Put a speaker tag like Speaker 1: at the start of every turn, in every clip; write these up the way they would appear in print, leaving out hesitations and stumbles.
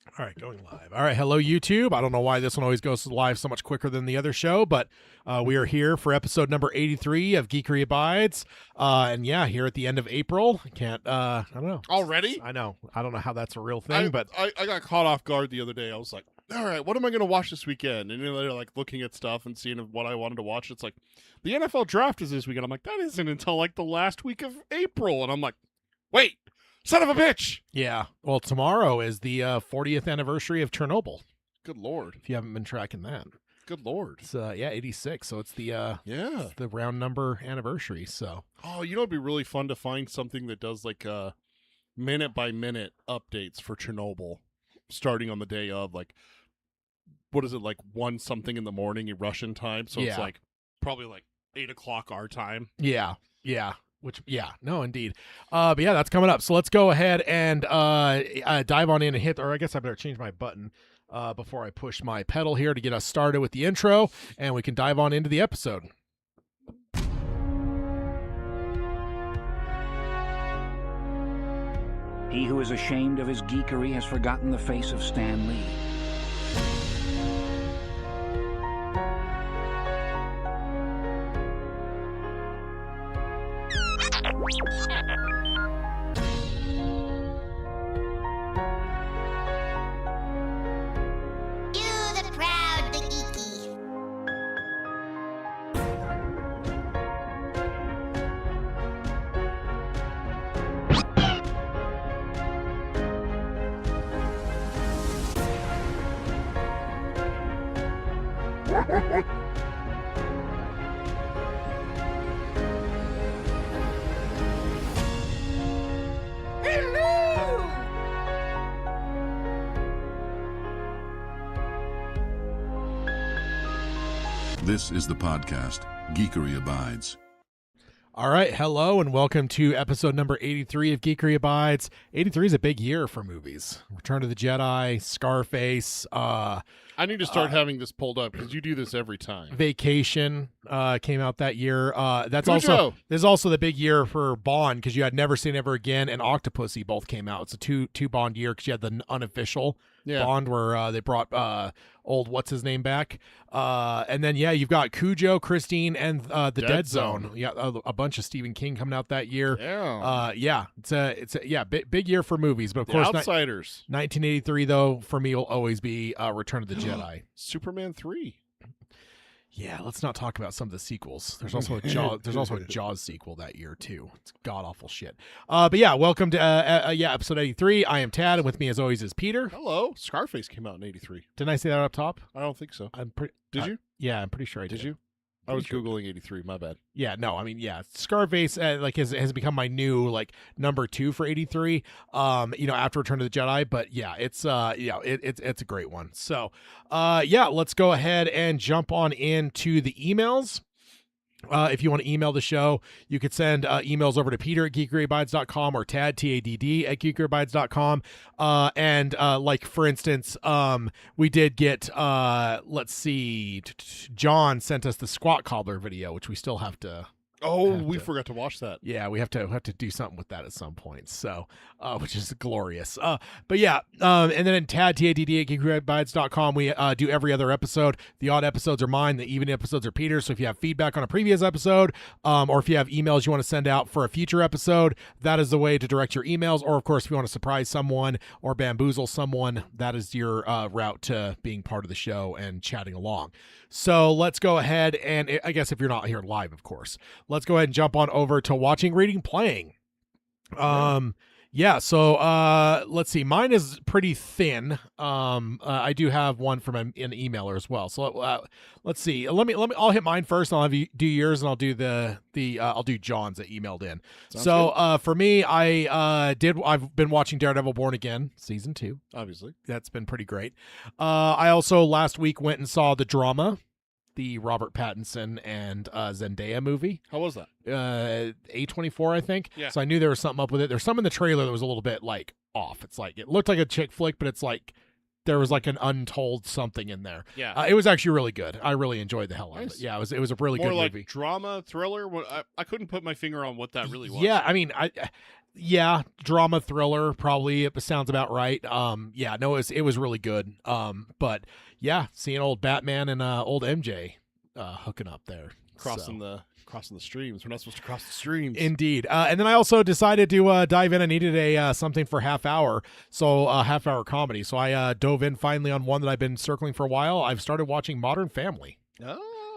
Speaker 1: All right, going live. All right, hello YouTube. I don't know why this one always goes live so much quicker than the other show, but we are here for episode number 83 of Geekery Abides. And yeah, here at the end of April. I don't know.
Speaker 2: Already?
Speaker 1: I know. I don't know how that's a real thing, but
Speaker 2: I got caught off guard the other day. I was like, all right, what am I going to watch this weekend? And they're like looking at stuff and seeing what I wanted to watch. It's like, the NFL draft is this weekend. I'm like, that isn't until like the last week of April. And I'm like, wait, son of a bitch.
Speaker 1: yeah. Well, tomorrow is the 40th anniversary of Chernobyl,
Speaker 2: Good Lord.
Speaker 1: if you haven't been tracking that.
Speaker 2: Good Lord.
Speaker 1: It's 86, so it's the
Speaker 2: Yeah.
Speaker 1: it's the round number anniversary. So
Speaker 2: Oh, you know, it'd be really fun to find something that does like minute by minute updates for Chernobyl starting on the day of, like, what is it, like 1 something in the morning in Russian time? So
Speaker 1: Yeah.
Speaker 2: it's like probably like 8 o'clock our time.
Speaker 1: yeah. No, indeed. But yeah, that's coming up. So let's go ahead and dive on in and hit, or I guess I better change my button before I push my pedal here to get us started with the intro, and we can dive on into the episode.
Speaker 3: He who is ashamed of his geekery has forgotten the face of Stan Lee.
Speaker 4: You the proud, the geeky.
Speaker 5: This is the podcast, Geekery Abides.
Speaker 1: All right, hello and welcome to episode number 83 of Geekery Abides. 83 is a big year for movies. Return of the Jedi, Scarface,
Speaker 2: I need to start having this pulled up because you do this every time.
Speaker 1: Vacation came out that year.
Speaker 2: Cujo.
Speaker 1: This is also the big year for Bond because you had Never Say Never Again and Octopussy both came out. It's a two Bond year because you had the unofficial Bond where they brought old what's his name back, and then you've got Cujo, Christine, and the Dead Zone. Yeah, a bunch of Stephen King coming out that year. It's a big year for movies, but of course,
Speaker 2: Outsiders.
Speaker 1: 1983 though for me will always be Return of the Jedi.
Speaker 2: Superman 3.
Speaker 1: Yeah, let's not talk about some of the sequels. There's also a Jaws. There's also a Jaws sequel that year too. It's god awful shit. But yeah, welcome to episode 83. I am Tad, and with me as always is Peter.
Speaker 2: Hello. Scarface came out in 83.
Speaker 1: Didn't I say that up top?
Speaker 2: I don't think so.
Speaker 1: I'm pretty.
Speaker 2: Did you?
Speaker 1: Yeah, I'm pretty sure I did.
Speaker 2: Did you? I was Googling 83. My bad.
Speaker 1: Yeah, no, I mean, Scarface has become my new number 2 for 83. After Return of the Jedi, but yeah, it's a great one. So, let's go ahead and jump on into the emails. If you want to email the show, you could send emails over to Peter at geekeryabides.com or Tad, T-A-D-D, at geekeryabides.com. For instance, we did get, let's see, John sent us the Squat Cobbler video, which we still have to...
Speaker 2: We forgot to watch that.
Speaker 1: Yeah, we have to do something with that at some point. So, which is glorious. And then Tad, T-A-D-D, at geekeryabides.com, we do every other episode. The odd episodes are mine. The even episodes are Peter's. So if you have feedback on a previous episode, or if you have emails you want to send out for a future episode, that is the way to direct your emails. Or, of course, if you want to surprise someone or bamboozle someone, that is your route to being part of the show and chatting along. So let's go ahead and, I guess if you're not here live, of course, let's go ahead and jump on over to watching, reading, playing. So let's see. Mine is pretty thin. I do have one from an emailer as well. So let's see. I'll hit mine first. And I'll have you do yours, and I'll do I'll do John's that emailed in.
Speaker 2: Sounds
Speaker 1: for me, I've been watching Daredevil Born Again season 2.
Speaker 2: Obviously.
Speaker 1: That's been pretty great. I also last week went and saw The Drama, the Robert Pattinson and Zendaya movie.
Speaker 2: How was that?
Speaker 1: A24, I think.
Speaker 2: Yeah.
Speaker 1: So I knew there was something up with it. There's some in the trailer that was a little bit off. It's it looked like a chick flick, but it's there was an untold something in there.
Speaker 2: Yeah.
Speaker 1: It was actually really good. I really enjoyed the hell out of
Speaker 2: Nice.
Speaker 1: it. Yeah, it was a really
Speaker 2: More
Speaker 1: good
Speaker 2: like
Speaker 1: movie.
Speaker 2: drama, thriller. I couldn't put my finger on what that really was.
Speaker 1: Yeah, I mean, Yeah, drama thriller probably it sounds about right. Yeah, no, it was really good. But yeah, seeing old Batman and old MJ hooking up there.
Speaker 2: Crossing the streams. We're not supposed to cross the streams.
Speaker 1: Indeed. And then I also decided to dive in. I needed a something for half hour, so half hour comedy. So I dove in finally on one that I've been circling for a while. I've started watching Modern Family.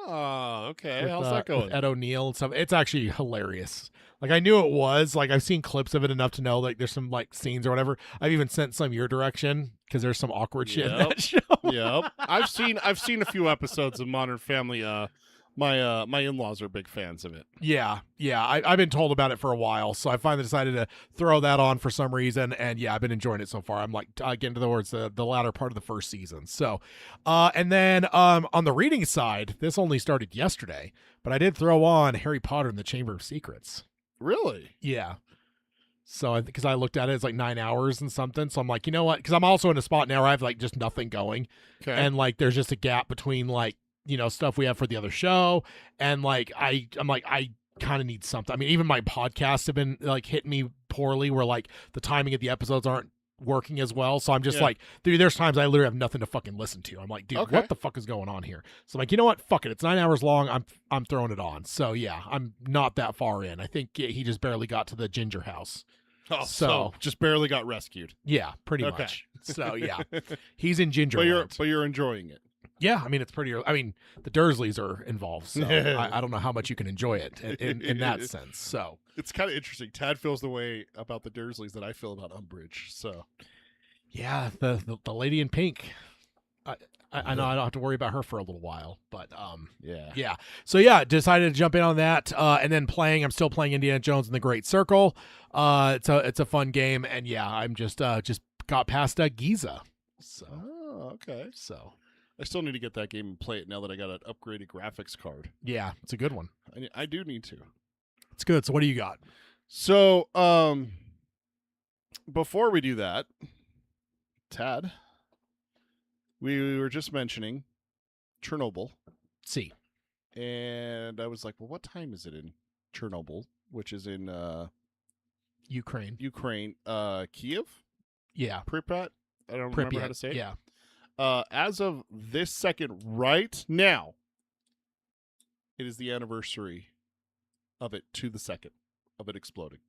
Speaker 2: Oh, okay.
Speaker 1: With,
Speaker 2: How's that going?
Speaker 1: with Ed O'Neill and stuff. It's actually hilarious. Like I knew it was. Like I've seen clips of it enough to know like there's some like scenes or whatever. I've even sent some your direction because there's some awkward shit in that show.
Speaker 2: Yep. I've seen a few episodes of Modern Family. My in-laws are big fans of it.
Speaker 1: Yeah. I've been told about it for a while, so I finally decided to throw that on for some reason, and yeah, I've been enjoying it so far. I'm like getting towards the latter part of the first season. So, and then on the reading side, this only started yesterday, but I did throw on Harry Potter and the Chamber of Secrets.
Speaker 2: Really?
Speaker 1: Yeah. So because I looked at it, it's like 9 hours and something. So I'm like, you know what? Because I'm also in a spot now where I have like just nothing going,
Speaker 2: Okay.
Speaker 1: and like there's just a gap between like stuff we have for the other show, and like I'm like I kind of need something. I mean, even my podcasts have been like hitting me poorly, where like the timing of the episodes aren't working as well. So I'm just like, dude, there's times I literally have nothing to fucking listen to. I'm like, dude, what the fuck is going on here? So I'm like, you know what? Fuck it. It's 9 hours long. I'm throwing it on. So yeah, I'm not that far in. I think he just barely got to the ginger house.
Speaker 2: Oh,
Speaker 1: so
Speaker 2: just barely got rescued.
Speaker 1: Yeah, pretty much. So yeah, he's in ginger.
Speaker 2: But you're enjoying it.
Speaker 1: Yeah, I mean it's pretty. I mean the Dursleys are involved, so I don't know how much you can enjoy it in that sense. So
Speaker 2: it's kind of interesting. Tad feels the way about the Dursleys that I feel about Umbridge. So
Speaker 1: yeah, the lady in pink. I know I don't have to worry about her for a little while, but yeah. So yeah, decided to jump in on that, and then I'm still playing Indiana Jones and the Great Circle. It's a fun game, and yeah, I'm just got past Giza. So
Speaker 2: okay.
Speaker 1: So
Speaker 2: I still need to get that game and play it now that I got an upgraded graphics card.
Speaker 1: yeah, it's a good one.
Speaker 2: I do need to.
Speaker 1: It's good. So what do you got?
Speaker 2: So before we do that, Tad, we were just mentioning Chernobyl.
Speaker 1: See.
Speaker 2: And I was like, well, what time is it in Chernobyl, which is in
Speaker 1: Ukraine.
Speaker 2: Kiev?
Speaker 1: Yeah.
Speaker 2: Pripyat? I don't remember how to say it.
Speaker 1: Yeah.
Speaker 2: As of this second, right now, it is the anniversary of it to the second of it exploding.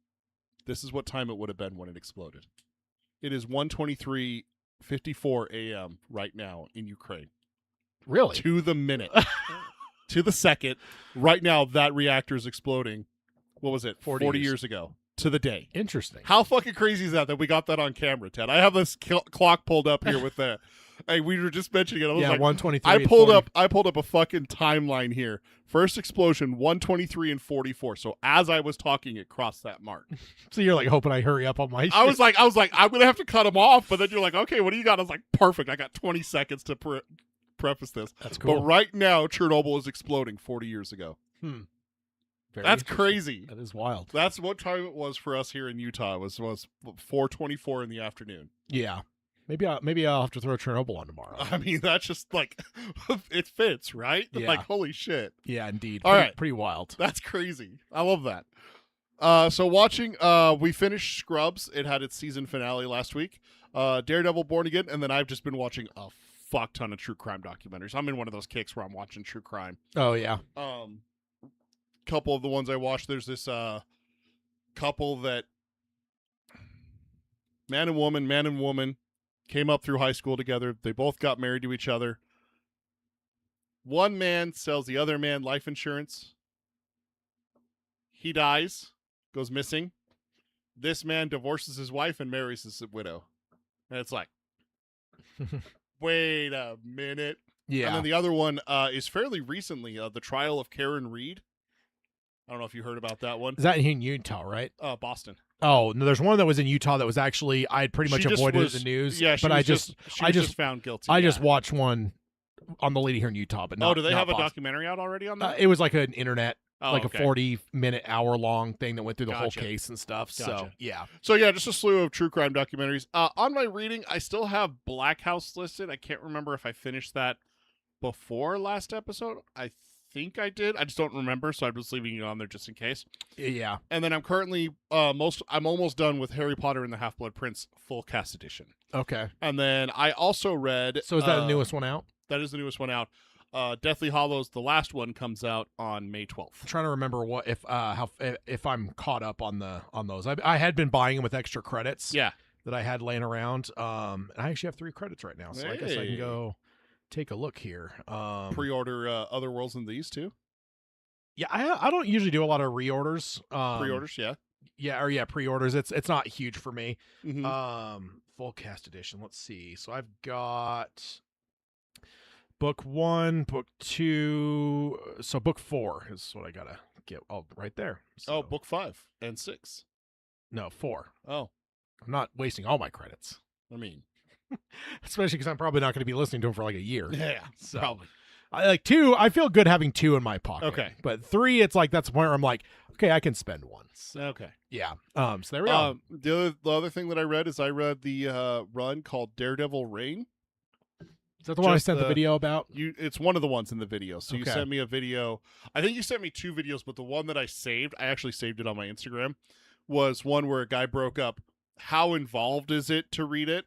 Speaker 2: This is what time it would have been when it exploded. It is 1:23:54 a.m. right now in Ukraine.
Speaker 1: Really?
Speaker 2: To the minute. To the second. Right now, that reactor is exploding. What was it? 40 years ago. To the day.
Speaker 1: Interesting.
Speaker 2: How fucking crazy is that we got that on camera, Ted? I have this clock pulled up here with the... Hey, we were just mentioning it. I was like,
Speaker 1: 123.
Speaker 2: I pulled up a fucking timeline here. First explosion, 1:23:44. So as I was talking, it crossed that mark.
Speaker 1: So you're like hoping I hurry up on my shit.
Speaker 2: I was like, I'm gonna have to cut him off. But then you're like, okay, what do you got? I was like, perfect. I got 20 seconds to preface this.
Speaker 1: That's cool.
Speaker 2: But right now, Chernobyl is exploding 40 years ago. That's crazy.
Speaker 1: That is wild.
Speaker 2: That's what time it was for us here in Utah. It was 4:24 in the afternoon.
Speaker 1: Yeah. Maybe I'll have to throw Chernobyl on tomorrow.
Speaker 2: I mean, that's just like, it fits, right?
Speaker 1: Yeah.
Speaker 2: Like, holy shit.
Speaker 1: Yeah, indeed.
Speaker 2: All right.
Speaker 1: Pretty wild.
Speaker 2: That's crazy. I love that. So watching, we finished Scrubs. It had its season finale last week. Daredevil Born Again, and then I've just been watching a fuck ton of true crime documentaries. I'm in one of those kicks where I'm watching true crime.
Speaker 1: Oh, yeah.
Speaker 2: Couple of the ones I watched, there's this couple that man and woman came up through high school together. They both got married to each other. One man sells the other man life insurance. He dies, goes missing. This man divorces his wife and marries his widow. And it's like, wait a minute.
Speaker 1: Yeah.
Speaker 2: And then the other one is fairly recently, the trial of Karen Reed. I don't know if you heard about that one.
Speaker 1: Is that in Utah, right?
Speaker 2: Boston.
Speaker 1: Oh, no, there's one that was in Utah that was actually, I had pretty much avoided the news.
Speaker 2: Yeah,
Speaker 1: but I just
Speaker 2: found guilty.
Speaker 1: I just watched one on the lady here in Utah, but not.
Speaker 2: Oh, do they have a
Speaker 1: Boston.
Speaker 2: documentary out already on that?
Speaker 1: It was like an internet,
Speaker 2: Oh,
Speaker 1: like
Speaker 2: okay.
Speaker 1: a 40-minute, hour-long thing that went through the whole
Speaker 2: Gotcha.
Speaker 1: case and stuff. So,
Speaker 2: Gotcha.
Speaker 1: yeah.
Speaker 2: So, yeah, just a slew of true crime documentaries. On my reading, I still have Black House listed. I can't remember if I finished that before last episode. I think I did. I just don't remember, so I'm just leaving it on there just in case.
Speaker 1: Yeah.
Speaker 2: And then I'm currently I'm almost done with Harry Potter and the Half-Blood Prince full cast edition.
Speaker 1: Okay.
Speaker 2: And then I also read.
Speaker 1: So is that the newest one out?
Speaker 2: That is the newest one out. Deathly Hallows, the last one, comes out on May 12th.
Speaker 1: I'm trying to remember if I'm caught up on those. I had been buying them with extra credits.
Speaker 2: Yeah.
Speaker 1: That I had laying around. And I actually have 3 credits right now, so I guess I can go take a look here.
Speaker 2: Pre-order Other Worlds and These too.
Speaker 1: Yeah, I don't usually do a lot of reorders.
Speaker 2: Pre-orders, yeah.
Speaker 1: Yeah, pre-orders. It's not huge for me.
Speaker 2: Mm-hmm.
Speaker 1: Full cast edition. Let's see. So I've got book 1, book 2. So book 4 is what I gotta get. Oh, right there. So,
Speaker 2: book 5 and 6.
Speaker 1: No, 4.
Speaker 2: Oh,
Speaker 1: I'm not wasting all my credits,
Speaker 2: I mean,
Speaker 1: especially because I'm probably not going to be listening to them for like a year.
Speaker 2: yeah,
Speaker 1: So
Speaker 2: probably.
Speaker 1: I like 2. I feel good having 2 in my pocket.
Speaker 2: Okay.
Speaker 1: But 3, it's like that's where I'm like, okay, I can spend 1. So,
Speaker 2: Okay.
Speaker 1: yeah. So there we go.
Speaker 2: The other thing that I read is the run called Daredevil Reign.
Speaker 1: Is that the one I
Speaker 2: just
Speaker 1: sent the video about?
Speaker 2: It's one of the ones in the video. So you
Speaker 1: Okay.
Speaker 2: sent me a video. I think you sent me 2 videos, but the one that I actually saved it on my Instagram, was one where a guy broke up how involved is it to read it,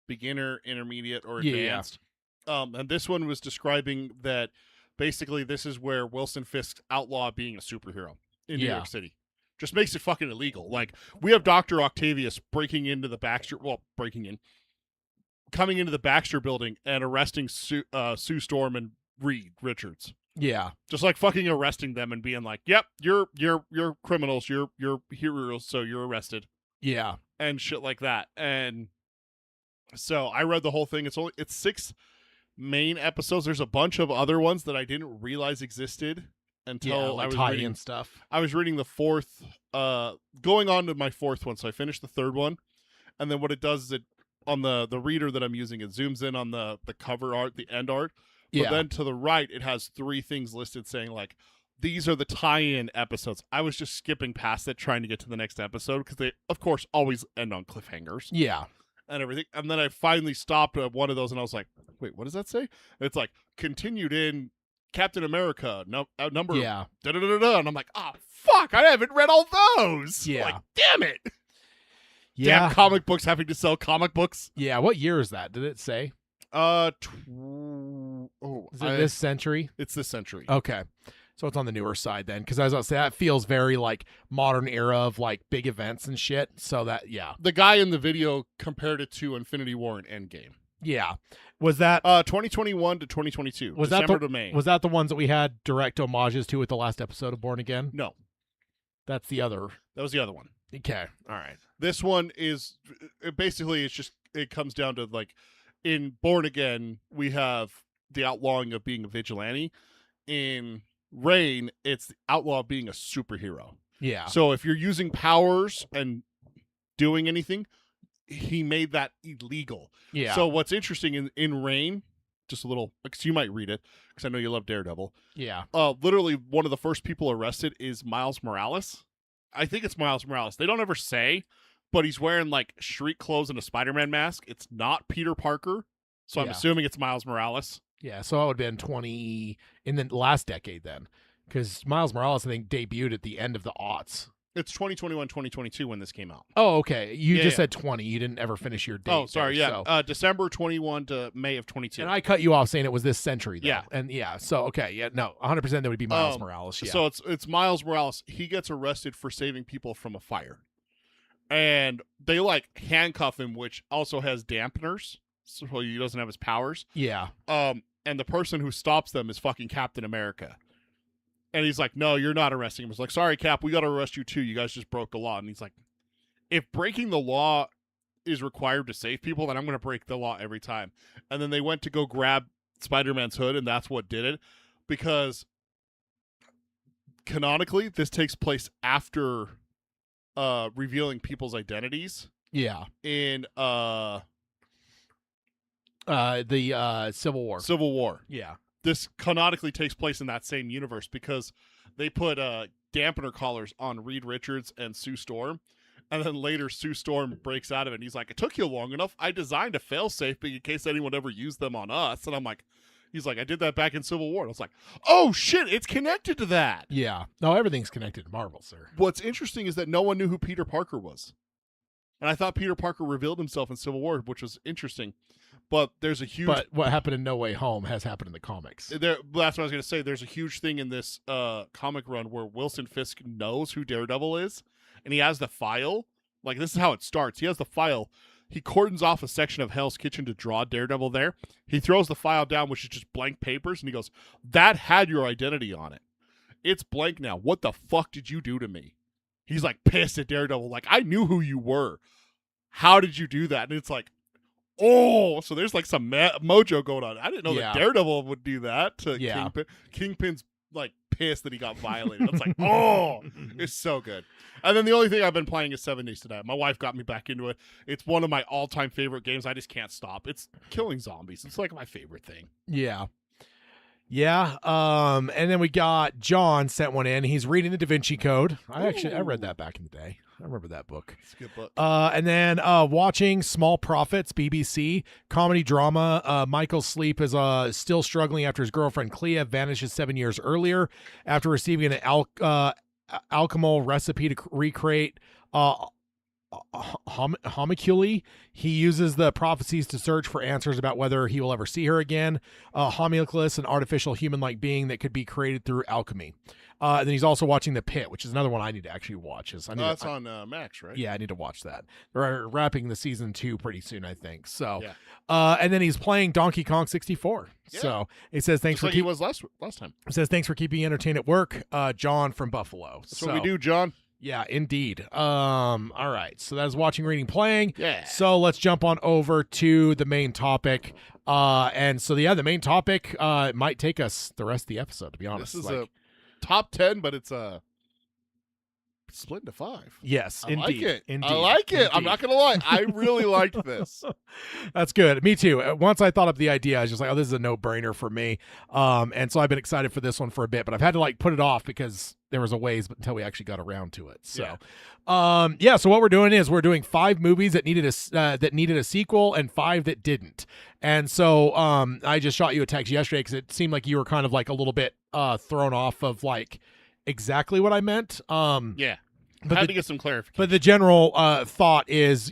Speaker 2: beginner, intermediate, or
Speaker 1: Yeah.
Speaker 2: advanced. And this one was describing that basically this is where Wilson Fisk's outlaw being a superhero in New
Speaker 1: Yeah.
Speaker 2: York City. Just makes it fucking illegal. Like, we have Dr. Octavius coming into the Baxter building and arresting Sue Storm and Reed Richards.
Speaker 1: Yeah.
Speaker 2: Just like fucking arresting them and being like, "Yep, you're criminals, you're heroes, so you're arrested,"
Speaker 1: Yeah.
Speaker 2: and shit like that. And so I read the whole thing. It's 6 main episodes. There's a bunch of other ones that I didn't realize existed until
Speaker 1: Yeah,
Speaker 2: I
Speaker 1: like
Speaker 2: was
Speaker 1: tie-in
Speaker 2: reading.
Speaker 1: stuff.
Speaker 2: I was reading the 4th, going on to my 4th one. So I finished the 3rd one, and then what it does is it, on the reader that I'm using, it zooms in on the cover art, the end art. But
Speaker 1: Yeah.
Speaker 2: then to the right, it has 3 things listed saying, like, these are the tie-in episodes. I was just skipping past it, trying to get to the next episode, because they, of course, always end on cliffhangers
Speaker 1: Yeah.
Speaker 2: and everything. And then I finally stopped at one of those, and I was like, wait, what does that say? And it's like, continued in Captain America, number
Speaker 1: Yeah.
Speaker 2: da-da-da-da. And I'm like, oh, fuck, I haven't read all those.
Speaker 1: Yeah.
Speaker 2: Like, damn it.
Speaker 1: Yeah.
Speaker 2: Damn comic books having to sell comic books.
Speaker 1: Yeah. What year is that? Did it say? Is it this century?
Speaker 2: It's this century.
Speaker 1: Okay. So it's on the newer side then, because as I was say, that feels very like modern era of like big events and shit. So that, yeah.
Speaker 2: The guy in the video compared it to Infinity War and Endgame.
Speaker 1: Yeah. Was that
Speaker 2: 2021 to 2022.
Speaker 1: was
Speaker 2: December
Speaker 1: that the,
Speaker 2: to May.
Speaker 1: Was that the ones that we had direct homages to with the last episode of Born Again?
Speaker 2: No,
Speaker 1: That's the other.
Speaker 2: that was the other one.
Speaker 1: Okay. All right.
Speaker 2: This one is basically, it comes down to, like, in Born Again, we have the outlawing of being a vigilante. In Reign, it's the outlaw of being a superhero.
Speaker 1: Yeah.
Speaker 2: So if you're using powers and doing anything, he made that illegal.
Speaker 1: Yeah.
Speaker 2: So what's interesting in Reign, just a little, because you might read it, because I know you love Daredevil.
Speaker 1: yeah.
Speaker 2: Literally, one of the first people arrested is Miles Morales. I think it's Miles Morales. They don't ever say, but he's wearing like street clothes and a Spider-Man mask. It's not Peter Parker, so I'm
Speaker 1: Yeah.
Speaker 2: assuming it's Miles Morales.
Speaker 1: Yeah. So it would have been 20 in the last decade then, because Miles Morales I think debuted at the end of the aughts.
Speaker 2: It's 2021, 2022 when this came out.
Speaker 1: Oh, okay. You
Speaker 2: Yeah,
Speaker 1: just
Speaker 2: yeah.
Speaker 1: said 20. You didn't ever finish your date.
Speaker 2: Oh, sorry,
Speaker 1: there,
Speaker 2: yeah.
Speaker 1: so-
Speaker 2: December 21 to May of 22.
Speaker 1: And I cut you off saying it was this century, though.
Speaker 2: Yeah.
Speaker 1: And yeah, so okay, yeah, no, 100% that would be Miles Morales. Yeah.
Speaker 2: So it's Miles Morales. He gets arrested for saving people from a fire. And they like handcuff him, which also has dampeners, so he doesn't have his powers.
Speaker 1: yeah.
Speaker 2: And the person who stops them is fucking Captain America. And he's like, no, you're not arresting him. He's like, sorry, Cap, we got to arrest you too. You guys just broke the law. And he's like, if breaking the law is required to save people, then I'm going to break the law every time. And then they went to go grab Spider-Man's hood, and that's what did it. Because canonically, this takes place after revealing people's identities
Speaker 1: Yeah.
Speaker 2: in
Speaker 1: The Civil War.
Speaker 2: Civil War.
Speaker 1: Yeah.
Speaker 2: This canonically takes place in that same universe because they put dampener collars on Reed Richards and Sue Storm. And then later, Sue Storm breaks out of it. And he's like, it took you long enough. I designed a failsafe in case anyone ever used them on us. And I'm like, He's like, I did that back in Civil War. And I was like, oh shit, it's connected to that.
Speaker 1: Yeah. No, everything's connected to Marvel, sir.
Speaker 2: What's interesting is that no one knew who Peter Parker was. And I thought Peter Parker revealed himself in Civil War, which was interesting. But there's a huge...
Speaker 1: But what happened in No Way Home has happened in the comics.
Speaker 2: That's what I was going to say. There's a huge thing in this comic run where Wilson Fisk knows who Daredevil is, and he has the file. Like, this is how it starts. He has the file. He cordons off a section of Hell's Kitchen to draw Daredevil there. He throws the file down, which is just blank papers, and he goes, that had your identity on it. It's blank now. What the fuck did you do to me? He's like pissed at Daredevil. Like, I knew who you were. How did you do that? And it's like, oh, so there's like some mojo going on. I didn't know that Daredevil would do that to Kingpin. Kingpin's like pissed that he got violated. It's like, oh, it's so good. And then the only thing I've been playing is 7 Days to Die. My wife got me back into it. It's one of my all-time favorite games. I just can't stop. It's killing zombies. It's like my favorite thing.
Speaker 1: Yeah. Yeah. And then we got John sent one in. He's reading the Da Vinci Code. I read that back in the day. I remember that book.
Speaker 2: It's a good book.
Speaker 1: And then watching Small Profits, BBC comedy drama. Michael Sleep is still struggling after his girlfriend Clea vanishes 7 years earlier after receiving an alchemical recipe to recreate homiculi. He uses the prophecies to search for answers about whether he will ever see her again. Homunculus, an artificial human-like being that could be created through alchemy. Then he's also watching The Pit, which is another one I need to actually watch.
Speaker 2: That's on Max, right?
Speaker 1: Yeah, I need to watch that. They're wrapping the season 2 pretty soon, I think. So, and then he's playing Donkey Kong 64. Yeah. So it says thanks
Speaker 2: just like he was last time.
Speaker 1: It says thanks for keeping me entertained at work, John from Buffalo.
Speaker 2: That's what we do, John.
Speaker 1: Yeah, indeed. All right. So that is watching, reading, playing.
Speaker 2: Yeah.
Speaker 1: So let's jump on over to the main topic. The main topic might take us the rest of the episode, to be honest.
Speaker 2: This is a top 10, but it's split into 5.
Speaker 1: Yes,
Speaker 2: I
Speaker 1: indeed.
Speaker 2: like it.
Speaker 1: Indeed.
Speaker 2: I like it.
Speaker 1: Indeed.
Speaker 2: I'm not going to lie. I really liked this.
Speaker 1: That's good. Me too. Once I thought up the idea, I was just like, oh, this is a no-brainer for me. And so I've been excited for this one for a bit, but I've had to like put it off because there was a ways until we actually got around to it. So, so what we're doing is we're doing 5 movies that needed a sequel and 5 that didn't. And so I just shot you a text yesterday because it seemed like you were kind of like a little bit thrown off of like exactly what I meant.
Speaker 2: But had to get some clarification.
Speaker 1: But the general thought is,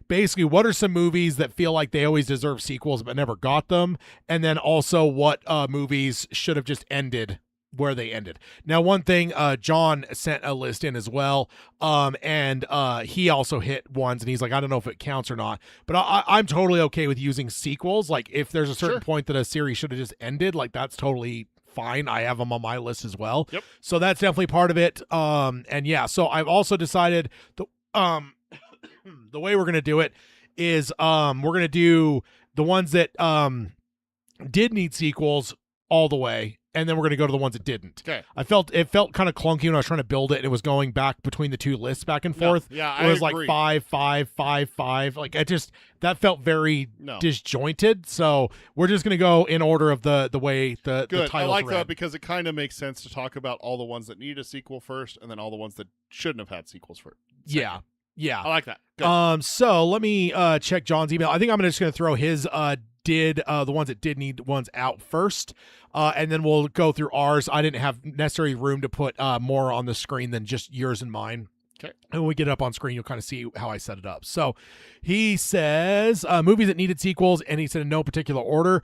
Speaker 1: basically what are some movies that feel like they always deserve sequels but never got them? And then also what movies should have just ended where they ended. Now, one thing, John sent a list in as well, and he also hit ones, and he's like, I don't know if it counts or not, but I'm totally okay with using sequels. Like, if there's a certain point that a series should have just ended, like, that's totally fine. I have them on my list as well.
Speaker 2: Yep.
Speaker 1: So that's definitely part of it. So I've also decided the way we're going to do it is we're going to do the ones that did need sequels all the way, and then we're going to go to the ones that didn't.
Speaker 2: Okay.
Speaker 1: It felt kind of clunky when I was trying to build it, and it was going back between the 2 lists back and forth.
Speaker 2: Yeah,
Speaker 1: it was
Speaker 2: agree.
Speaker 1: Like 5, 5, 5, 5. Like that felt very disjointed. So we're just going to go in order of the way the titles
Speaker 2: I like
Speaker 1: read.
Speaker 2: that because it kind of makes sense to talk about all the ones that need a sequel first, and then all the ones that shouldn't have had sequels first.
Speaker 1: Yeah.
Speaker 2: I like that. Good.
Speaker 1: So let me check John's email. I think I'm just going to throw his the ones that did need ones out first, and then we'll go through ours. I didn't have necessary room to put more on the screen than just yours and mine.
Speaker 2: Okay.
Speaker 1: And when we get it up on screen, you'll kind of see how I set it up. So he says movies that needed sequels, and he said in no particular order.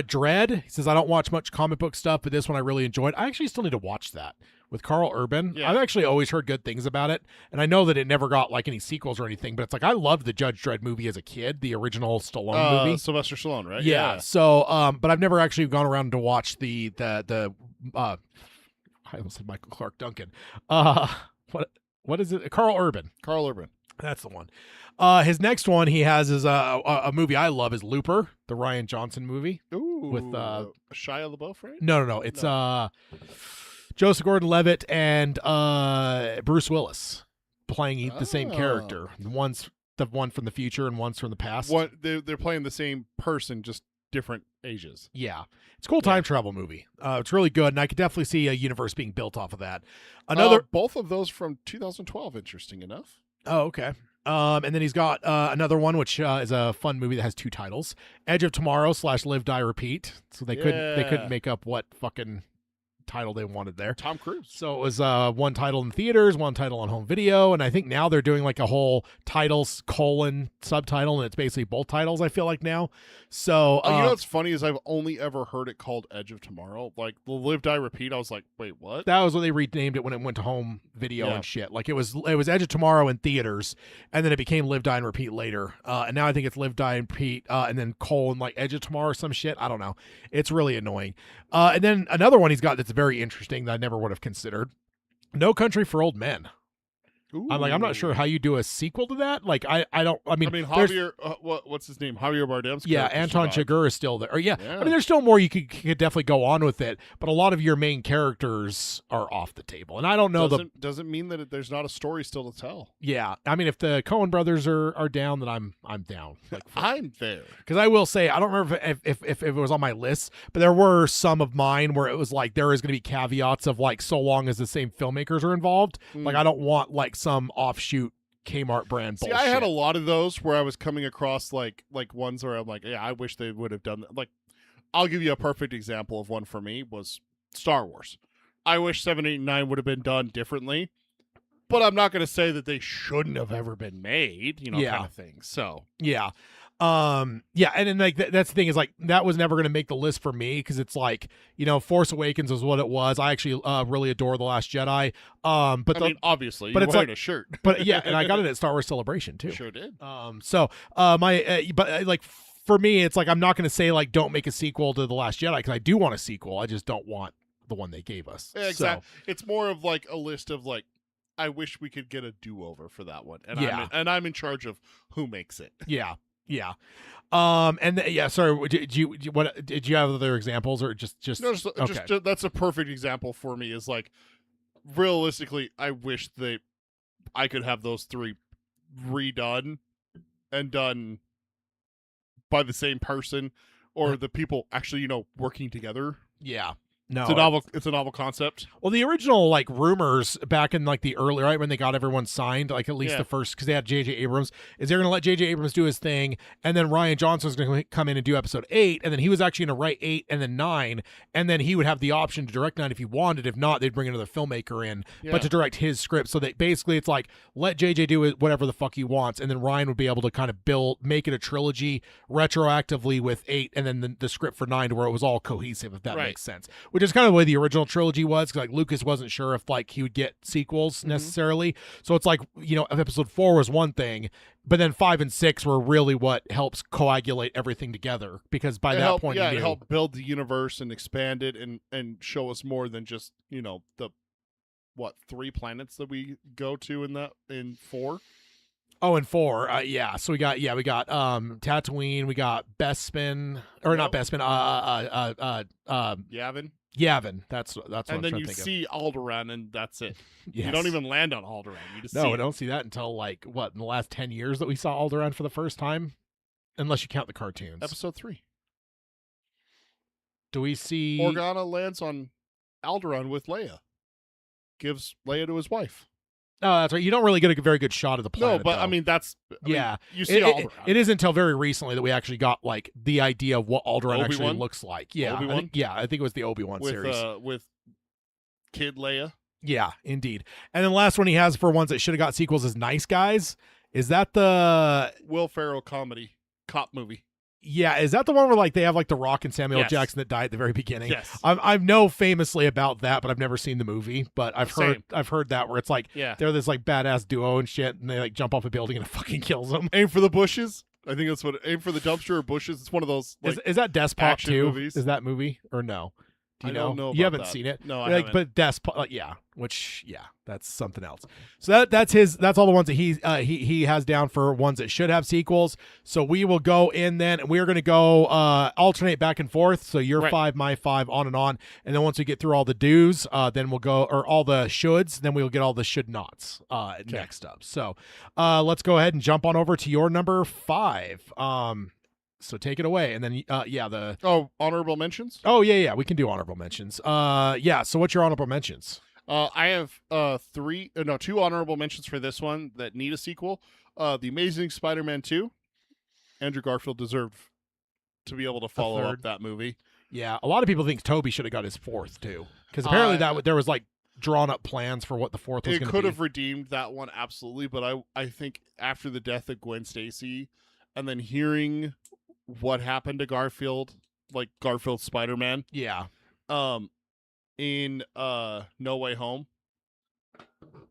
Speaker 1: Dread. He says I don't watch much comic book stuff, but this one I really enjoyed. I actually still need to watch that with Carl Urban.
Speaker 2: Yeah.
Speaker 1: I've actually always heard good things about it, and I know that it never got like any sequels or anything, but it's like I loved the Judge Dredd movie as a kid, the original Stallone movie.
Speaker 2: Sylvester Stallone, right?
Speaker 1: Yeah. So, but I've never actually gone around to watch the I almost said Michael Clark Duncan. What is it? Carl Urban.
Speaker 2: Carl Urban.
Speaker 1: That's the one. His next one he has is a movie I love is Looper, the Rian Johnson movie.
Speaker 2: Ooh,
Speaker 1: with
Speaker 2: Shia LaBeouf, right?
Speaker 1: No. It's Joseph Gordon-Levitt and Bruce Willis playing the same character. One's the one from the future and one's from the past.
Speaker 2: They're playing the same person, just different ages.
Speaker 1: Yeah. It's a cool time travel movie. It's really good, and I could definitely see a universe being built off of that. Another
Speaker 2: both of those from 2012, interesting enough.
Speaker 1: Oh, okay. And then he's got another one, which is a fun movie that has 2 titles: Edge of Tomorrow / Live Die Repeat. So they couldn't make up what fucking title they wanted there.
Speaker 2: Tom Cruise.
Speaker 1: So it was one title in theaters, one title on home video, and I think now they're doing like a whole titles colon subtitle, and it's basically both titles. I feel like now. So
Speaker 2: You know what's funny is I've only ever heard it called Edge of Tomorrow. Like the Live Die Repeat, I was like, wait, what?
Speaker 1: that was what they renamed it when it went to home video
Speaker 2: Yeah.
Speaker 1: and shit. Like it was Edge of Tomorrow in theaters, and then it became Live Die and Repeat later. And now I think it's Live Die and Repeat, and then colon like Edge of Tomorrow or some shit. I don't know. It's really annoying. And then another one he's got that's very interesting that I never would have considered: No Country for Old Men. I'm not sure how you do a sequel to that. Like I mean there's-
Speaker 2: Javier, what's his name? Javier Bardem's
Speaker 1: yeah,
Speaker 2: character
Speaker 1: Anton
Speaker 2: survived.
Speaker 1: Chigurh is still there. Or yeah,
Speaker 2: Yeah.
Speaker 1: I mean, there's still more you could definitely go on with it, but a lot of your main characters are off the table, and I don't know
Speaker 2: doesn't mean that there's not a story still to tell.
Speaker 1: Yeah, I mean, if the Coen brothers are down, then I'm down. Like,
Speaker 2: I'm there.
Speaker 1: because I will say I don't remember if it was on my list, but there were some of mine where it was like there is going to be caveats of like so long as the same filmmakers are involved. Like I don't want like some offshoot Kmart brand
Speaker 2: See,
Speaker 1: bullshit.
Speaker 2: I had a lot of those where I was coming across like ones where I'm like, yeah, I wish they would have done that. Like, I'll give you a perfect example of one for me was Star Wars. I wish 7, 8, and 9 would have been done differently, but I'm not going to say that they shouldn't have ever been made,
Speaker 1: Yeah.
Speaker 2: kind of thing. So
Speaker 1: Yeah. Yeah, and then like that's the thing is like that was never going to make the list for me because it's like, Force Awakens was what it was. I actually really adore The Last Jedi. But
Speaker 2: I mean, obviously,
Speaker 1: but
Speaker 2: you're
Speaker 1: it's
Speaker 2: wearing
Speaker 1: like-
Speaker 2: a shirt.
Speaker 1: but yeah, and I got it at Star Wars Celebration too.
Speaker 2: Sure did.
Speaker 1: Like for me, it's like I'm not going to say like don't make a sequel to The Last Jedi because I do want a sequel. I just don't want the one they gave us.
Speaker 2: Yeah, exactly. It's more of like a list of like, I wish we could get a do-over for that one, and
Speaker 1: Yeah.
Speaker 2: I'm in charge of who makes it.
Speaker 1: Yeah. Sorry. Did you have other examples or just
Speaker 2: No,
Speaker 1: okay?
Speaker 2: just that's a perfect example for me. Is like, realistically, I wish I could have those 3 redone and done by the same person or the people actually, working together.
Speaker 1: Yeah. No.
Speaker 2: It's a novel concept.
Speaker 1: Well, the original like rumors back in like the early right when they got everyone signed, like at least
Speaker 2: Yeah.
Speaker 1: the first because they had J.J. Abrams, is they're going to let J.J. Abrams do his thing, and then Ryan Johnson was going to come in and do episode 8, and then he was actually going to write 8 and then 9, and then he would have the option to direct 9 if he wanted. If not, they'd bring another filmmaker in,
Speaker 2: Yeah.
Speaker 1: but to direct his script. So that basically it's like let J.J. do whatever the fuck he wants, and then Ryan would be able to kind of make it a trilogy retroactively with 8, and then the script for 9 to where it was all cohesive, if that
Speaker 2: Right.
Speaker 1: makes sense. Which is kind of the way the original trilogy was, because like Lucas wasn't sure if like he would get sequels necessarily. So it's like episode 4 was one thing, but then 5 and 6 were really what helps coagulate everything together, because by that point
Speaker 2: it
Speaker 1: you knew.
Speaker 2: helped build the universe and expand it and show us more than just the 3 planets that we go to in 4.
Speaker 1: Oh, and 4, yeah. So we got Tatooine, we got Bespin, or not
Speaker 2: Yep.
Speaker 1: Bespin,
Speaker 2: Yavin.
Speaker 1: Yavin. That's what I'm
Speaker 2: And then
Speaker 1: trying
Speaker 2: you
Speaker 1: to think
Speaker 2: see Alderaan, and that's it.
Speaker 1: of.
Speaker 2: You
Speaker 1: Yes.
Speaker 2: don't even land on Alderaan. You just
Speaker 1: No,
Speaker 2: see
Speaker 1: we
Speaker 2: it.
Speaker 1: don't see that until like what in the last 10 years that we saw Alderaan for the first time, unless you count the cartoons.
Speaker 2: Episode 3.
Speaker 1: Do we see?
Speaker 2: Organa lands on Alderaan with Leia. Gives Leia to his wife.
Speaker 1: Oh, that's right. You don't really get a very good shot of the planet.
Speaker 2: No, but
Speaker 1: though.
Speaker 2: I mean
Speaker 1: Yeah.
Speaker 2: you see
Speaker 1: It
Speaker 2: Alderaan.
Speaker 1: is until very recently that we actually got like the idea of what Alderaan actually
Speaker 2: Obi-Wan?
Speaker 1: looks like. Yeah,
Speaker 2: Obi-Wan?
Speaker 1: I think it was the Obi-Wan series.
Speaker 2: with Kid Leia.
Speaker 1: Yeah, indeed. And then the last one he has for ones that should have got sequels is Nice Guys. Is that the
Speaker 2: Will Ferrell comedy cop movie.
Speaker 1: Yeah, is that the one where like they have like The Rock and Samuel
Speaker 2: Yes.
Speaker 1: Jackson that die at the very beginning?
Speaker 2: Yes.
Speaker 1: I know famously about that, but I've never seen the movie. But I've
Speaker 2: Same.
Speaker 1: heard that where it's like
Speaker 2: Yeah.
Speaker 1: they're this like badass duo and shit, and they like jump off a building and it fucking kills them.
Speaker 2: Aim for the bushes. I think that's what. Aim for the dumpster or bushes. It's one of those. Like,
Speaker 1: Is that Despot
Speaker 2: action
Speaker 1: too?
Speaker 2: movies.
Speaker 1: Is that movie or no? Do you
Speaker 2: I
Speaker 1: know?
Speaker 2: don't know
Speaker 1: You
Speaker 2: about
Speaker 1: haven't
Speaker 2: that.
Speaker 1: seen it.
Speaker 2: No, I
Speaker 1: like,
Speaker 2: haven't.
Speaker 1: But Despot, that's something else. So that's all the ones that he has down for ones that should have sequels. So we will go in then, and we are going to go alternate back and forth. So your
Speaker 2: Right.
Speaker 1: 5, my 5, on, and then once we get through all the do's, then we'll go, or all the shoulds, then we'll get all the should nots next up. So let's go ahead and jump on over to your number 5. So take it away, and then
Speaker 2: honorable mentions.
Speaker 1: yeah, we can do honorable mentions. So what's your honorable mentions?
Speaker 2: I have 2 honorable mentions for this one that need a sequel. The Amazing Spider-Man 2. Andrew Garfield deserved to be able to follow up
Speaker 1: third.
Speaker 2: that movie.
Speaker 1: Yeah, a lot of people think Toby should have got his fourth too, because apparently there was like drawn up plans for what the fourth was
Speaker 2: It
Speaker 1: going to
Speaker 2: could
Speaker 1: be.
Speaker 2: have redeemed that one absolutely, but I think after the death of Gwen Stacy, and then hearing what happened to Garfield, like Garfield's Spider-Man,
Speaker 1: Yeah,
Speaker 2: in No Way Home,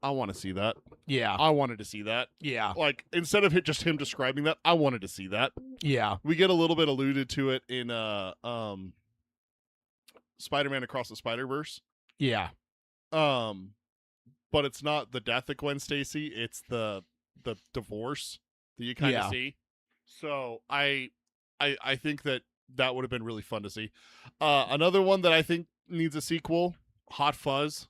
Speaker 2: I want to see that.
Speaker 1: yeah,
Speaker 2: I wanted to see that.
Speaker 1: yeah,
Speaker 2: Like, instead of just him describing that, I wanted to see that.
Speaker 1: yeah,
Speaker 2: We get a little bit alluded to it in Spider-Man Across the Spider-Verse.
Speaker 1: yeah,
Speaker 2: But it's not the death of Gwen Stacy, it's the divorce that you kind of
Speaker 1: Yeah.
Speaker 2: see. So I think that would have been really fun to see. Another one that I think needs a sequel, Hot Fuzz.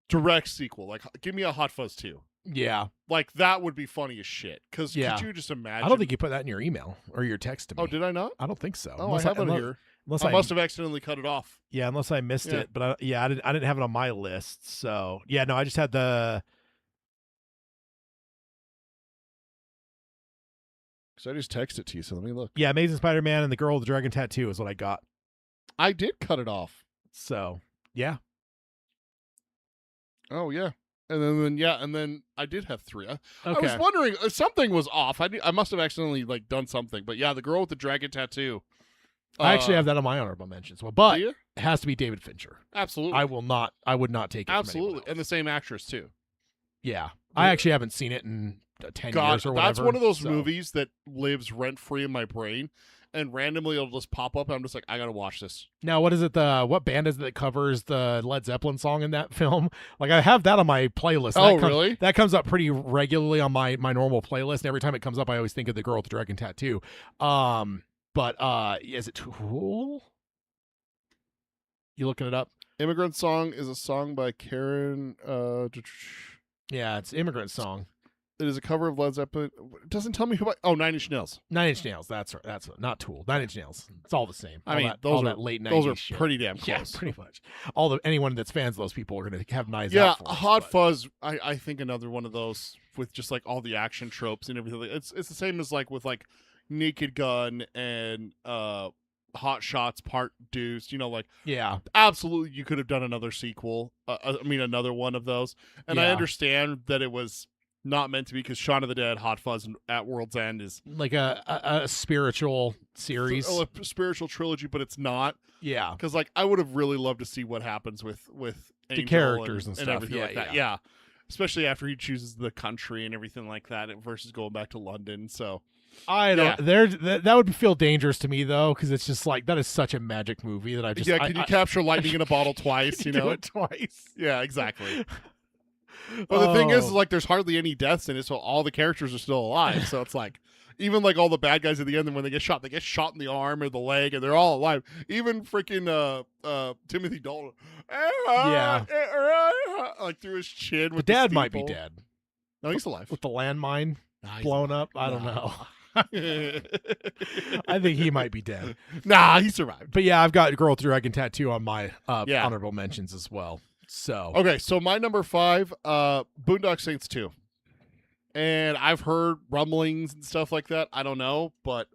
Speaker 2: Direct sequel. Like, give me a Hot Fuzz 2.
Speaker 1: yeah.
Speaker 2: Like, that would be funny as shit. Because
Speaker 1: Yeah.
Speaker 2: could you just imagine?
Speaker 1: I don't think you put that in your email or your text to me.
Speaker 2: Oh, did I not?
Speaker 1: I don't think so.
Speaker 2: Oh, I have it here.
Speaker 1: Unless
Speaker 2: I must have accidentally cut it off.
Speaker 1: Yeah, unless I missed
Speaker 2: Yeah.
Speaker 1: it, but I didn't have it on my list. So yeah, no, I just had the.
Speaker 2: Because I just texted it to you, so let me look.
Speaker 1: Yeah, Amazing Spider-Man and the Girl with the Dragon Tattoo is what I got.
Speaker 2: I did cut it off.
Speaker 1: So yeah,
Speaker 2: Oh, yeah. And then I did have 3. I
Speaker 1: okay.
Speaker 2: was wondering, something was off. I must have accidentally like done something. But yeah, the girl with the dragon tattoo.
Speaker 1: I actually have that on my honorable mentions. Well, but
Speaker 2: Do you?
Speaker 1: it has to be David Fincher.
Speaker 2: Absolutely.
Speaker 1: I would not take it. From anyone
Speaker 2: Absolutely. And the
Speaker 1: else.
Speaker 2: same actress, too.
Speaker 1: Yeah, I actually haven't seen it in 10 years or whatever.
Speaker 2: That's one of those
Speaker 1: so.
Speaker 2: movies that lives rent-free in my brain. And randomly it'll just pop up and I'm just like, I gotta watch this.
Speaker 1: Now, what is it? What band is it that covers the Led Zeppelin song in that film? Like, I have that on my playlist.
Speaker 2: Really?
Speaker 1: That comes up pretty regularly on my normal playlist. And every time it comes up, I always think of the Girl with the Dragon Tattoo. But is it Tool? You looking it up?
Speaker 2: Immigrant Song is a song by Karen.
Speaker 1: Yeah, it's Immigrant Song.
Speaker 2: It is a cover of Led Zeppelin. It doesn't tell me who. Nine Inch Nails.
Speaker 1: 9 Inch Nails. That's right. That's not Tool. 9 Inch Nails. It's all the same.
Speaker 2: I
Speaker 1: All
Speaker 2: mean,
Speaker 1: that,
Speaker 2: those
Speaker 1: all
Speaker 2: are
Speaker 1: that late 90s
Speaker 2: those are
Speaker 1: shit.
Speaker 2: pretty damn
Speaker 1: Yeah,
Speaker 2: close.
Speaker 1: pretty much. Anyone that's fans of those people are going to have knives
Speaker 2: Yeah,
Speaker 1: out for us,
Speaker 2: Hot
Speaker 1: but-
Speaker 2: Fuzz. I think another one of those with just like all the action tropes and everything. It's the same as like with like Naked Gun and Hot Shots Part Deuce. You know, like
Speaker 1: Yeah.
Speaker 2: absolutely, you could have done another sequel. Another one of those. And I
Speaker 1: Yeah.
Speaker 2: understand that it was not meant to be because Shaun of the Dead, Hot Fuzz, and At World's End is
Speaker 1: Like a spiritual series.
Speaker 2: a spiritual trilogy, but it's not.
Speaker 1: Yeah.
Speaker 2: Because like I would have really loved to see what happens with Angel
Speaker 1: characters and stuff.
Speaker 2: everything
Speaker 1: Yeah,
Speaker 2: like that. Yeah, especially after he chooses the country and everything like that versus going back to London. So
Speaker 1: I don't. That would feel dangerous to me though, because it's just like that is such a magic movie that I just
Speaker 2: yeah, can you capture lightning in a bottle twice? You
Speaker 1: do
Speaker 2: know,
Speaker 1: it twice.
Speaker 2: yeah, exactly. But the thing is,
Speaker 1: Oh.
Speaker 2: like, there's hardly any deaths in it, so all the characters are still alive. So it's like, even like all the bad guys at the end, and when they get shot in the arm or the leg, and they're all alive. Even freaking Timothy Dalton,
Speaker 1: Yeah.
Speaker 2: like through his chin.
Speaker 1: The
Speaker 2: With
Speaker 1: dad
Speaker 2: the
Speaker 1: might be
Speaker 2: steeple.
Speaker 1: dead
Speaker 2: No, he's alive.
Speaker 1: with the landmine
Speaker 2: Nah, he's
Speaker 1: blown up. I don't know. I think he might be dead.
Speaker 2: Nah, he survived.
Speaker 1: But yeah, I've got Girl with the Dragon Tattoo on my
Speaker 2: Yeah.
Speaker 1: honorable mentions as well. So
Speaker 2: Okay, so my number 5, Boondock Saints 2. And I've heard rumblings and stuff like that. I don't know, but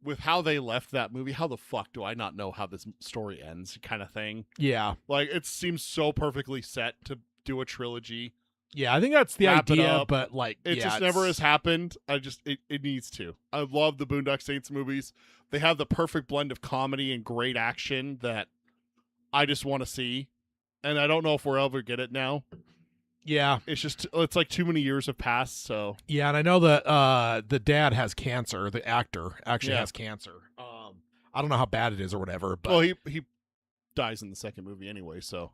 Speaker 2: with how they left that movie, how the fuck do I not know how this story ends kind of thing?
Speaker 1: yeah,
Speaker 2: Like, it seems so perfectly set to do a trilogy.
Speaker 1: yeah, I think that's the
Speaker 2: Wrap it
Speaker 1: idea.
Speaker 2: up.
Speaker 1: But like,
Speaker 2: It
Speaker 1: yeah,
Speaker 2: just never has happened. It needs to. I love the Boondock Saints movies. They have the perfect blend of comedy and great action that I just want to see. And I don't know if we'll ever get it now.
Speaker 1: Yeah,
Speaker 2: It's like too many years have passed, so
Speaker 1: yeah, and I know that the dad has cancer. The actor actually
Speaker 2: Yeah.
Speaker 1: has cancer. I don't know how bad it is or whatever. But
Speaker 2: well, he dies in the second movie anyway, so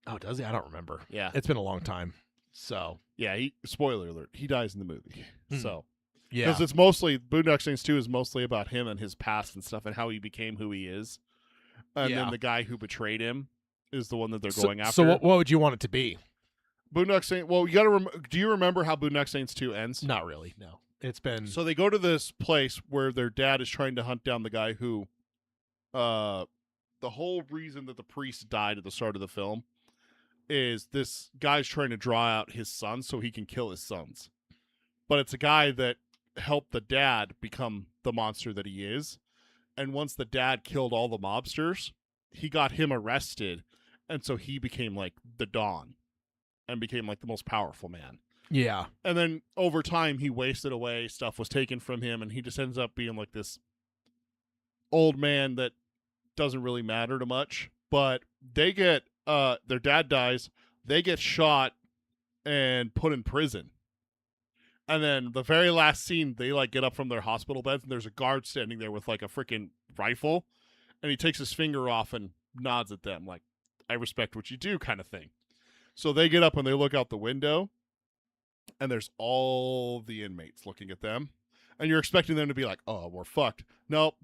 Speaker 1: oh, does he? I don't remember.
Speaker 2: yeah.
Speaker 1: It's been a long time. So
Speaker 2: Yeah, spoiler alert, he dies in the movie. So
Speaker 1: yeah,
Speaker 2: because it's mostly Boondock Saints 2 is mostly about him and his past and stuff and how he became who he is. And
Speaker 1: Yeah.
Speaker 2: then the guy who betrayed him is the one that they're
Speaker 1: so,
Speaker 2: going after.
Speaker 1: So what would you want it to be?
Speaker 2: Boondock Saints. Well, you got to. Do you remember how Boondock Saints 2 ends?
Speaker 1: Not really. No, it's been
Speaker 2: So they go to this place where their dad is trying to hunt down the guy who, the whole reason that the priest died at the start of the film is this guy's trying to draw out his son so he can kill his sons. But it's a guy that helped the dad become the monster that he is. And once the dad killed all the mobsters, he got him arrested. And so he became like the Don and became like the most powerful man.
Speaker 1: Yeah.
Speaker 2: And then over time, he wasted away. Stuff was taken from him. And he just ends up being like this old man that doesn't really matter to much. But they get, their dad dies. They get shot and put in prison. And then the very last scene, they like get up from their hospital beds and there's a guard standing there with like a freaking rifle. And he takes his finger off and nods at them like, I respect what you do kind of thing. So they get up and they look out the window and there's all the inmates looking at them. And you're expecting them to be like, oh, we're fucked. Nope.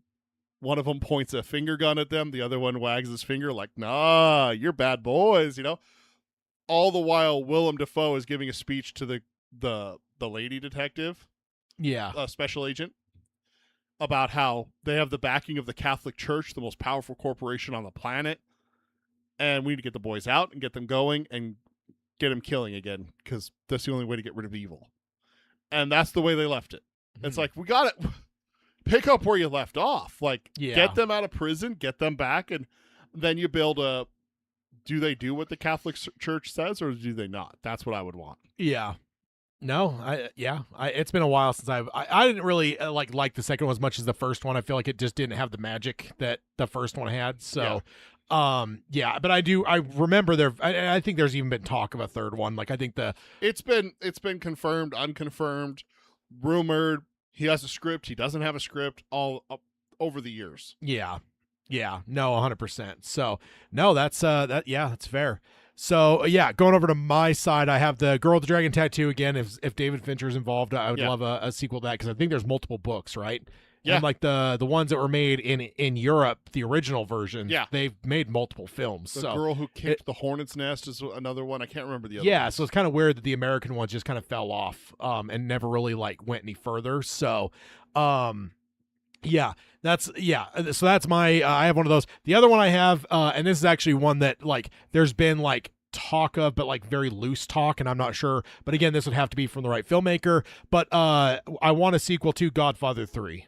Speaker 2: One of them points a finger gun at them. The other one wags his finger like, nah, you're bad boys, you know? All the while, Willem Dafoe is giving a speech to the lady detective, special agent, about how they have the backing of the Catholic Church, the most powerful corporation on the planet, and we need to get the boys out and get them going and get them killing again, because that's the only way to get rid of evil. And that's the way they left it. It's like, we got it. Pick up where you left off. Like, get them out of prison, get them back, and then you build a... Do they do what the Catholic Church says, or do they not? That's what I would want.
Speaker 1: Yeah. No, it's been a while since I didn't really like the second one as much as the first one. I feel like it just didn't have the magic that the first one had. So, but I remember I think there's even been talk of a third one. Like, I think it's
Speaker 2: been confirmed, unconfirmed, rumored. He has a script. He doesn't have a script. All over the years.
Speaker 1: Yeah, no, 100%. So no, that's that's fair. So going over to my side, I have the Girl with the Dragon Tattoo again. If David Fincher's involved, I would love a sequel to that, because I think there's multiple books, right? Yeah. And like the ones that were made in Europe, the original version, they've made multiple films.
Speaker 2: The Girl Who Kicked the Hornet's Nest is another one. I can't remember the other
Speaker 1: Yeah,
Speaker 2: ones.
Speaker 1: So it's kind of weird that the American ones just kind of fell off and never really like went any further. So so that's my I have one of those. The other one I have, and this is actually one that like there's been like talk of, but like very loose talk, and I'm not sure. But again, this would have to be from the right filmmaker. But I want a sequel to Godfather 3.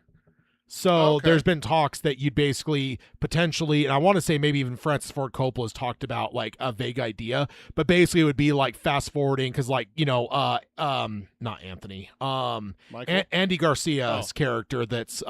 Speaker 1: So there's been talks that you'd basically potentially, and I want to say maybe even Francis Ford Coppola has talked about like a vague idea, but basically it would be like fast forwarding, because like, not Anthony, Andy Garcia's character that's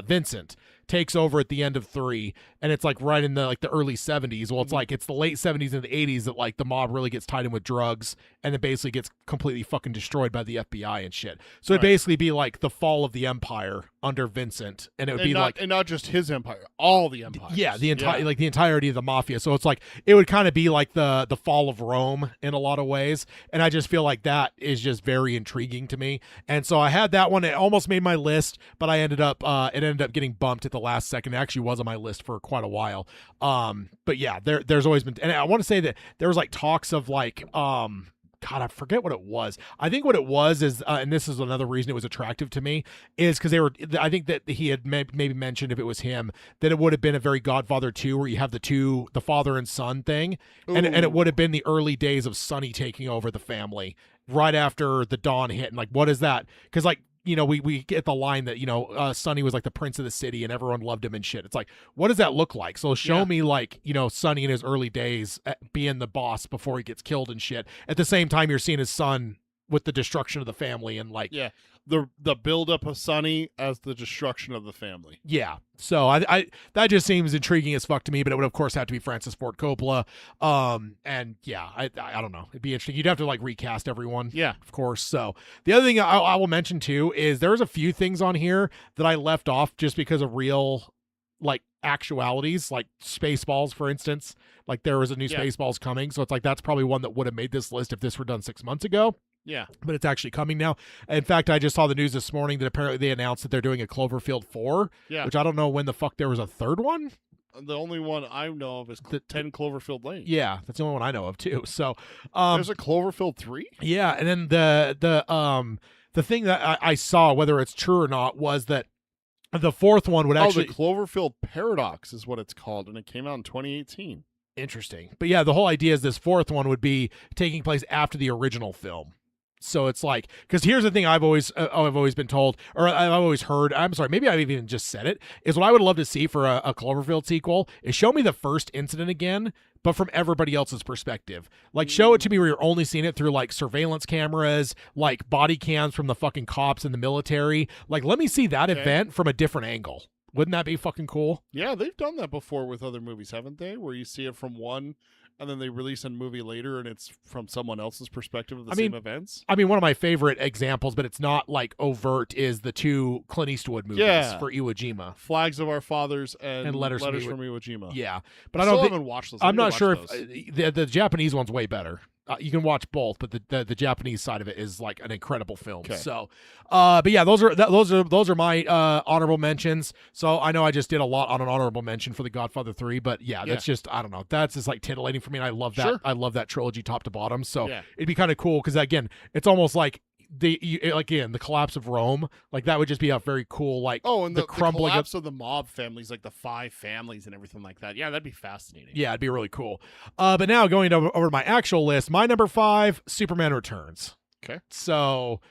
Speaker 1: Vincent takes over at the end of 3, and it's like right in the early 70s. Well, it's like it's the late 70s and the 80s that like the mob really gets tied in with drugs, and then basically gets completely fucking destroyed by the FBI and shit. So it'd basically be like the fall of the empire under Vincent, and it would be like,
Speaker 2: and not just his empire, all the empires.
Speaker 1: Yeah, the entire like the entirety of the mafia. So it's like it would kind of be like the fall of Rome in a lot of ways, and I just feel like that is just very intriguing to me. And so I had that one. It almost made my list, but it ended up getting bumped at the last second. It actually was on my list for quite a while. But yeah, there's always been, and I want to say that there was like talks of like God, I forget what it was. I think what it was is, and this is another reason it was attractive to me, is because I think that he had maybe mentioned, if it was him, that it would have been a very Godfather 2, where you have the father and son thing. And it would have been the early days of Sonny taking over the family right after the Dawn hit. And like, what is that? Because like, we get the line that, Sonny was like the prince of the city and everyone loved him and shit. It's like, what does that look like? So show me like, Sonny in his early days being the boss before he gets killed and shit. At the same time, you're seeing his son with the destruction of the family and like,
Speaker 2: the buildup of Sonny as the destruction of the family.
Speaker 1: Yeah. So I that just seems intriguing as fuck to me, but it would of course have to be Francis Ford Coppola. And yeah, I don't know. It'd be interesting. You'd have to like recast everyone.
Speaker 2: Yeah.
Speaker 1: Of course. So the other thing I will mention too is there's a few things on here that I left off just because of real like actualities, like Spaceballs, for instance. Like there was a new Spaceballs coming. So it's like that's probably one that would have made this list if this were done 6 months ago.
Speaker 2: Yeah.
Speaker 1: But it's actually coming now. In fact, I just saw the news this morning that apparently they announced that they're doing a Cloverfield 4, which I don't know when the fuck there was a third one.
Speaker 2: The only one I know of is 10 Cloverfield Lane.
Speaker 1: Yeah, that's the only one I know of too. So
Speaker 2: there's a Cloverfield 3?
Speaker 1: Yeah, and then the thing that I saw, whether it's true or not, was that the fourth one would actually...
Speaker 2: the Cloverfield Paradox is what it's called, and it came out in 2018.
Speaker 1: Interesting. But yeah, the whole idea is this fourth one would be taking place after the original film. So it's like, because here's the thing I've always been told, or I've always heard, I'm sorry, maybe I've even just said it, is what I would love to see for a Cloverfield sequel is show me the first incident again, but from everybody else's perspective. Like, show it to me where you're only seeing it through, like, surveillance cameras, like, body cams from the fucking cops and the military. Like, let me see that event from a different angle. Wouldn't that be fucking cool?
Speaker 2: Yeah, they've done that before with other movies, haven't they? Where you see it from one, and then they release a movie later, and it's from someone else's perspective of the same events.
Speaker 1: I mean, one of my favorite examples, but it's not, like, overt, is the two Clint Eastwood movies for Iwo Jima.
Speaker 2: Flags of Our Fathers and Letters from
Speaker 1: Iwo
Speaker 2: Iwo Jima.
Speaker 1: Yeah. But
Speaker 2: I
Speaker 1: I don't
Speaker 2: haven't watched those.
Speaker 1: I'm not sure if the Japanese one's way better. You can watch both, but the Japanese side of it is like an incredible film.
Speaker 2: Okay.
Speaker 1: So, but yeah, those are my honorable mentions. So I know I just did a lot on an honorable mention for The Godfather 3, but yeah, that's just, I don't know, that's just like titillating for me. And I love that.
Speaker 2: Sure.
Speaker 1: I love that trilogy top to bottom. So it'd be kind of cool because again, it's almost like the collapse of Rome, like that would just be a very cool, like,
Speaker 2: and the
Speaker 1: crumbling
Speaker 2: collapse of the mob families, like the 5 families and everything like that. Yeah, that'd be fascinating.
Speaker 1: Yeah, it'd be really cool. But now going over to my actual list, my number 5, Superman Returns.
Speaker 2: Okay.
Speaker 1: So,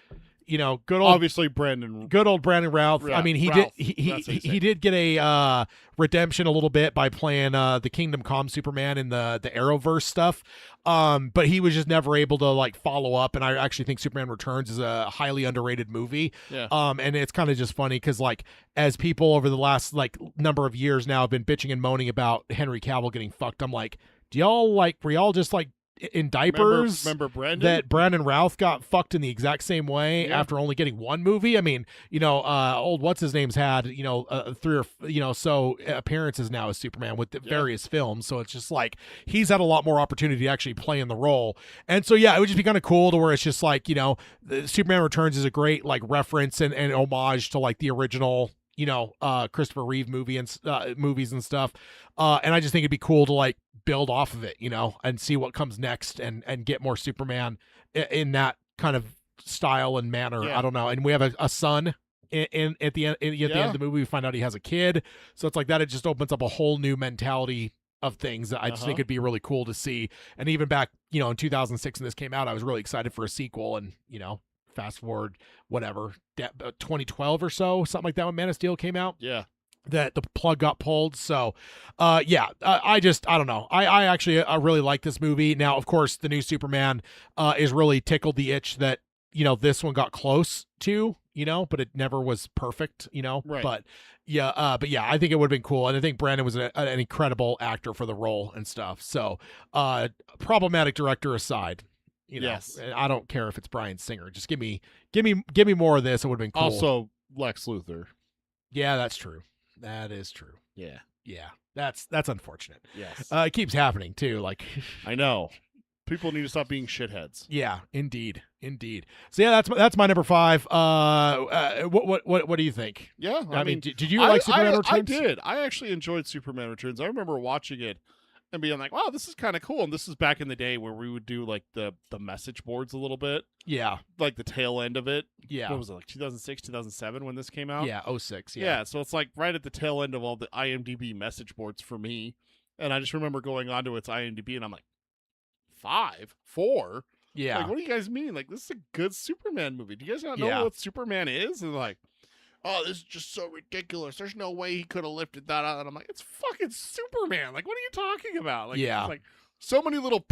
Speaker 1: good old Brandon Routh. I mean, he did get a redemption a little bit by playing the Kingdom Come Superman in the Arrowverse stuff. But he was just never able to like follow up, and I actually think Superman Returns is a highly underrated movie.
Speaker 2: Yeah.
Speaker 1: And it's kind of just funny because like as people over the last like number of years now have been bitching and moaning about Henry Cavill getting fucked, I'm like, were y'all just like in diapers?
Speaker 2: Remember Brandon?
Speaker 1: That Brandon Routh got fucked in the exact same way after only getting one movie. I mean, old what's his name's had 3 or so appearances now as Superman with the various films. So it's just like he's had a lot more opportunity to actually play in the role. And so it would just be kind of cool to where it's just like Superman Returns is a great like reference and homage to like the original Christopher Reeve movie and movies and stuff. And I just think it'd be cool to like build off of it, and see what comes next and get more Superman in that kind of style and manner.
Speaker 2: Yeah.
Speaker 1: I don't know. And we have a son in at the end of the movie. We find out he has a kid. So it's like that. It just opens up a whole new mentality of things that I just think it'd be really cool to see. And even back, in 2006 when this came out, I was really excited for a sequel and, fast forward, whatever, 2012 or so, something like that when Man of Steel came out.
Speaker 2: Yeah.
Speaker 1: That the plug got pulled. So, I don't know. I actually really like this movie. Now, of course, the new Superman is really tickled the itch that, this one got close to, but it never was perfect,
Speaker 2: Right.
Speaker 1: But I think it would have been cool. And I think Brandon was an incredible actor for the role and stuff. So, problematic director aside.
Speaker 2: Yes.
Speaker 1: I don't care if it's Bryan Singer. Just give me more of this. It would have been cool.
Speaker 2: Also, Lex Luthor.
Speaker 1: Yeah, that's true. That is true.
Speaker 2: Yeah.
Speaker 1: Yeah. That's unfortunate.
Speaker 2: Yes.
Speaker 1: It keeps happening too. Like
Speaker 2: I know. People need to stop being shitheads.
Speaker 1: Yeah, indeed. So yeah, that's my number 5. What do you think?
Speaker 2: Yeah.
Speaker 1: I mean, did you like Superman Returns?
Speaker 2: I did. I actually enjoyed Superman Returns. I remember watching it and being like, wow, this is kind of cool. And this is back in the day where we would do like the message boards a little bit.
Speaker 1: Yeah.
Speaker 2: Like the tail end of it.
Speaker 1: Yeah.
Speaker 2: What was it, like 2006, 2007 when this came out?
Speaker 1: Yeah, 06.
Speaker 2: Yeah. So it's like right at the tail end of all the IMDb message boards for me. And I just remember going onto its IMDb and I'm like, 5? 4?
Speaker 1: Yeah.
Speaker 2: Like, what do you guys mean? Like, this is a good Superman movie. Do you guys not know what Superman is? And like, oh, this is just so ridiculous. There's no way he could have lifted that out. And I'm like, it's fucking Superman. Like, what are you talking about? Like,
Speaker 1: yeah.
Speaker 2: It's like so many little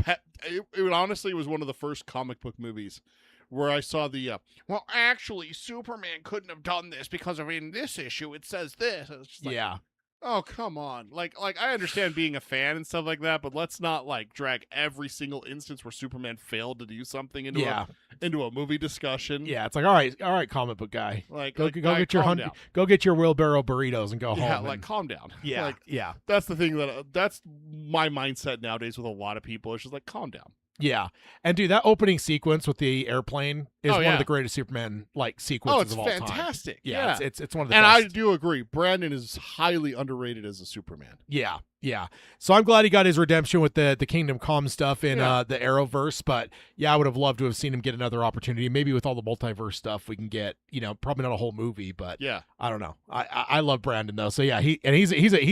Speaker 2: it honestly was one of the first comic book movies where I saw the, well, actually, Superman couldn't have done this because of in this issue it says this. And it's just like, oh, come on. Like I understand being a fan and stuff like that, but let's not like drag every single instance where Superman failed to do something into a movie discussion.
Speaker 1: Yeah, it's like, all right, comic book guy.
Speaker 2: Like
Speaker 1: go get your go get your wheelbarrow burritos and go home.
Speaker 2: Yeah, like calm down.
Speaker 1: Yeah.
Speaker 2: Like,
Speaker 1: yeah.
Speaker 2: That's the thing that's my mindset nowadays with a lot of people. It's just like calm down.
Speaker 1: Yeah. And dude, that opening sequence with the airplane is one of the greatest Superman like sequences of all time.
Speaker 2: Oh, it's fantastic.
Speaker 1: Yeah. It's one of the
Speaker 2: best. And
Speaker 1: best.
Speaker 2: I do agree. Brandon is highly underrated as a Superman.
Speaker 1: Yeah. Yeah. So I'm glad he got his redemption with the Kingdom Come stuff in
Speaker 2: Yeah.
Speaker 1: the Arrowverse, but yeah, I would have loved to have seen him get another opportunity. Maybe with all the multiverse stuff we can get, probably not a whole movie, but
Speaker 2: Yeah.
Speaker 1: I don't know. I love Brandon though. So yeah, he's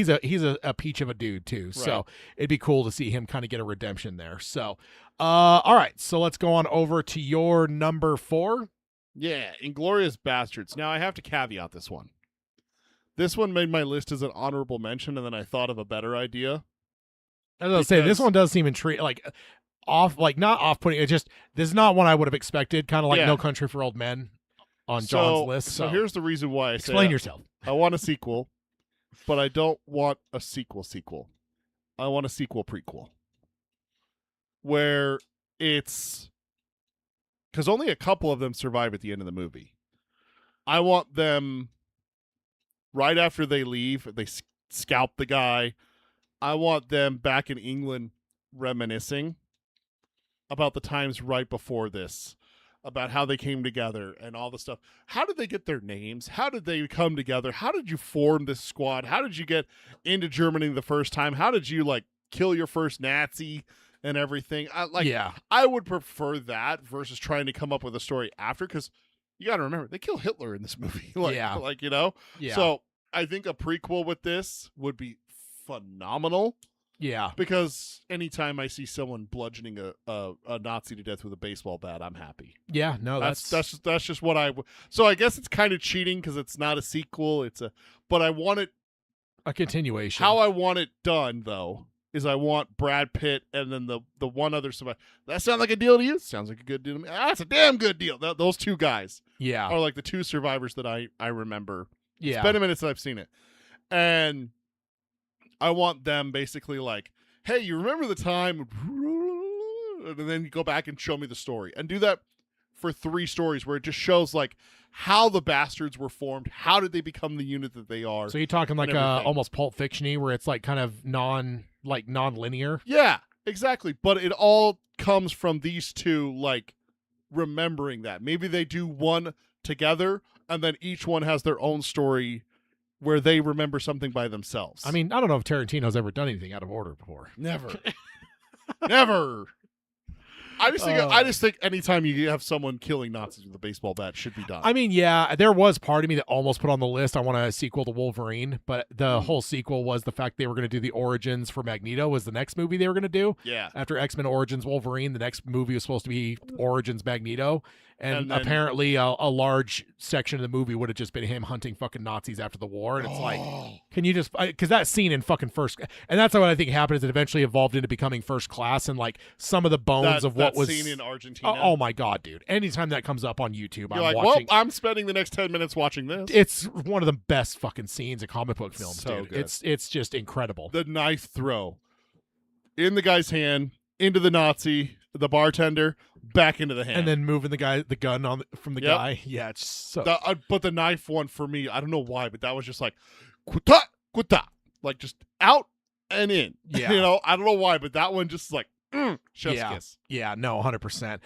Speaker 1: a peach of a dude too. So
Speaker 2: Right.
Speaker 1: it'd be cool to see him kind of get a redemption there. So all right, so let's go on over to your number 4.
Speaker 2: Yeah, Inglorious Bastards. Now I have to caveat this one. This one made my list as an honorable mention, and then I thought of a better idea.
Speaker 1: As I was saying, this
Speaker 2: Because-
Speaker 1: one does seem not off-putting. It's just this is not one I would have expected. Kind of like
Speaker 2: Yeah.
Speaker 1: No Country for Old Men on
Speaker 2: So-
Speaker 1: John's list.
Speaker 2: So here's the reason why I say
Speaker 1: explain yourself.
Speaker 2: I want a sequel, but I don't want a sequel. I want a sequel prequel. Where it's because only a couple of them survive at the end of the movie. I want them right after they leave, they scalp the guy. I want them back in England reminiscing about the times right before this, about how they came together and all the stuff. How did they get their names? How did they come together? How did you form this squad? How did you get into Germany the first time? How did you kill your first Nazi and everything? I would prefer that versus trying to come up with a story after, because you got to remember they kill Hitler in this movie.
Speaker 1: Yeah. Yeah.
Speaker 2: So I think a prequel with this would be phenomenal.
Speaker 1: Yeah.
Speaker 2: Because anytime I see someone bludgeoning a Nazi to death with a baseball bat, I'm happy.
Speaker 1: Yeah. No,
Speaker 2: That's just what So I guess it's kind of cheating because it's not a sequel. But I want it.
Speaker 1: a continuation.
Speaker 2: How I want it done though is I want Brad Pitt and then the one other survivor. That sound like a deal to you? Sounds like a good deal to me. That's a damn good deal. Those two guys
Speaker 1: yeah.
Speaker 2: are like the two survivors that I remember.
Speaker 1: Yeah.
Speaker 2: It's been a minute since I've seen it. And I want them basically hey, you remember the time? And then you go back and show me the story. And do that for 3 stories where it just shows how the bastards were formed. How did they become the unit that they are?
Speaker 1: So you're talking
Speaker 2: and everything.
Speaker 1: almost Pulp Fiction-y, where it's kind of non-linear.
Speaker 2: Yeah, exactly. But it all comes from these two remembering that. Maybe they do one together and then each one has their own story where they remember something by themselves.
Speaker 1: I mean, I don't know if Tarantino's ever done anything out of order before.
Speaker 2: Never. Never. I just think anytime you have someone killing Nazis with a baseball bat should be done.
Speaker 1: I mean, yeah, there was part of me that almost put on the list. I want a sequel to Wolverine, but the whole sequel was the fact they were going to do the origins for Magneto was the next movie they were going to do.
Speaker 2: Yeah.
Speaker 1: After X-Men Origins Wolverine, the next movie was supposed to be Origins Magneto. And
Speaker 2: then-
Speaker 1: apparently a large section of the movie would have just been him hunting fucking Nazis after the war. And it's can you just, because that scene in fucking First, and that's what I think happened is it eventually evolved into becoming First Class, and some of the bones of what
Speaker 2: that
Speaker 1: was
Speaker 2: scene in Argentina.
Speaker 1: Oh my God, dude. Anytime that comes up on YouTube,
Speaker 2: You're
Speaker 1: I'm
Speaker 2: well,
Speaker 1: watching.
Speaker 2: I'm spending the next 10 minutes watching this.
Speaker 1: It's one of the best fucking scenes in comic book films,
Speaker 2: So
Speaker 1: dude.
Speaker 2: good.
Speaker 1: It's just incredible.
Speaker 2: The knife throw in the guy's hand, into the Nazi, the bartender, back into the hand.
Speaker 1: And then moving the gun from the
Speaker 2: Yep.
Speaker 1: guy. Yeah, it's so.
Speaker 2: But the knife one for me, I don't know why, but that was just kuta, kuta. Just out and in.
Speaker 1: Yeah.
Speaker 2: I don't know why, but that one just chef's kiss.
Speaker 1: Yeah, no, 100%.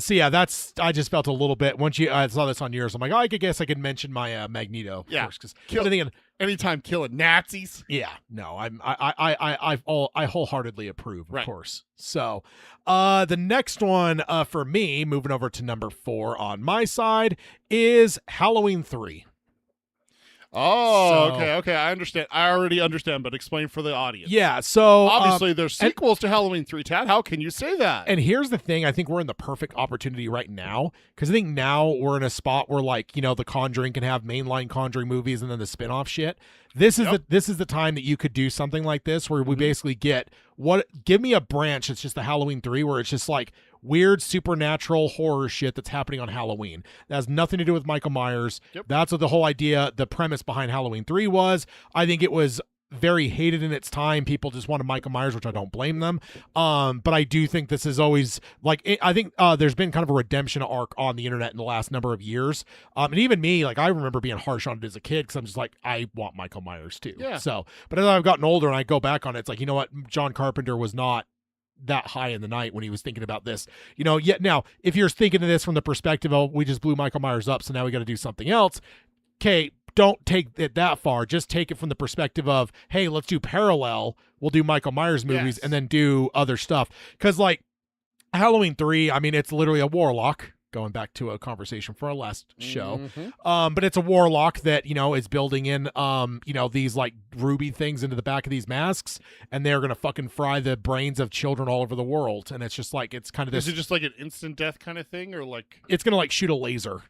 Speaker 1: So yeah, I just felt a little bit once I saw this on yours. I'm like, I guess I could mention my Magneto.
Speaker 2: Yeah.
Speaker 1: Because
Speaker 2: Kill- Anytime killing Nazis.
Speaker 1: yeah, no, I wholeheartedly approve, of
Speaker 2: Right.
Speaker 1: course. So, the next one for me, moving over to number 4 on my side, is Halloween 3.
Speaker 2: Oh,
Speaker 1: So-
Speaker 2: okay. I understand. I already understand, but explain for the audience.
Speaker 1: Yeah, so
Speaker 2: Obviously, there's sequels to Halloween 3, Tad. How can you say that?
Speaker 1: and here's the thing, I think we're in the perfect opportunity right now, because I think now we're in a spot where the Conjuring can have mainline Conjuring movies and then the spin-off shit. This is the time that you could do something like this where we basically give me a branch that's just the Halloween 3 where it's just weird supernatural horror shit that's happening on Halloween. That has nothing to do with Michael Myers.
Speaker 2: Yep.
Speaker 1: That's what the whole idea, the premise behind Halloween 3 was. I think it was very hated in its time. People just wanted Michael Myers, which I don't blame them. But I do think this is always I think there's been kind of a redemption arc on the internet in the last number of years. And even me, I remember being harsh on it as a kid because I'm just I want Michael Myers too.
Speaker 2: Yeah.
Speaker 1: So, but as I've gotten older and I go back on it, it's you know what? John Carpenter was not that high in the night when he was thinking about this. Yet now, if you're thinking of this from the perspective of we just blew Michael Myers up, so now we got to do something else. Okay, don't take it that far. Just take it from the perspective of, hey, let's do parallel. We'll do Michael Myers movies
Speaker 2: Yes.
Speaker 1: and then do other stuff. Because like Halloween 3, I mean, it's literally a warlock. Going back to a conversation for our last show. But it's a warlock that, is building in, these like ruby things into the back of these masks, and they're going to fucking fry the brains of children all over the world. And it's just like, it's kind of this.
Speaker 2: Is it just like an instant death kind of thing, or like?
Speaker 1: It's going to like shoot a laser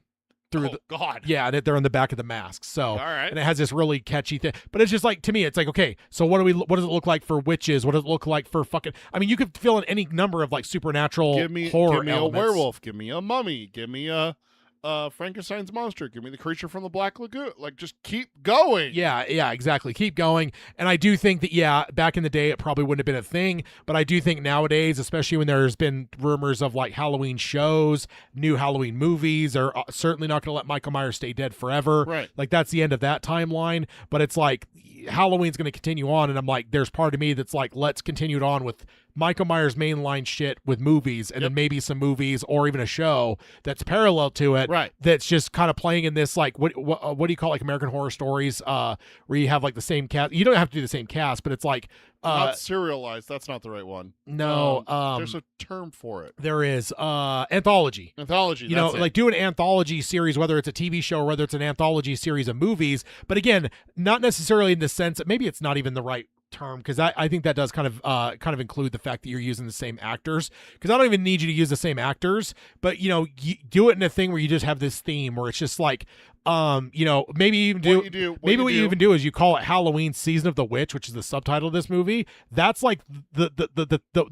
Speaker 1: through
Speaker 2: God.
Speaker 1: Yeah, and they're in the back of the mask. So,
Speaker 2: All right.
Speaker 1: and it has this really catchy thing. But it's just like, to me, it's like, okay, so what does it look like for witches? What does it look like for fucking? I mean, you could fill in any number of like supernatural horror
Speaker 2: Give me
Speaker 1: elements.
Speaker 2: a werewolf. Give me a mummy. Give me a Frankenstein's monster. Give me the creature from the Black Lagoon. Like, just keep going.
Speaker 1: Yeah, exactly. Keep going. And I do think that, back in the day, it probably wouldn't have been a thing. But I do think nowadays, especially when there's been rumors of like Halloween shows, new Halloween movies, are certainly not going to let Michael Myers stay dead forever.
Speaker 2: Right.
Speaker 1: Like, that's the end of that timeline. But it's like Halloween's going to continue on. And I'm like, there's part of me that's like, let's continue it on with Michael Myers mainline shit with movies, and then maybe some movies or even a show that's parallel to it.
Speaker 2: Right.
Speaker 1: That's just kind of playing in this, like, what do you call, like, American Horror Stories, where you have like the same cast. You don't have to do the same cast, but it's like
Speaker 2: Not serialized. That's not the right one.
Speaker 1: no,
Speaker 2: there's a term for it.
Speaker 1: there is anthology.
Speaker 2: Anthology.
Speaker 1: You know,
Speaker 2: that's it.
Speaker 1: like do an anthology series, whether it's a TV show or whether it's an anthology series of movies. But again, not necessarily in the sense that maybe it's not even the right term, because I think that does kind of include the fact that you're using the same actors, because I don't even need you to use the same actors, but you do it in a thing where you just have this theme where it's just like maybe even do what you even do is you call it Halloween Season of the Witch, which is the subtitle of this movie. That's like the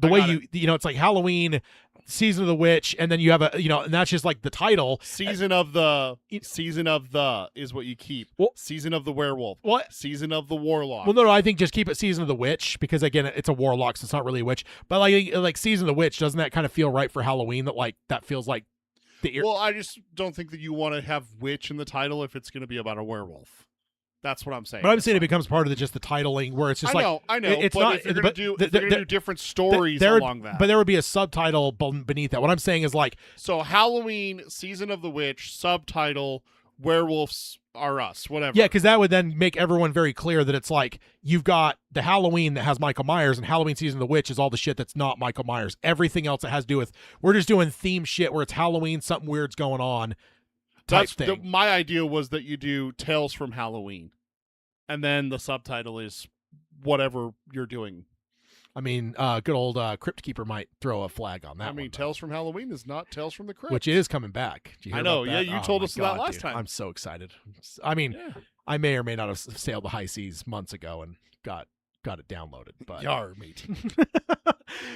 Speaker 1: way it's like Halloween Season of the Witch, and then you have and that's just like the title.
Speaker 2: Season of the is what you keep.
Speaker 1: Well,
Speaker 2: Season of the werewolf.
Speaker 1: What?
Speaker 2: Season of the warlock.
Speaker 1: Well, no, I think just keep it Season of the Witch, because again, it's a warlock, so it's not really a witch. But like Season of the Witch, doesn't that kind of feel right for Halloween? That feels like the
Speaker 2: Well, I just don't think that you want to have witch in the title if it's going to be about a werewolf. That's what I'm saying.
Speaker 1: But I'm saying it becomes part of just the titling, where it's just
Speaker 2: I know.
Speaker 1: It's
Speaker 2: but
Speaker 1: not.
Speaker 2: if you're going to do different stories
Speaker 1: there,
Speaker 2: along that.
Speaker 1: But there would be a subtitle beneath that. What I'm saying is like,
Speaker 2: so Halloween Season of the Witch, subtitle Werewolves Are Us, whatever.
Speaker 1: yeah, because that would then make everyone very clear that it's like you've got the Halloween that has Michael Myers, and Halloween Season of the Witch is all the shit that's not Michael Myers. Everything else that has to do with, we're just doing theme shit where it's Halloween, something weird's going on.
Speaker 2: My idea was that you do Tales from Halloween, and then the subtitle is whatever you're doing.
Speaker 1: I mean, good old Crypt Keeper might throw a flag on that.
Speaker 2: I mean,
Speaker 1: one,
Speaker 2: Tales from Halloween is not Tales from the Crypt,
Speaker 1: which is coming back. Did you hear
Speaker 2: I know.
Speaker 1: about
Speaker 2: Yeah,
Speaker 1: that?
Speaker 2: you
Speaker 1: Oh
Speaker 2: told
Speaker 1: my
Speaker 2: us that
Speaker 1: God,
Speaker 2: last
Speaker 1: dude.
Speaker 2: time.
Speaker 1: I'm so excited. I mean, I may or may not have sailed the high seas months ago and got it downloaded, but
Speaker 2: Yar, mate.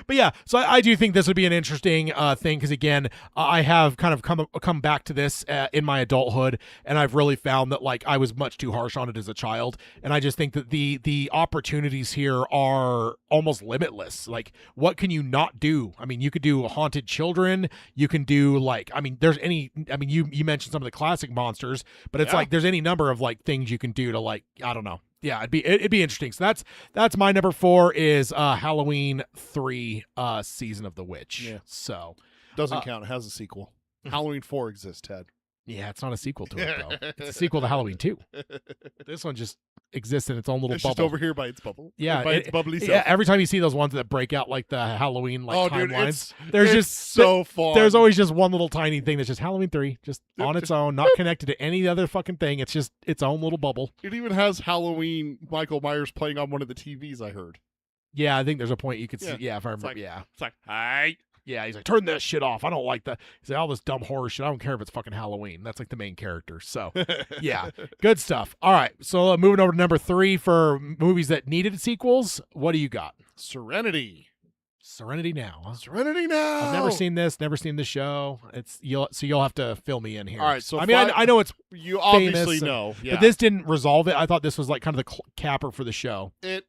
Speaker 1: but yeah, so I do think this would be an interesting thing, because again, I have kind of come back to this in my adulthood, and I've really found that like I was much too harsh on it as a child, and I just think that the opportunities here are almost limitless. Like, what can you not do? I mean, you could do haunted children, you can do you mentioned some of the classic monsters, but it's like there's any number of like things you can do to, like, I don't know. Yeah, it'd be interesting. So that's my number 4 is Halloween 3 Season of the Witch.
Speaker 2: Yeah.
Speaker 1: So
Speaker 2: Doesn't count. It has a sequel. Halloween 4 exists, Ted.
Speaker 1: yeah, it's not a sequel to it though. It's a sequel to Halloween 2. This one just exists in its own little
Speaker 2: It's
Speaker 1: bubble.
Speaker 2: just over here by its bubble.
Speaker 1: Yeah,
Speaker 2: by its bubbly self.
Speaker 1: Yeah, every time you see those ones that break out like the Halloween timelines,
Speaker 2: dude, it's so fun.
Speaker 1: There's always just one little tiny thing that's just Halloween 3, just on its own, not connected to any other fucking thing. It's just its own little bubble.
Speaker 2: It even has Halloween Michael Myers playing on one of the TVs, I heard.
Speaker 1: Yeah, I think there's a point you could see.
Speaker 2: Yeah.
Speaker 1: Yeah, if I remember.
Speaker 2: Like,
Speaker 1: yeah.
Speaker 2: It's like, hi.
Speaker 1: Yeah, he's like, turn this shit off. I don't like that. He's like, all this dumb horror shit. I don't care if it's fucking Halloween. That's like the main character. So, yeah, good stuff. All right, so moving over to number 3 for movies that needed sequels. What do you got?
Speaker 2: Serenity.
Speaker 1: Serenity Now. Huh?
Speaker 2: Serenity Now.
Speaker 1: I've never seen this. Never seen the show. You'll have to fill me in here.
Speaker 2: All right, so
Speaker 1: I mean, I know it's
Speaker 2: you obviously
Speaker 1: famous,
Speaker 2: know, yeah.
Speaker 1: but this didn't resolve it. I thought this was like kind of the capper for the show.
Speaker 2: It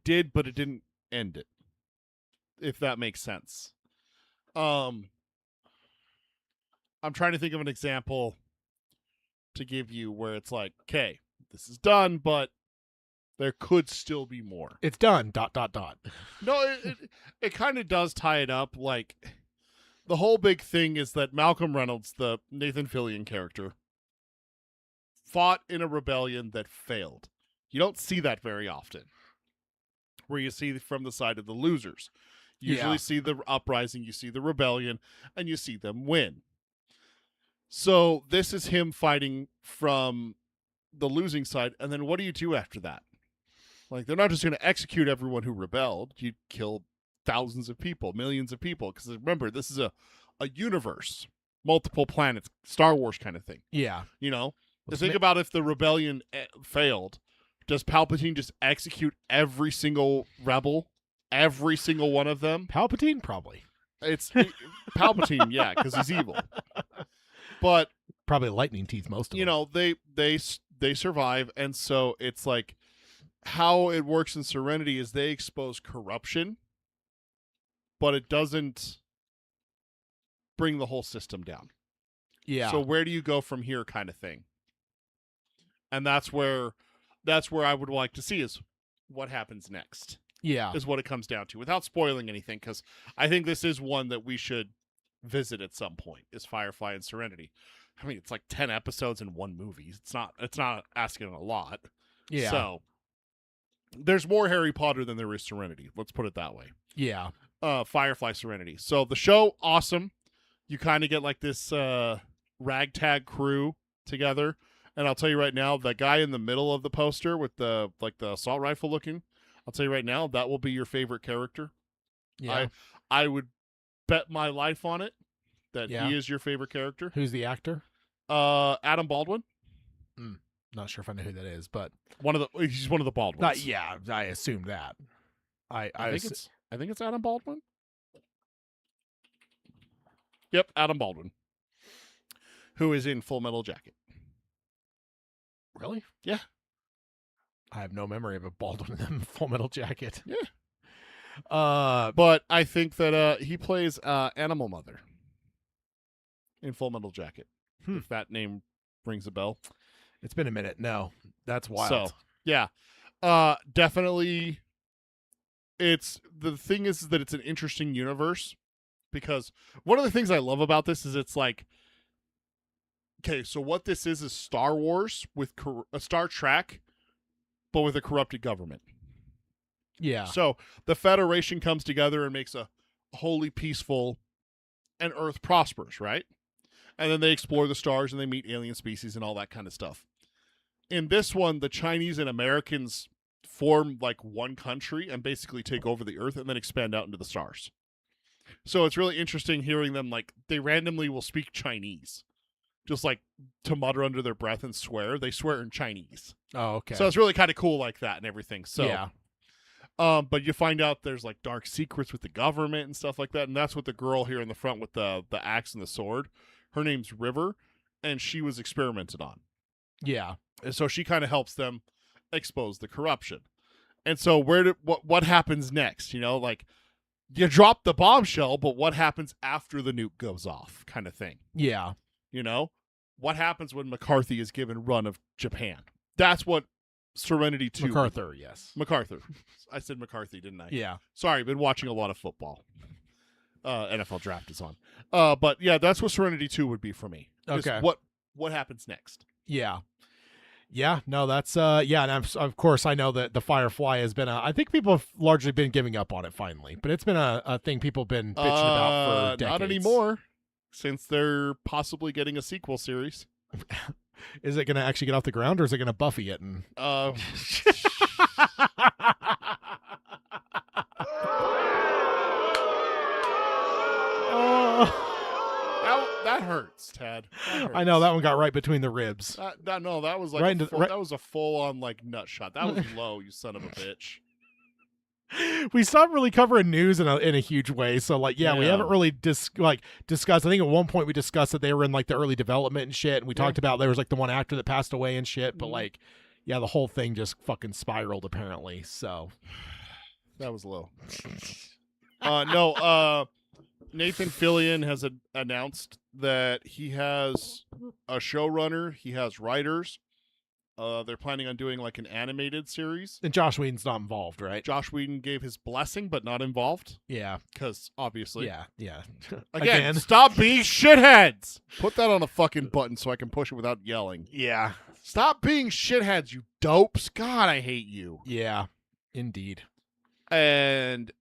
Speaker 2: did, but it didn't end it, if that makes sense. I'm trying to think of an example to give you where it's like, okay, this is done, but there could still be more.
Speaker 1: It's done. ...
Speaker 2: No, it kind of does tie it up. Like, the whole big thing is that Malcolm Reynolds, the Nathan Fillion character, fought in a rebellion that failed. You don't see that very often, where you see from the side of the losers. You usually see the uprising, you see the rebellion, and you see them win. So this is him fighting from the losing side, and then what do you do after that? Like, they're not just going to execute everyone who rebelled. You kill thousands of people, millions of people, because remember, this is a universe, multiple planets, Star Wars kind of thing.
Speaker 1: Yeah.
Speaker 2: You know? To think about if the rebellion failed, does Palpatine just execute every single rebel? Every single one of them?
Speaker 1: Palpatine? Probably.
Speaker 2: It's Palpatine, yeah, because he's evil. But
Speaker 1: probably lightning teeth, most of them.
Speaker 2: You know, they survive, and so it's like how it works in Serenity is they expose corruption, but it doesn't bring the whole system down.
Speaker 1: Yeah.
Speaker 2: So where do you go from here, kind of thing? And that's where I would like to see is what happens next.
Speaker 1: Yeah.
Speaker 2: Is what it comes down to, without spoiling anything, because I think this is one that we should visit at some point, is Firefly and Serenity. I mean, it's like 10 episodes in one movie. It's not asking a lot.
Speaker 1: Yeah.
Speaker 2: So there's more Harry Potter than there is Serenity. Let's put it that way.
Speaker 1: Yeah.
Speaker 2: Firefly, Serenity. So the show, awesome. You kind of get like this ragtag crew together. And I'll tell you right now, the guy in the middle of the poster with the assault rifle looking, I'll tell you right now, that will be your favorite character.
Speaker 1: Yeah.
Speaker 2: I would bet my life on it that
Speaker 1: Yeah.
Speaker 2: he is your favorite character.
Speaker 1: Who's the actor?
Speaker 2: Adam Baldwin.
Speaker 1: Not sure if I know who that is, but
Speaker 2: he's one of the Baldwins.
Speaker 1: yeah, I assumed that. I
Speaker 2: think it's Adam Baldwin. Yep, Adam Baldwin, who is in Full Metal Jacket.
Speaker 1: Really?
Speaker 2: Yeah.
Speaker 1: I have no memory of a Baldwin in Full Metal Jacket.
Speaker 2: Yeah.
Speaker 1: But
Speaker 2: But I think that he plays Animal Mother in Full Metal Jacket. If that name rings a bell.
Speaker 1: it's been a minute. No, that's wild.
Speaker 2: So, yeah. Definitely. The thing is that it's an interesting universe, because one of the things I love about this is it's like, okay, so what this is Star Wars with Star Trek, but with a corrupted government.
Speaker 1: Yeah.
Speaker 2: So the Federation comes together and makes a wholly peaceful, and Earth prospers, right? And then they explore the stars and they meet alien species and all that kind of stuff. In this one, the Chinese and Americans form like one country and basically take over the Earth and then expand out into the stars. So it's really interesting hearing them, like, they randomly will speak Chinese, just like to mutter under their breath and swear. They swear in Chinese.
Speaker 1: Oh, okay.
Speaker 2: So it's really kind of cool like that and everything. So
Speaker 1: yeah.
Speaker 2: But you find out there's like dark secrets with the government and stuff like that, and that's what the girl here in the front with the axe and the sword, her name's River, and she was experimented on.
Speaker 1: Yeah.
Speaker 2: And so she kind of helps them expose the corruption. And so what happens next? You know, like, you drop the bombshell, but what happens after the nuke goes off, kind of thing.
Speaker 1: Yeah.
Speaker 2: You know, what happens when McCarthy is given run of Japan? That's what Serenity 2.
Speaker 1: MacArthur, yes.
Speaker 2: MacArthur. I said McCarthy, didn't I?
Speaker 1: Yeah.
Speaker 2: Sorry, been watching a lot of football. NFL draft is on. But yeah, that's what Serenity 2 would be for me.
Speaker 1: Okay.
Speaker 2: What happens next?
Speaker 1: Yeah. Yeah, no, that's yeah, and of course I know that the Firefly has been I think people have largely been giving up on it finally, but it's been a thing people have been bitching about for decades.
Speaker 2: Not anymore, since they're possibly getting a sequel series.
Speaker 1: Is it going to actually get off the ground, or is it going to Buffy it? And
Speaker 2: that hurts, Tad. That hurts.
Speaker 1: I know that one got right between the ribs.
Speaker 2: That was like
Speaker 1: Right
Speaker 2: that was a full on like nut shot. That was low, you son of a bitch.
Speaker 1: We stopped really covering news in a huge way, so like we haven't really discussed. I think at one point we discussed that they were in like the early development and shit, and we talked about there was like the one actor that passed away and shit, but like the whole thing just fucking spiraled apparently. So
Speaker 2: that was low. No, Nathan Fillion has announced that he has a showrunner, he has writers, They're planning on doing like an animated series.
Speaker 1: And Josh Whedon's not involved, right?
Speaker 2: Josh Whedon gave his blessing, but not involved.
Speaker 1: Yeah.
Speaker 2: Because obviously.
Speaker 1: Yeah.
Speaker 2: Again, stop being shitheads. Put that on a fucking button so I can push it without yelling.
Speaker 1: Yeah.
Speaker 2: Stop being shitheads, you dopes. God, I hate you.
Speaker 1: Yeah. Indeed.
Speaker 2: And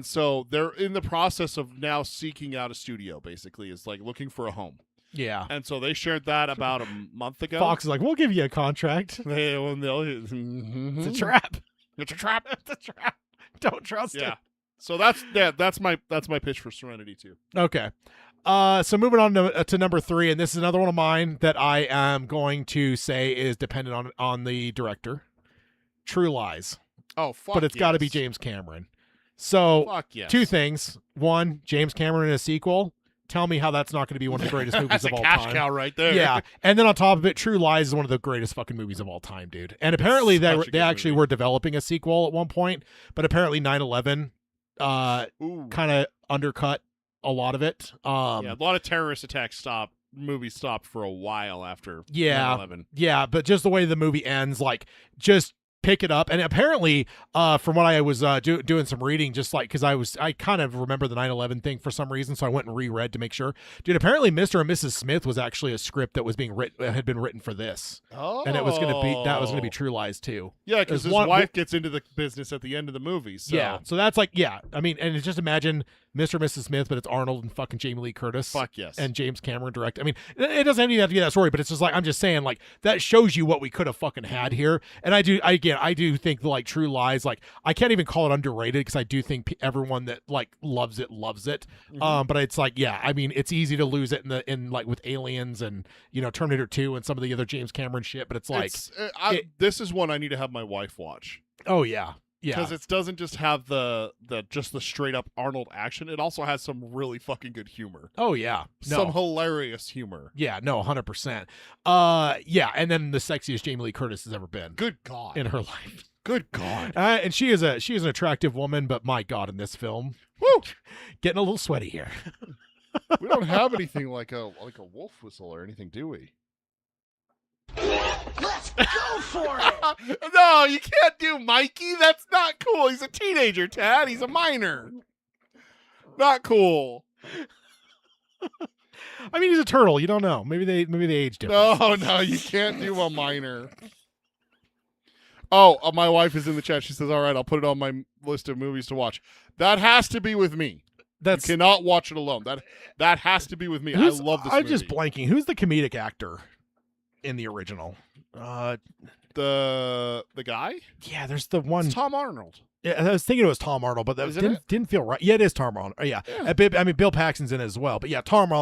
Speaker 2: so they're in the process of now seeking out a studio, basically. Is like looking for a home.
Speaker 1: Yeah.
Speaker 2: And so they shared that about a month ago.
Speaker 1: Fox is like, we'll give you a contract.
Speaker 2: It's
Speaker 1: It's a trap.
Speaker 2: It's a trap.
Speaker 1: It's a trap. Don't trust
Speaker 2: Yeah.
Speaker 1: it.
Speaker 2: So that's my pitch for Serenity 2.
Speaker 1: Okay. So moving on to number 3, and this is another one of mine that I am going to say is dependent on the director. True Lies.
Speaker 2: Oh, fuck.
Speaker 1: But it's got to be James Cameron. So
Speaker 2: Fuck yes.
Speaker 1: 2 things. 1, James Cameron in a sequel. Tell me how that's not going to be one of the greatest movies
Speaker 2: That's
Speaker 1: of
Speaker 2: a
Speaker 1: all
Speaker 2: cash
Speaker 1: time.
Speaker 2: cow right there.
Speaker 1: Yeah, and then on top of it, True Lies is one of the greatest fucking movies of all time, dude. And apparently
Speaker 2: It's such a
Speaker 1: they
Speaker 2: good
Speaker 1: actually
Speaker 2: movie.
Speaker 1: were developing a sequel at one point, but apparently 9/11
Speaker 2: Ooh.
Speaker 1: kind of undercut a lot of it.
Speaker 2: Yeah, a lot of terrorist attacks stopped. Movies stopped for a while after
Speaker 1: Yeah.
Speaker 2: 9/11.
Speaker 1: Yeah, but just the way the movie ends, like, just pick it up. And apparently, from what I was doing some reading, just like, because I kind of remember the 9/11 thing for some reason, so I went and reread to make sure. Dude, apparently Mr. and Mrs. Smith was actually a script that was being written, had been written for this.
Speaker 2: Oh.
Speaker 1: And it was going to be True Lies too.
Speaker 2: Yeah, because
Speaker 1: There's
Speaker 2: his
Speaker 1: one-
Speaker 2: wife gets into the business at the end of the movie. So.
Speaker 1: Yeah, so that's like, yeah, I mean, and just imagine Mr. and Mrs. Smith, but it's Arnold and fucking Jamie Lee Curtis.
Speaker 2: Fuck yes.
Speaker 1: And James Cameron direct. I mean, it doesn't even have to be that story, but it's just like, I'm just saying, like, that shows you what we could have fucking had here. And I do think like True Lies, like, I can't even call it underrated because I do think everyone that like loves it.
Speaker 2: Mm-hmm.
Speaker 1: But it's like, yeah, I mean, it's easy to lose it in like with Aliens and, you know, Terminator 2 and some of the other James Cameron shit. But it's like,
Speaker 2: this is one I need to have my wife watch.
Speaker 1: oh yeah. Yeah.
Speaker 2: Because it doesn't just have the straight up Arnold action. It also has some really fucking good humor.
Speaker 1: Oh yeah. No.
Speaker 2: Some hilarious humor.
Speaker 1: Yeah, no, 100%. Yeah, and then the sexiest Jamie Lee Curtis has ever been
Speaker 2: Good God.
Speaker 1: in her life.
Speaker 2: Good God.
Speaker 1: And she is an attractive woman, but my God, in this film,
Speaker 2: Woo!
Speaker 1: getting a little sweaty here.
Speaker 2: We don't have anything like a wolf whistle or anything, do we?
Speaker 4: Let's go for it!
Speaker 2: No, you can't do Mikey. That's not cool. He's a teenager, Tad. He's a minor. Not cool.
Speaker 1: I mean, he's a turtle. You don't know. Maybe they age different.
Speaker 2: No, you can't do a minor. Oh, my wife is in the chat. She says, all right, I'll put it on my list of movies to watch. That has to be with me. You cannot watch it alone. That has to be with me. I love this
Speaker 1: I'm
Speaker 2: movie.
Speaker 1: just blanking. Who's the comedic actor in the original?
Speaker 2: The guy?
Speaker 1: Yeah, there's the one.
Speaker 2: It's Tom Arnold.
Speaker 1: Yeah, I was thinking it was Tom Arnold, but that
Speaker 2: Isn't it?
Speaker 1: didn't feel right. Yeah, it is Tom Arnold. Yeah. I mean, Bill Paxton's in it as well. But yeah, Tom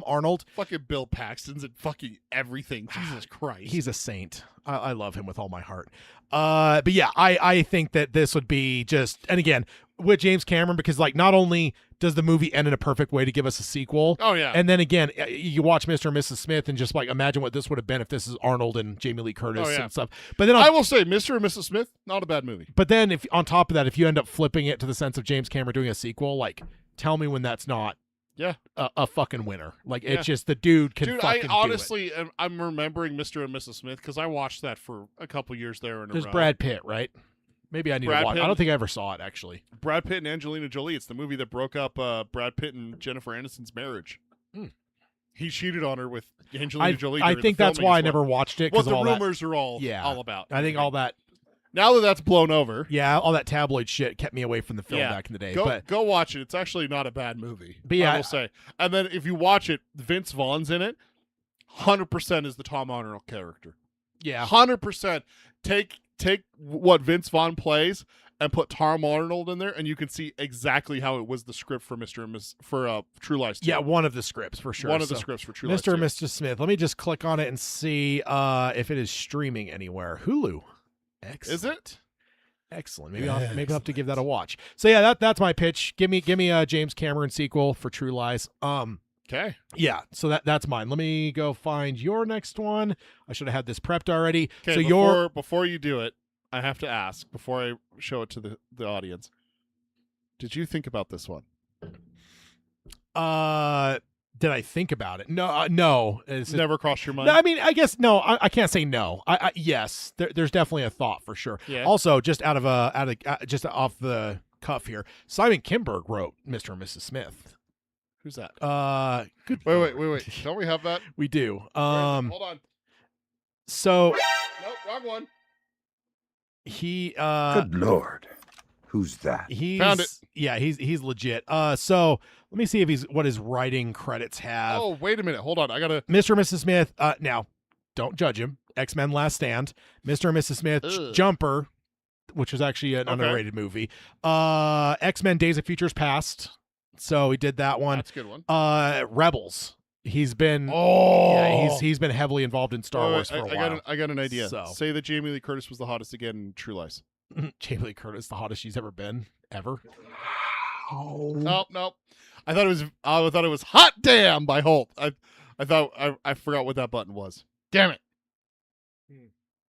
Speaker 1: Arnold.
Speaker 2: Fucking Bill Paxton's in fucking everything. Jesus Christ.
Speaker 1: He's a saint. I love him with all my heart. But yeah, I think that this would be just, and again, with James Cameron, because like not only does the movie end in a perfect way to give us a sequel,
Speaker 2: Oh, yeah.
Speaker 1: and then again, you watch Mr. and Mrs. Smith and just like imagine what this would have been if this is Arnold and Jamie Lee Curtis
Speaker 2: Oh, yeah.
Speaker 1: and stuff. But then
Speaker 2: I will say, Mr. and Mrs. Smith, not a bad movie.
Speaker 1: But then if on top of that, if you end up flipping it to the sense of James Cameron doing a sequel, like tell me when that's not
Speaker 2: Yeah.
Speaker 1: a fucking winner. Like
Speaker 2: Yeah.
Speaker 1: it's just the dude can
Speaker 2: Dude,
Speaker 1: fucking
Speaker 2: I honestly, I'm remembering Mr. and Mrs. Smith because I watched that for a couple years there in a
Speaker 1: There's
Speaker 2: row.
Speaker 1: Brad Pitt, right? Maybe I need
Speaker 2: Brad
Speaker 1: to watch.
Speaker 2: Pitt.
Speaker 1: I don't think I ever saw it actually.
Speaker 2: Brad Pitt and Angelina Jolie. It's the movie that broke up Brad Pitt and Jennifer Aniston's marriage.
Speaker 1: Hmm.
Speaker 2: He cheated on her with Angelina Jolie.
Speaker 1: I
Speaker 2: during
Speaker 1: think
Speaker 2: the
Speaker 1: that's
Speaker 2: filming
Speaker 1: why I
Speaker 2: as well.
Speaker 1: never watched it
Speaker 2: What
Speaker 1: because
Speaker 2: the
Speaker 1: all that.
Speaker 2: rumors are all
Speaker 1: Yeah.
Speaker 2: all about.
Speaker 1: I think all that.
Speaker 2: Now that that's blown over,
Speaker 1: Yeah, all that tabloid shit kept me away from the film
Speaker 2: Yeah.
Speaker 1: back in the day.
Speaker 2: go watch it. It's actually not a bad movie.
Speaker 1: But yeah,
Speaker 2: I will say. And then if you watch it, Vince Vaughn's in it. 100% is the Tom Arnold character.
Speaker 1: yeah,
Speaker 2: 100%. Take what Vince Vaughn plays and put Tom Arnold in there, and you can see exactly how it was the script for True Lies 2.
Speaker 1: yeah, one of the scripts for sure.
Speaker 2: One of the
Speaker 1: So,
Speaker 2: scripts for True Lies 2.
Speaker 1: Mr. and Mr. Smith. Let me just click on it and see if it is streaming anywhere. Hulu. Excellent.
Speaker 2: Is it?
Speaker 1: Excellent. Maybe I'll have to give that a watch. So yeah, that's my pitch. Give me a James Cameron sequel for True Lies.
Speaker 2: Okay.
Speaker 1: Yeah, so that's mine. Let me go find your next one. I should have had this prepped already.
Speaker 2: Okay,
Speaker 1: So
Speaker 2: before you do it, I have to ask, before I show it to the audience, did you think about this one?
Speaker 1: Did I think about it? No, no.
Speaker 2: Never crossed your mind?
Speaker 1: No, I mean, I guess no. I can't say no. Yes, there's definitely a thought for sure.
Speaker 2: Yeah.
Speaker 1: Also, just just off the cuff here, Simon Kinberg wrote Mr. and Mrs. Smith.
Speaker 2: Who's that?
Speaker 1: Good.
Speaker 2: Wait. Don't we have that?
Speaker 1: We do.
Speaker 2: Hold on.
Speaker 1: So
Speaker 2: Nope, wrong one.
Speaker 1: he
Speaker 6: Good Lord. Who's that?
Speaker 1: he's
Speaker 2: Found it.
Speaker 1: Yeah, he's legit. So let me see if what his writing credits have.
Speaker 2: Oh, wait a minute. Hold on. I gotta.
Speaker 1: Mr. and Mrs. Smith. Now, don't judge him. X-Men: Last Stand. Mr. and Mrs. Smith.
Speaker 2: Ugh.
Speaker 1: Jumper, which was actually an underrated movie. X-Men: Days of Futures Past. So he did that one.
Speaker 2: That's a good one.
Speaker 1: Rebels. He's been he's been heavily involved in Star Wars for a while.
Speaker 2: I got an idea.
Speaker 1: So.
Speaker 2: Say that Jamie Lee Curtis was the hottest again in True Lies.
Speaker 1: Jamie Lee Curtis, the hottest she's ever been, ever.
Speaker 2: Nope. I thought it was Hot Damn by Holt. I forgot what that button was. Damn it.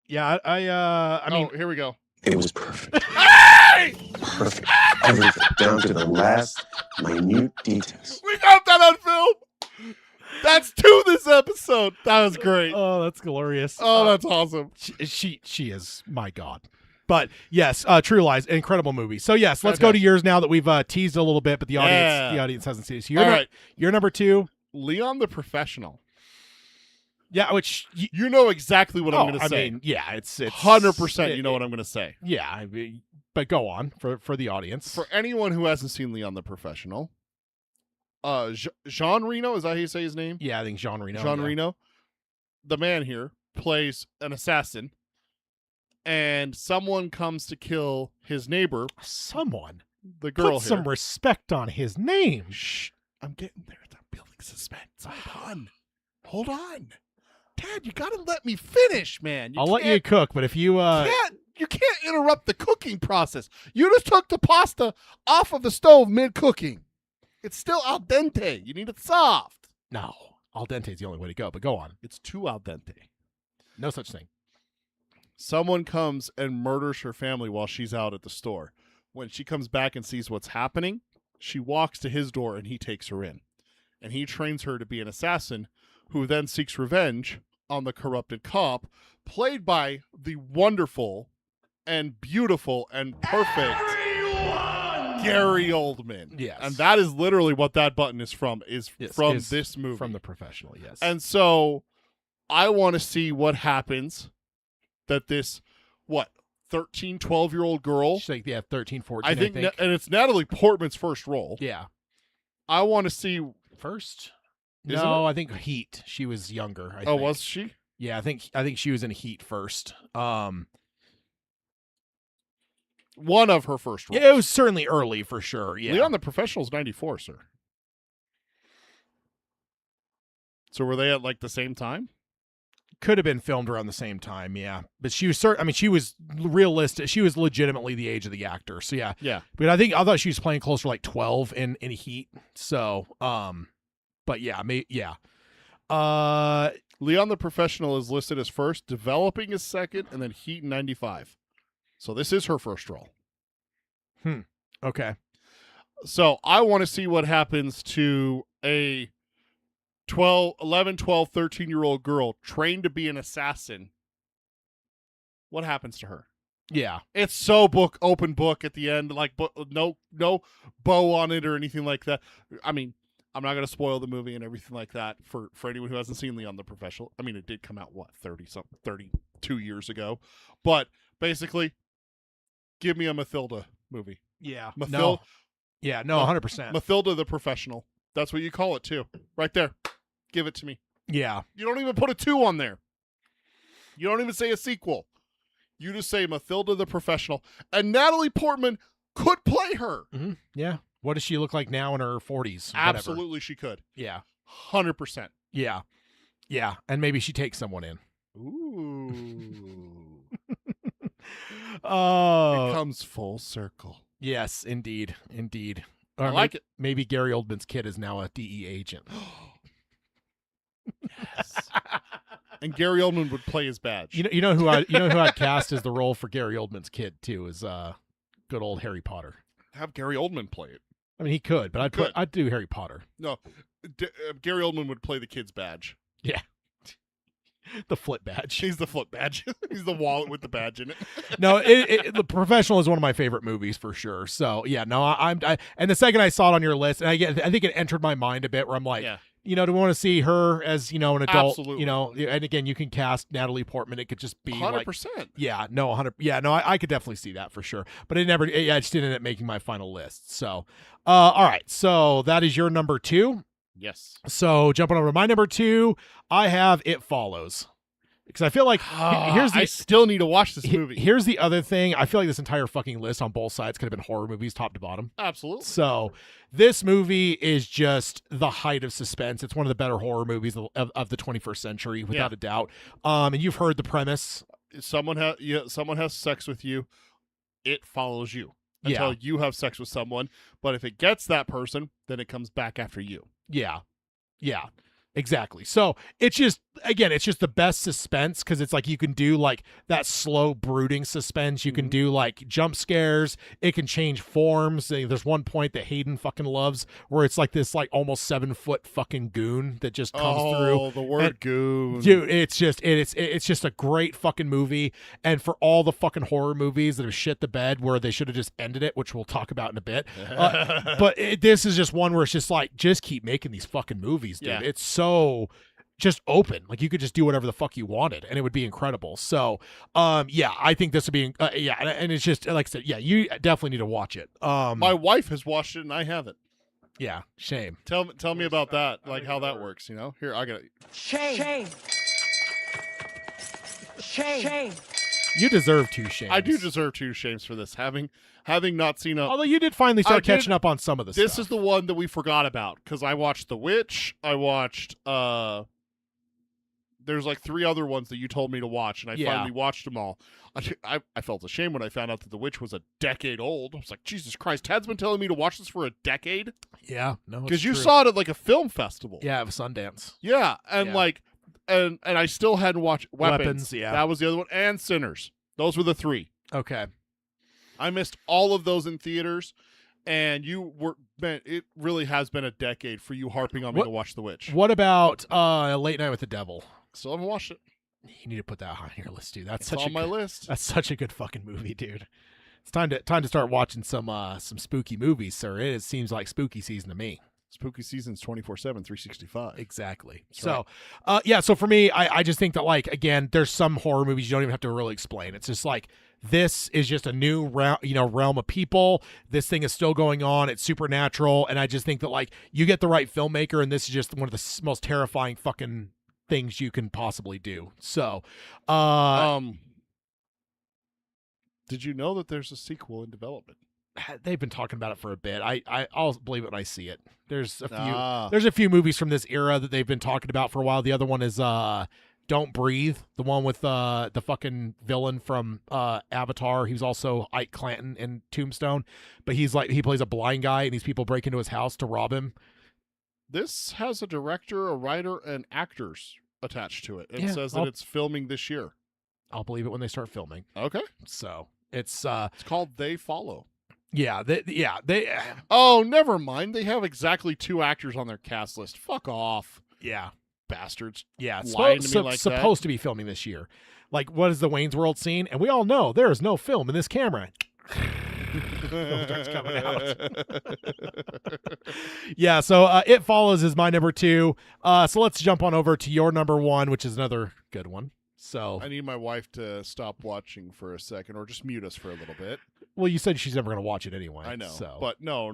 Speaker 1: Yeah, I mean,
Speaker 2: here we go.
Speaker 6: It was perfect.
Speaker 2: Hey!
Speaker 6: Perfect. Everything down to the last minute details.
Speaker 2: We got that on film. That's to this episode. That was great.
Speaker 1: oh, that's glorious.
Speaker 2: Oh, that's awesome.
Speaker 1: She is my god. But yes, True Lies, incredible movie. So yes, let's go to
Speaker 2: Fantastic.
Speaker 1: yours now that we've teased a little bit, but the audience hasn't seen it. So
Speaker 2: All right.
Speaker 1: you're number 2.
Speaker 2: Leon the Professional.
Speaker 1: Yeah, which
Speaker 2: You know exactly what I'm going to say.
Speaker 1: I mean, yeah, it's
Speaker 2: 100% you know what I'm going to say.
Speaker 1: Yeah, I mean, but go on for the audience.
Speaker 2: For anyone who hasn't seen Leon the Professional, Jean Reno, is that how you say his name?
Speaker 1: Yeah, I think Jean Reno.
Speaker 2: Jean
Speaker 1: yeah.
Speaker 2: Reno, the man here, plays an assassin, and someone comes to kill his neighbor,
Speaker 1: Someone
Speaker 2: the girl
Speaker 1: put some
Speaker 2: here.
Speaker 1: respect on his name.
Speaker 2: Shh, I'm getting there. I'm building suspense. Hold on. Dad, you gotta let me finish, man.
Speaker 1: I'll let you cook, but if you
Speaker 2: You can't interrupt the cooking process. You just took the pasta off of the stove mid-cooking. It's still al dente. You need it soft.
Speaker 1: no, al dente is the only way to go. But go on.
Speaker 2: It's too al dente.
Speaker 1: No such thing.
Speaker 2: Someone comes and murders her family while she's out at the store. When she comes back and sees what's happening, she walks to his door and he takes her in. And he trains her to be an assassin who then seeks revenge on the corrupted cop, played by the wonderful and beautiful and perfect Gary Oldman.
Speaker 1: Yes.
Speaker 2: And that is literally what that button is from,
Speaker 1: Yes,
Speaker 2: from
Speaker 1: is
Speaker 2: this movie.
Speaker 1: From The Professional, yes.
Speaker 2: And so I want to see what happens that this, 13, 12-year-old girl,
Speaker 1: She's like, 13, 14,
Speaker 2: I think, and it's Natalie Portman's first role.
Speaker 1: yeah.
Speaker 2: I want to see,
Speaker 1: First?
Speaker 2: Isn't
Speaker 1: No, I think Heat. She was younger. I think.
Speaker 2: was she?
Speaker 1: Yeah, I think she was in Heat first.
Speaker 2: One of her first roles.
Speaker 1: Yeah, it was certainly early for sure. Yeah.
Speaker 2: Leon the Professional's 94, sir. So were they at like the same time?
Speaker 1: Could have been filmed around the same time, yeah. But she was she was realistic. She was legitimately the age of the actor. So yeah.
Speaker 2: Yeah.
Speaker 1: But I thought she was playing closer to like 12 in Heat. So but yeah, yeah.
Speaker 2: Leon the Professional is listed as first, Developing is second, and then Heat in 95. So this is her first role.
Speaker 1: Okay.
Speaker 2: So I want to see what happens to a 11, 12, 13-year-old girl trained to be an assassin. What happens to her?
Speaker 1: Yeah.
Speaker 2: It's so open book at the end, like no bow on it or anything like that. I mean, I'm not going to spoil the movie and everything like that for anyone who hasn't seen Leon the Professional. I mean, it did come out 32 years ago, but basically, give me a Mathilda movie.
Speaker 1: Yeah.
Speaker 2: Mathilda.
Speaker 1: No. Yeah, no, 100%.
Speaker 2: Mathilda the Professional. That's what you call it too, right there. Give it to me.
Speaker 1: Yeah.
Speaker 2: You don't even put a 2 on there. You don't even say a sequel. You just say Mathilda the Professional, and Natalie Portman could play her.
Speaker 1: Mm-hmm. Yeah. What does she look like now in her 40s?
Speaker 2: Absolutely, she could.
Speaker 1: Yeah.
Speaker 2: 100%.
Speaker 1: Yeah. Yeah. And maybe she takes someone in.
Speaker 2: Ooh.
Speaker 1: Oh.
Speaker 2: It comes full circle.
Speaker 1: Yes, indeed. Indeed.
Speaker 2: I like it.
Speaker 1: Maybe Gary Oldman's kid is now a DE agent.
Speaker 2: Yes. And Gary Oldman would play his badge.
Speaker 1: You know who I'd cast as the role for Gary Oldman's kid too is good old Harry Potter.
Speaker 2: Have Gary Oldman play it.
Speaker 1: I mean, he could, but I'd do Harry Potter.
Speaker 2: No, Gary Oldman would play the kid's badge.
Speaker 1: Yeah. The flip badge.
Speaker 2: He's the flip badge. He's the wallet with the badge in it.
Speaker 1: No, The Professional is one of my favorite movies for sure. So yeah, no, and the second I saw it on your list, and I think it entered my mind a bit where I'm like,
Speaker 2: Yeah.
Speaker 1: do we want to see her as an adult?
Speaker 2: Absolutely.
Speaker 1: And again, you can cast Natalie Portman. It could just be
Speaker 2: 100%.
Speaker 1: like, yeah, no, 100. Yeah, no, I could definitely see that for sure. But it just didn't end up making my final list. So, all right, so that is your number 2.
Speaker 2: Yes.
Speaker 1: So jumping over to my number 2, I have It Follows. Because I feel like
Speaker 2: I still need to watch this movie.
Speaker 1: Here's the other thing. I feel like this entire fucking list on both sides could have been horror movies top to bottom.
Speaker 2: Absolutely.
Speaker 1: So this movie is just the height of suspense. It's one of the better horror movies of the 21st century, without a doubt. And you've heard the premise.
Speaker 2: Someone has sex with you, it follows you until you have sex with someone. But if it gets that person, then it comes back after you.
Speaker 1: Yeah. Yeah. Exactly. So it's just the best suspense because it's like you can do like that slow brooding suspense. You can do like jump scares. It can change forms. There's one point that Hayden fucking loves where it's like this like almost 7-foot fucking goon that just comes through.
Speaker 2: Oh, the word goon.
Speaker 1: Dude, it's just a great fucking movie. And for all the fucking horror movies that have shit the bed where they should have just ended it, which we'll talk about in a bit. But this is just one where it's just like, just keep making these fucking movies, dude.
Speaker 2: Yeah.
Speaker 1: It's so just open. Like you could just do whatever the fuck you wanted and it would be incredible. So, I think this would be, and it's just, like I said, you definitely need to watch it.
Speaker 2: My wife has watched it and I haven't.
Speaker 1: Yeah, shame.
Speaker 2: Tell me about that, like how that works, Here, I got it.
Speaker 4: Shame.
Speaker 1: You deserve 2 shames.
Speaker 2: I do deserve 2 shames for this, having not seen a.
Speaker 1: Although you did finally start catching up on some of this
Speaker 2: This
Speaker 1: stuff.
Speaker 2: is the one that we forgot about because I watched The Witch. I watched there's like 3 other ones that you told me to watch, and I finally watched them all. I felt ashamed when I found out that The Witch was a decade old. I was like, Jesus Christ, Tad's been telling me to watch this for a decade?
Speaker 1: Yeah, no,
Speaker 2: because you saw it at like a film festival.
Speaker 1: Yeah, it was Sundance.
Speaker 2: Yeah, and like, and I still hadn't watched Weapons.
Speaker 1: Yeah,
Speaker 2: that was the other one, and Sinners. Those were the 3.
Speaker 1: Okay. I
Speaker 2: missed all of those in theaters, and it really has been a decade for you harping on me to watch The Witch.
Speaker 1: What about Late Night with the Devil?
Speaker 2: Still haven't watched it.
Speaker 1: You need to put that on your list, dude.
Speaker 2: It's on my list.
Speaker 1: That's such a good fucking movie, dude. It's time to start watching some spooky movies, sir. It seems like spooky season to me.
Speaker 2: Spooky season's 24/7, 365.
Speaker 1: Exactly.
Speaker 2: That's
Speaker 1: so, right. So for me, I just think that, like, again, there's some horror movies you don't even have to really explain. It's just like, this is just a new realm of people. This thing is still going on. It's supernatural. And I just think that, like, you get the right filmmaker, and this is just one of the most terrifying fucking things you can possibly do. So,
Speaker 2: did you know that there's a sequel in development?
Speaker 1: They've been talking about it for a bit. I'll believe it when I see it. There's a few movies from this era that they've been talking about for a while. The other one is Don't Breathe, the one with the fucking villain from Avatar. He was also Ike Clanton in Tombstone, but he plays a blind guy, and these people break into his house to rob him.
Speaker 2: This has a director, a writer, and actors attached to it. It says that it's filming this year.
Speaker 1: I'll believe it when they start filming.
Speaker 2: Okay.
Speaker 1: So it's
Speaker 2: called They Follow.
Speaker 1: Yeah, they.
Speaker 2: Oh, never mind. They have exactly 2 actors on their cast list. Fuck off.
Speaker 1: Yeah,
Speaker 2: bastards.
Speaker 1: Yeah, it's supposed
Speaker 2: that.
Speaker 1: to be filming this year. Like, what is the Wayne's World scene? And we all know there is no film in this camera. Film starts coming out. Yeah, so It Follows is my number 2. So let's jump on over to your number 1, which is another good one. So
Speaker 2: I need my wife to stop watching for a second, or just mute us for a little bit.
Speaker 1: Well, you said she's never going to watch it anyway.
Speaker 2: I know,
Speaker 1: so.
Speaker 2: but no,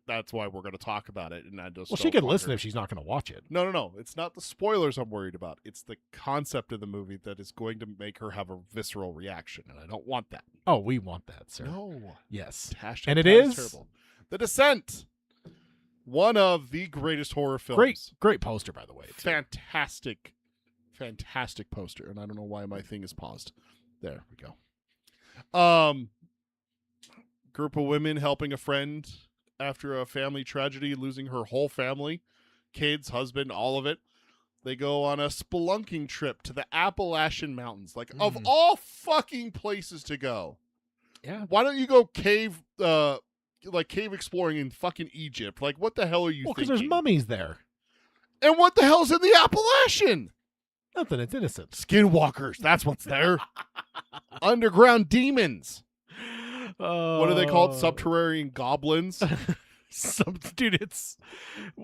Speaker 2: that's why we're going to talk about it. And I just
Speaker 1: she could listen if she's not going to watch it.
Speaker 2: No. It's not the spoilers I'm worried about. It's the concept of the movie that is going to make her have a visceral reaction, and I don't want that.
Speaker 1: Oh, we want that, sir.
Speaker 2: No.
Speaker 1: Yes.
Speaker 2: Hashtag
Speaker 1: and it is
Speaker 2: terrible. The Descent. One of the greatest horror films.
Speaker 1: Great poster, by the way.
Speaker 2: Fantastic poster, and I don't know why my thing is paused. There we go. Group of women helping a friend after a family tragedy, losing her whole family, kids, husband, all of it. They go on a spelunking trip to the Appalachian Mountains, like of all fucking places to go.
Speaker 1: Yeah.
Speaker 2: Why don't you go cave exploring in fucking Egypt? Like, what the hell are you thinking?
Speaker 1: Because there's mummies there.
Speaker 2: And what the hell's in the Appalachian?
Speaker 1: Nothing. It's innocent.
Speaker 2: Skinwalkers. That's what's there. Underground demons. What are they called? Subterranean goblins.
Speaker 1: Dude, it's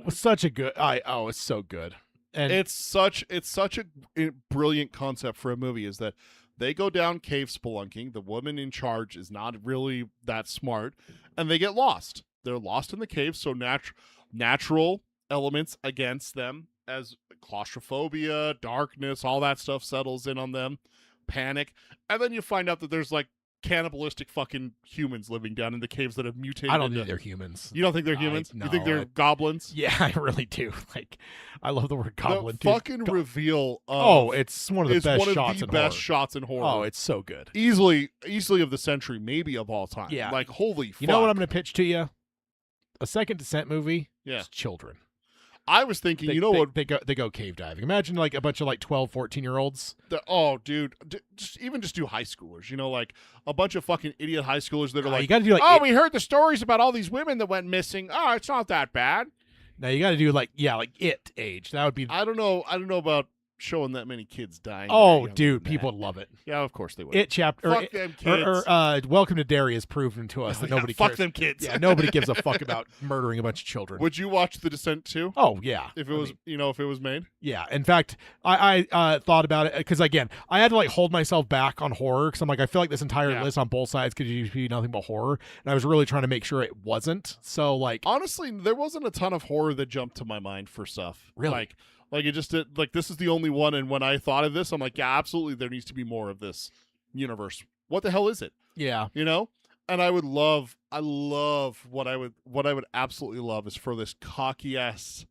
Speaker 1: such a good. It's so good. And
Speaker 2: It's such a brilliant concept for a movie. Is that they go down cave spelunking. The woman in charge is not really that smart, and they get lost. They're lost in the cave. So natural elements against them, as claustrophobia, darkness, all that stuff settles in on them. Panic, and then you find out that there's like cannibalistic fucking humans living down in the caves that have mutated.
Speaker 1: I don't think they're humans.
Speaker 2: You don't think they're humans?
Speaker 1: No,
Speaker 2: you think they're goblins?
Speaker 1: Yeah, I really do. Like, I love the word goblin.
Speaker 2: The fucking reveal.
Speaker 1: It's one of the best shots in horror.
Speaker 2: Oh,
Speaker 1: it's so good.
Speaker 2: Easily of the century, maybe of all time.
Speaker 1: Yeah.
Speaker 2: Like, holy fuck.
Speaker 1: You know what I'm going to pitch to you? A Second Descent movie.
Speaker 2: Yeah.
Speaker 1: It's children.
Speaker 2: I was thinking,
Speaker 1: they go cave diving. Imagine like a bunch of like 12, 14-year-olds.
Speaker 2: Dude, just do high schoolers. You know, like a bunch of fucking idiot high schoolers that are like,
Speaker 1: you got to do like,
Speaker 2: oh, we heard the stories about all these women that went missing. Oh, it's not that bad.
Speaker 1: Now you got to do like It age. That would be.
Speaker 2: I don't know about showing that many kids dying.
Speaker 1: Oh, dude, people would love it.
Speaker 2: Yeah, of course they would.
Speaker 1: It chapter.
Speaker 2: Fuck them kids.
Speaker 1: Welcome to Derry has proven to us that nobody
Speaker 2: fuck
Speaker 1: cares.
Speaker 2: them kids.
Speaker 1: Yeah, nobody gives a fuck about murdering a bunch of children.
Speaker 2: Would you watch The Descent too?
Speaker 1: Oh yeah.
Speaker 2: If it was made.
Speaker 1: Yeah. In fact, I thought about it because again, I had to like hold myself back on horror because I'm like, I feel like this entire list on both sides could be nothing but horror, and I was really trying to make sure it wasn't. So like,
Speaker 2: honestly, there wasn't a ton of horror that jumped to my mind for stuff.
Speaker 1: Really?
Speaker 2: Like it just did, like this is the only one, and when I thought of this, I'm like, yeah, absolutely, there needs to be more of this universe. What the hell is it?
Speaker 1: Yeah.
Speaker 2: You know? And I love what I would absolutely love is for this cocky ass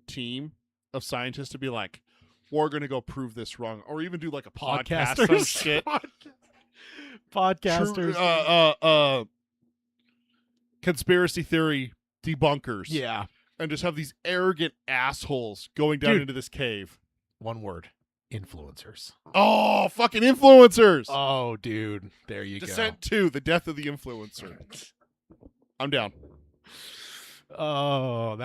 Speaker 2: team of scientists to be like, we're gonna go prove this wrong, or even do like a podcast or some shit.
Speaker 1: Podcasters.
Speaker 2: Conspiracy theory debunkers.
Speaker 1: Yeah.
Speaker 2: And just have these arrogant assholes going down into this cave.
Speaker 1: One word. Influencers.
Speaker 2: Oh, fucking influencers.
Speaker 1: Oh, dude. There you
Speaker 2: Descent 2, The Death of the Influencer. I'm down.
Speaker 1: Oh,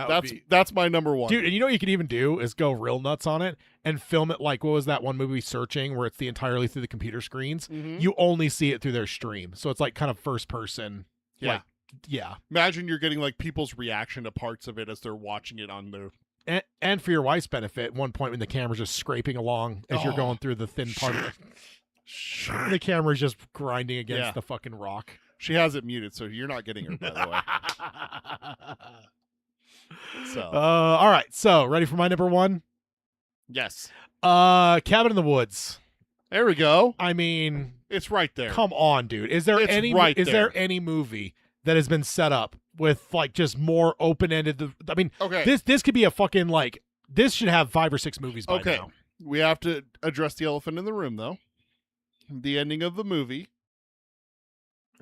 Speaker 2: that's my number one.
Speaker 1: Dude, and you know what you could even do is go real nuts on it and film it like, what was that one movie, Searching, where it's entirely through the computer screens?
Speaker 2: Mm-hmm.
Speaker 1: You only see it through their stream. So it's like kind of first person.
Speaker 2: Yeah.
Speaker 1: Like, yeah.
Speaker 2: Imagine you're getting like people's reaction to parts of it as they're watching it on their.
Speaker 1: And for your wife's benefit, at one point when the camera's just scraping along as you're going through the thin part of it, the camera's just grinding against the fucking rock.
Speaker 2: She has it muted, so you're not getting her, by the way. So,
Speaker 1: all right. So, ready for my number one?
Speaker 2: Yes.
Speaker 1: Cabin in the Woods.
Speaker 2: There we go.
Speaker 1: I mean,
Speaker 2: it's right there.
Speaker 1: Come on, dude. Is there
Speaker 2: there
Speaker 1: any movie that has been set up with like just more open-ended? I mean,
Speaker 2: okay.
Speaker 1: This could be a fucking like, this should have 5 or 6 movies by now.
Speaker 2: We have to address the elephant in the room, though. The ending of the movie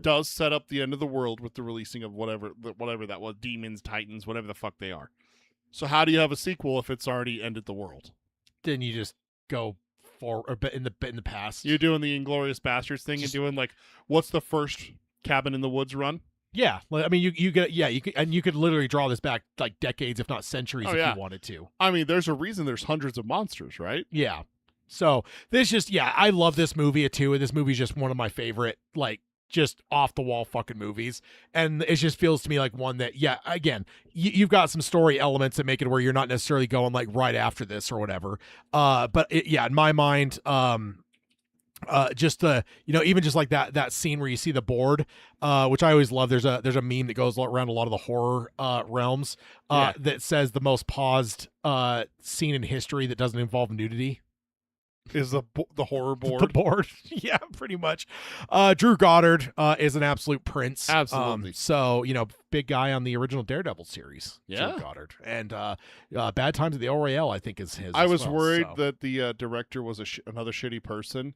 Speaker 2: does set up the end of the world with the releasing of whatever that was, demons, titans, whatever the fuck they are. So how do you have a sequel if it's already ended the world?
Speaker 1: Then you just go in the past.
Speaker 2: You're doing the Inglourious Bastards thing and doing like, what's the first Cabin in the Woods run?
Speaker 1: Yeah, I mean, you could literally draw this back like decades, if not centuries, if you wanted to.
Speaker 2: I mean, there's a reason there's hundreds of monsters, right?
Speaker 1: Yeah. So I love this movie too, and this movie's just one of my favorite, like, just off the wall fucking movies, and it just feels to me like one that, again, you've got some story elements that make it where you're not necessarily going like right after this or whatever. But in my mind, just the, even just like that scene where you see the board, which I always love. There's a meme that goes around a lot of the horror realms that says the most paused scene in history that doesn't involve nudity
Speaker 2: is the horror board.
Speaker 1: The board. Yeah, pretty much. Drew Goddard is an absolute prince.
Speaker 2: Absolutely.
Speaker 1: So, big guy on the original Daredevil series.
Speaker 2: Yeah.
Speaker 1: Drew Goddard. And Bad Times at the El Royale, I think, is his.
Speaker 2: I was worried that the director was another shitty person.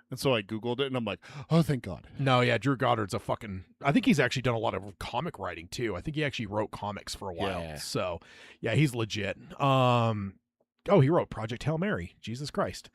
Speaker 2: And so I Googled it, and I'm like, oh, thank God.
Speaker 1: No, yeah, Drew Goddard's a fucking... I think he's actually done a lot of comic writing, too. I think he actually wrote comics for a while.
Speaker 2: Yeah.
Speaker 1: So, yeah, he's legit. He wrote Project Hail Mary. Jesus Christ.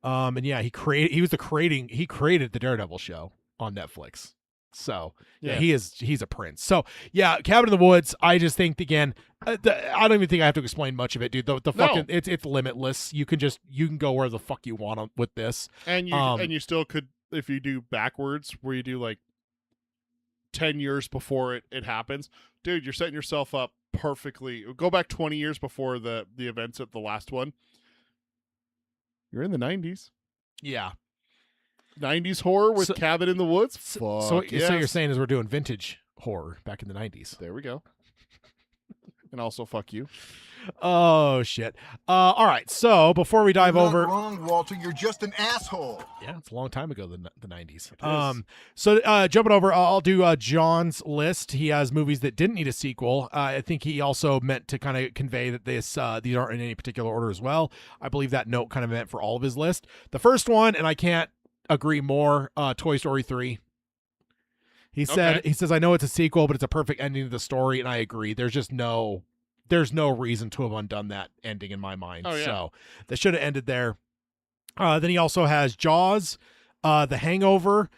Speaker 1: And yeah, he created the Daredevil show on Netflix. So yeah,
Speaker 2: Yeah.
Speaker 1: he's a prince. So yeah, Cabin in the Woods. I just think again, I don't even think I have to explain much of it, dude. The fucking it's limitless. You can go where the fuck you want with this.
Speaker 2: And you still could, if you do backwards, where you do like 10 years before it happens, dude, you're setting yourself up perfectly. Go back 20 years before the events of the last one. You're in the 90s.
Speaker 1: Yeah.
Speaker 2: 90s horror with
Speaker 1: So-
Speaker 2: Cabin in the Woods.
Speaker 1: So what
Speaker 2: yes.
Speaker 1: you're saying is we're doing vintage horror back in the 90s.
Speaker 2: There we go. And also fuck you.
Speaker 1: Oh shit. All right. So before we dive
Speaker 7: You're
Speaker 1: over,
Speaker 7: not wrong, Walter. You're just an asshole.
Speaker 1: yeah, it's a long time ago, the 90s.
Speaker 2: is.
Speaker 1: So jumping over, I'll do John's list. He has movies that didn't need a sequel. I think he also meant to kind of convey that these aren't in any particular order as well. I believe that note kind of meant for all of his list. The first one, and I can't agree more, Toy Story 3. He says, I know it's a sequel, but it's a perfect ending to the story, and I agree. There's no reason to have undone that ending in my mind.
Speaker 2: Oh, yeah.
Speaker 1: So that should have ended there. Then he also has Jaws, The Hangover.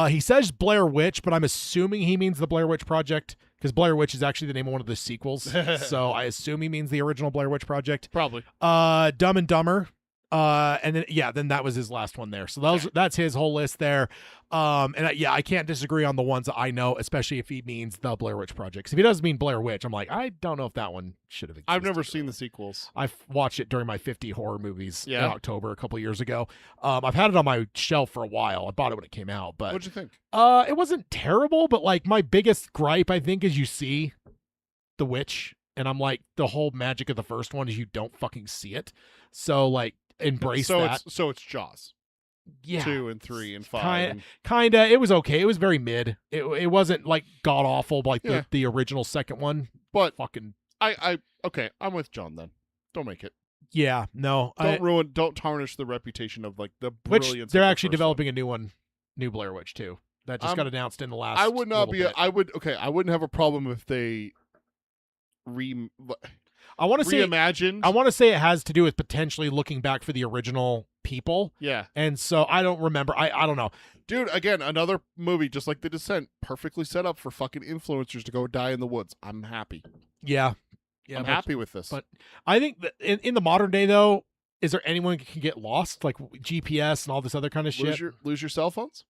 Speaker 1: He says Blair Witch, but I'm assuming he means the Blair Witch Project, because Blair Witch is actually the name of one of the sequels. So I assume he means the original Blair Witch Project.
Speaker 2: Probably.
Speaker 1: Dumb and Dumber. And then that was his last one there. So that's his whole list there. I can't disagree on the ones that I know, especially if he means the Blair Witch Project. 'Cause if he does mean Blair Witch, I'm like, I don't know if that one should have existed.
Speaker 2: I've never seen the sequels.
Speaker 1: I've watched it during my 50 horror movies in
Speaker 2: Yeah.
Speaker 1: October a couple years ago. I've had it on my shelf for a while. I bought it when it came out, but
Speaker 2: What'd you think?
Speaker 1: it wasn't terrible, but like my biggest gripe, I think, is you see the witch, and I'm like, the whole magic of the first one is you don't fucking see it. So like embrace that.
Speaker 2: It's Jaws.
Speaker 1: Yeah.
Speaker 2: 2 and 3 and 5.
Speaker 1: Kinda. It was okay. It was very mid. It wasn't like god awful like
Speaker 2: Yeah.
Speaker 1: the original second one.
Speaker 2: But
Speaker 1: Fucking
Speaker 2: okay, I'm with John then. Don't make it.
Speaker 1: yeah, no.
Speaker 2: Don't tarnish the reputation of like the
Speaker 1: Which
Speaker 2: brilliance.
Speaker 1: they're
Speaker 2: of the
Speaker 1: actually
Speaker 2: first
Speaker 1: developing a new Blair Witch too. That just got announced in the last.
Speaker 2: I would not
Speaker 1: little
Speaker 2: be.
Speaker 1: bit.
Speaker 2: I wouldn't have a problem if they
Speaker 1: I want to say
Speaker 2: reimagined.
Speaker 1: I want to say it has to do with potentially looking back for the original people.
Speaker 2: Yeah,
Speaker 1: And so I don't remember. I don't know.
Speaker 2: dude. Again, another movie just like The Descent, perfectly set up for fucking influencers to go die in the woods. I'm happy.
Speaker 1: Yeah.
Speaker 2: I'm happy with this.
Speaker 1: but I think that in the modern day though, is there anyone who can get lost like GPS and all this other kind of shit?
Speaker 2: lose your cell phones.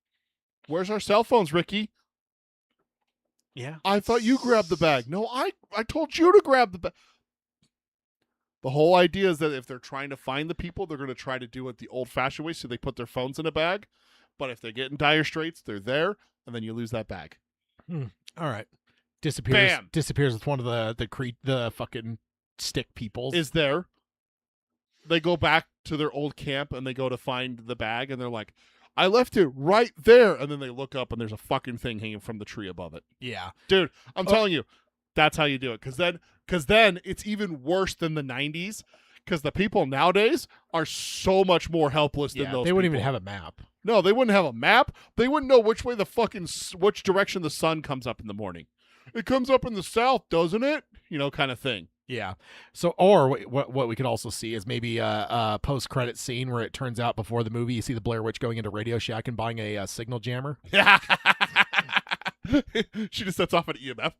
Speaker 2: Where's our cell phones, Ricky?
Speaker 1: Yeah.
Speaker 2: I thought you grabbed the bag. No, I told you to grab the bag. The whole idea is that if they're trying to find the people, they're going to try to do it the old-fashioned way, so they put their phones in a bag. But if they get in dire straits, they're there, and then you lose that bag.
Speaker 1: All right. Disappears.
Speaker 2: Bam.
Speaker 1: Disappears with one of the fucking stick peoples.
Speaker 2: Is there. They go back to their old camp, and they go to find the bag, and they're like, I left it right there. And then they look up, and there's a fucking thing hanging from the tree above it.
Speaker 1: yeah.
Speaker 2: Dude, I'm telling you, that's how you do it. Because then it's even worse than the 90s, because the people nowadays are so much more helpless than
Speaker 1: Yeah.
Speaker 2: those
Speaker 1: They wouldn't
Speaker 2: people.
Speaker 1: even have a map.
Speaker 2: No, they wouldn't have a map. They wouldn't know which way which direction the sun comes up in the morning. It comes up in the south, doesn't it? Kind of thing.
Speaker 1: Yeah. So, or what we could also see is maybe a post-credit scene where it turns out before the movie you see the Blair Witch going into Radio Shack and buying a signal jammer.
Speaker 2: She just sets off an EMF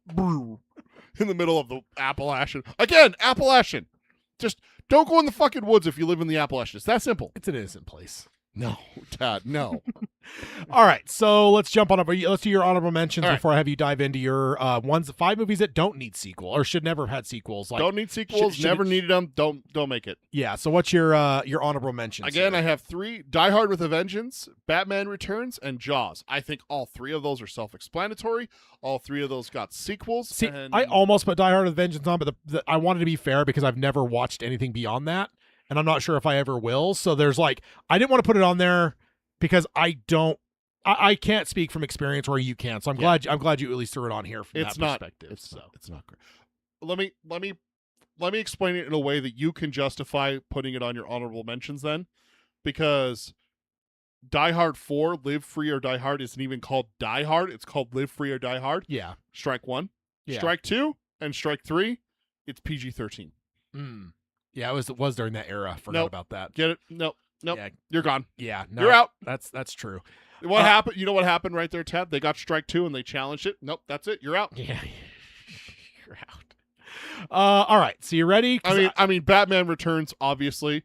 Speaker 2: in the middle of the Appalachian. Again, Appalachian. Just don't go in the fucking woods if you live in the Appalachians. It's that simple.
Speaker 1: It's an innocent place.
Speaker 2: No, Dad, no.
Speaker 1: All right, so let's jump on over. Let's do your honorable mentions
Speaker 2: All right.
Speaker 6: Uh,
Speaker 1: before I have you dive into your 5 movies that don't need sequel or should never have had sequels. Like,
Speaker 2: Don't need sequels.
Speaker 1: should
Speaker 2: Never
Speaker 1: it-
Speaker 2: needed them. Don't make it.
Speaker 1: yeah. So what's your honorable mentions?
Speaker 2: Again,
Speaker 1: here?
Speaker 2: I have 3: Die Hard with a Vengeance, Batman Returns, and Jaws. I think all 3 of those are self-explanatory. All 3 of those got sequels.
Speaker 1: See,
Speaker 2: and
Speaker 1: I almost put Die Hard with Vengeance on, but I wanted to be fair because I've never watched anything beyond that, and I'm not sure if I ever will. So there's like, I didn't want to put it on there because I can't speak from experience where you can. So I'm glad you at least threw it on here from
Speaker 2: It's
Speaker 1: that
Speaker 2: not.
Speaker 1: perspective.
Speaker 2: It's
Speaker 1: so.
Speaker 2: not. It's not great. Let me explain it in a way that you can justify putting it on your honorable mentions. Then, because Die Hard 4, Live Free or Die Hard, isn't even called Die Hard. It's called Live Free or Die Hard.
Speaker 1: Yeah.
Speaker 2: Strike 1,
Speaker 1: Yeah.
Speaker 2: Strike 2, and Strike 3. It's PG-13.
Speaker 1: Yeah, it was during that era. Forgot
Speaker 2: Nope.
Speaker 1: about that.
Speaker 2: Get it? No. Nope.
Speaker 1: Yeah.
Speaker 2: You're gone.
Speaker 1: Yeah, no,
Speaker 2: You're out.
Speaker 1: That's true.
Speaker 2: What happened? You know what happened right there, Ted? They got strike 2 and they challenged it. Nope, that's it. You're out.
Speaker 1: Yeah, you're out. All right, so you ready? 'Cause
Speaker 2: I mean, Batman Returns. Obviously,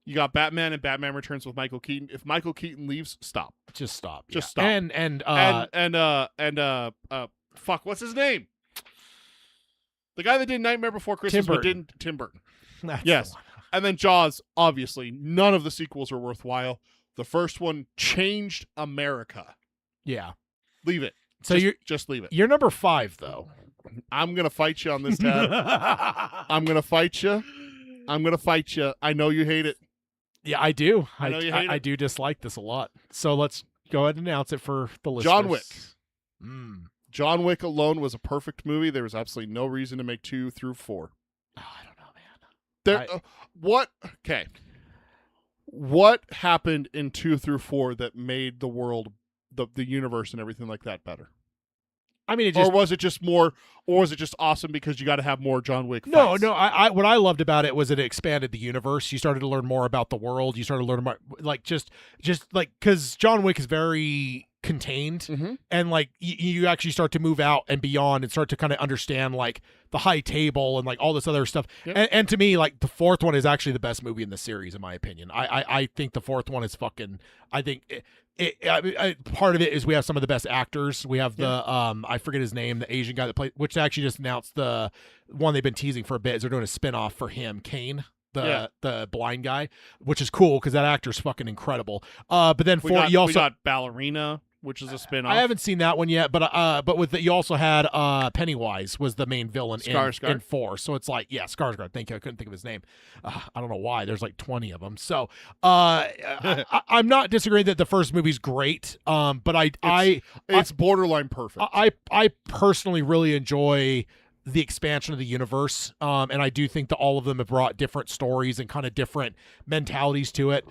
Speaker 2: you got Batman and Batman Returns with Michael Keaton. If Michael Keaton leaves, stop.
Speaker 1: just stop.
Speaker 2: Just
Speaker 1: yeah.
Speaker 2: stop. Fuck, what's his name? The guy that did Nightmare Before Christmas,
Speaker 1: Tim
Speaker 2: but didn't Tim Burton.
Speaker 1: that's
Speaker 2: Yes.
Speaker 1: the one.
Speaker 2: And then Jaws. Obviously, none of the sequels are worthwhile. The first one changed America.
Speaker 1: Yeah.
Speaker 2: Leave it.
Speaker 1: So
Speaker 2: just leave it.
Speaker 1: you're number 5 though.
Speaker 2: I'm gonna fight you on this, Ted. I'm gonna fight you. I know you hate it.
Speaker 1: Yeah, I do.
Speaker 2: I know you hate
Speaker 1: I
Speaker 2: it.
Speaker 1: do dislike this a lot. So let's go ahead and announce it for the listeners.
Speaker 2: John Wick.
Speaker 1: Mm.
Speaker 2: John Wick alone was a perfect movie. There was absolutely no reason to make 2 through 4.
Speaker 1: Oh, I don't know, man.
Speaker 2: What? Okay. What happened in 2 through 4 that made the world, the universe, and everything like that better?
Speaker 1: I mean,
Speaker 2: Or was it just awesome because you got to have more John Wick?
Speaker 1: No,
Speaker 2: fights?
Speaker 1: no. I what I loved about it was it expanded the universe. You started to learn more about the world. You started to learn about just like because John Wick is very contained,
Speaker 2: Mhm.
Speaker 1: and like you actually start to move out and beyond and start to kind of understand like the high table and like all this other stuff.
Speaker 2: Yep.
Speaker 1: And to me, like the 4th one is actually the best movie in the series, in my opinion. I think the 4th one is fucking. I think. Part of it is we have some of the best actors. We have the I forget his name, the Asian guy that played, which actually just announced the one they've been teasing for a bit. Is they're doing a spinoff for him, Kane, the blind guy, which is cool because that actor's fucking incredible. But then
Speaker 2: We
Speaker 1: you also
Speaker 2: got Ballerina, which is a spin-off.
Speaker 1: I haven't seen that one yet, but with you also had Pennywise was the main villain in 4. So it's like Skarsgård. Thank you. I couldn't think of his name. I don't know why. There's like 20 of them. So I'm not disagreeing that the first movie's great. But
Speaker 2: it's borderline perfect.
Speaker 1: I personally really enjoy the expansion of the universe, and I do think that all of them have brought different stories and kind of different mentalities to it.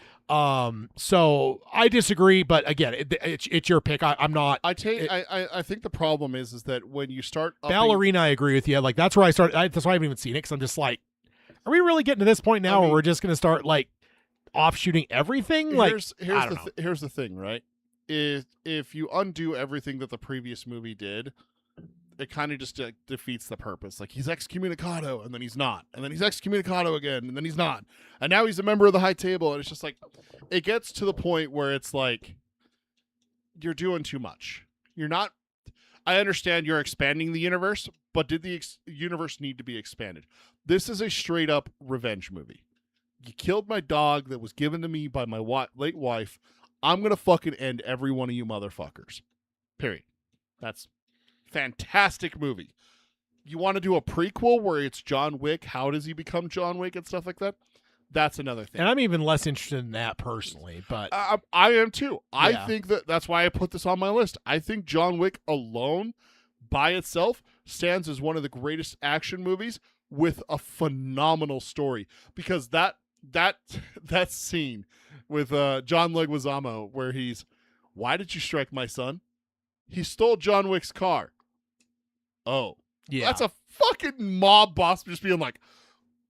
Speaker 1: So I disagree, but again, it's your pick. I'm not.
Speaker 2: I think the problem is that when you start
Speaker 1: Ballerina, I agree with you. Like that's where I started. That's why I haven't even seen it because I'm just like, are we really getting to this point now, where we're just going to start like offshooting everything? Like
Speaker 2: here's the thing, right? If you undo everything that the previous movie did, it kind of just defeats the purpose. Like he's excommunicado and then he's not, and then he's excommunicado again and then he's not, and now he's a member of the High Table, and it's just like it gets to the point where it's like you're doing too much. You're not. I understand you're expanding the universe, but did the universe need to be expanded? This is a straight up revenge movie. You killed my dog that was given to me by my late wife. I'm gonna fucking end every one of you motherfuckers. Period. That's fantastic movie. You want to do a prequel where it's John Wick? How does he become John Wick and stuff like that? That's another thing.
Speaker 1: And I'm even less interested in that personally, but
Speaker 2: I am too. I
Speaker 1: Yeah.
Speaker 2: think that's why I put this on my list. I think John Wick alone, by itself, stands as one of the greatest action movies with a phenomenal story. Because that scene with John Leguizamo where he's, why did you strike my son? He stole John Wick's car. Oh,
Speaker 1: yeah,
Speaker 2: that's a fucking mob boss just being like,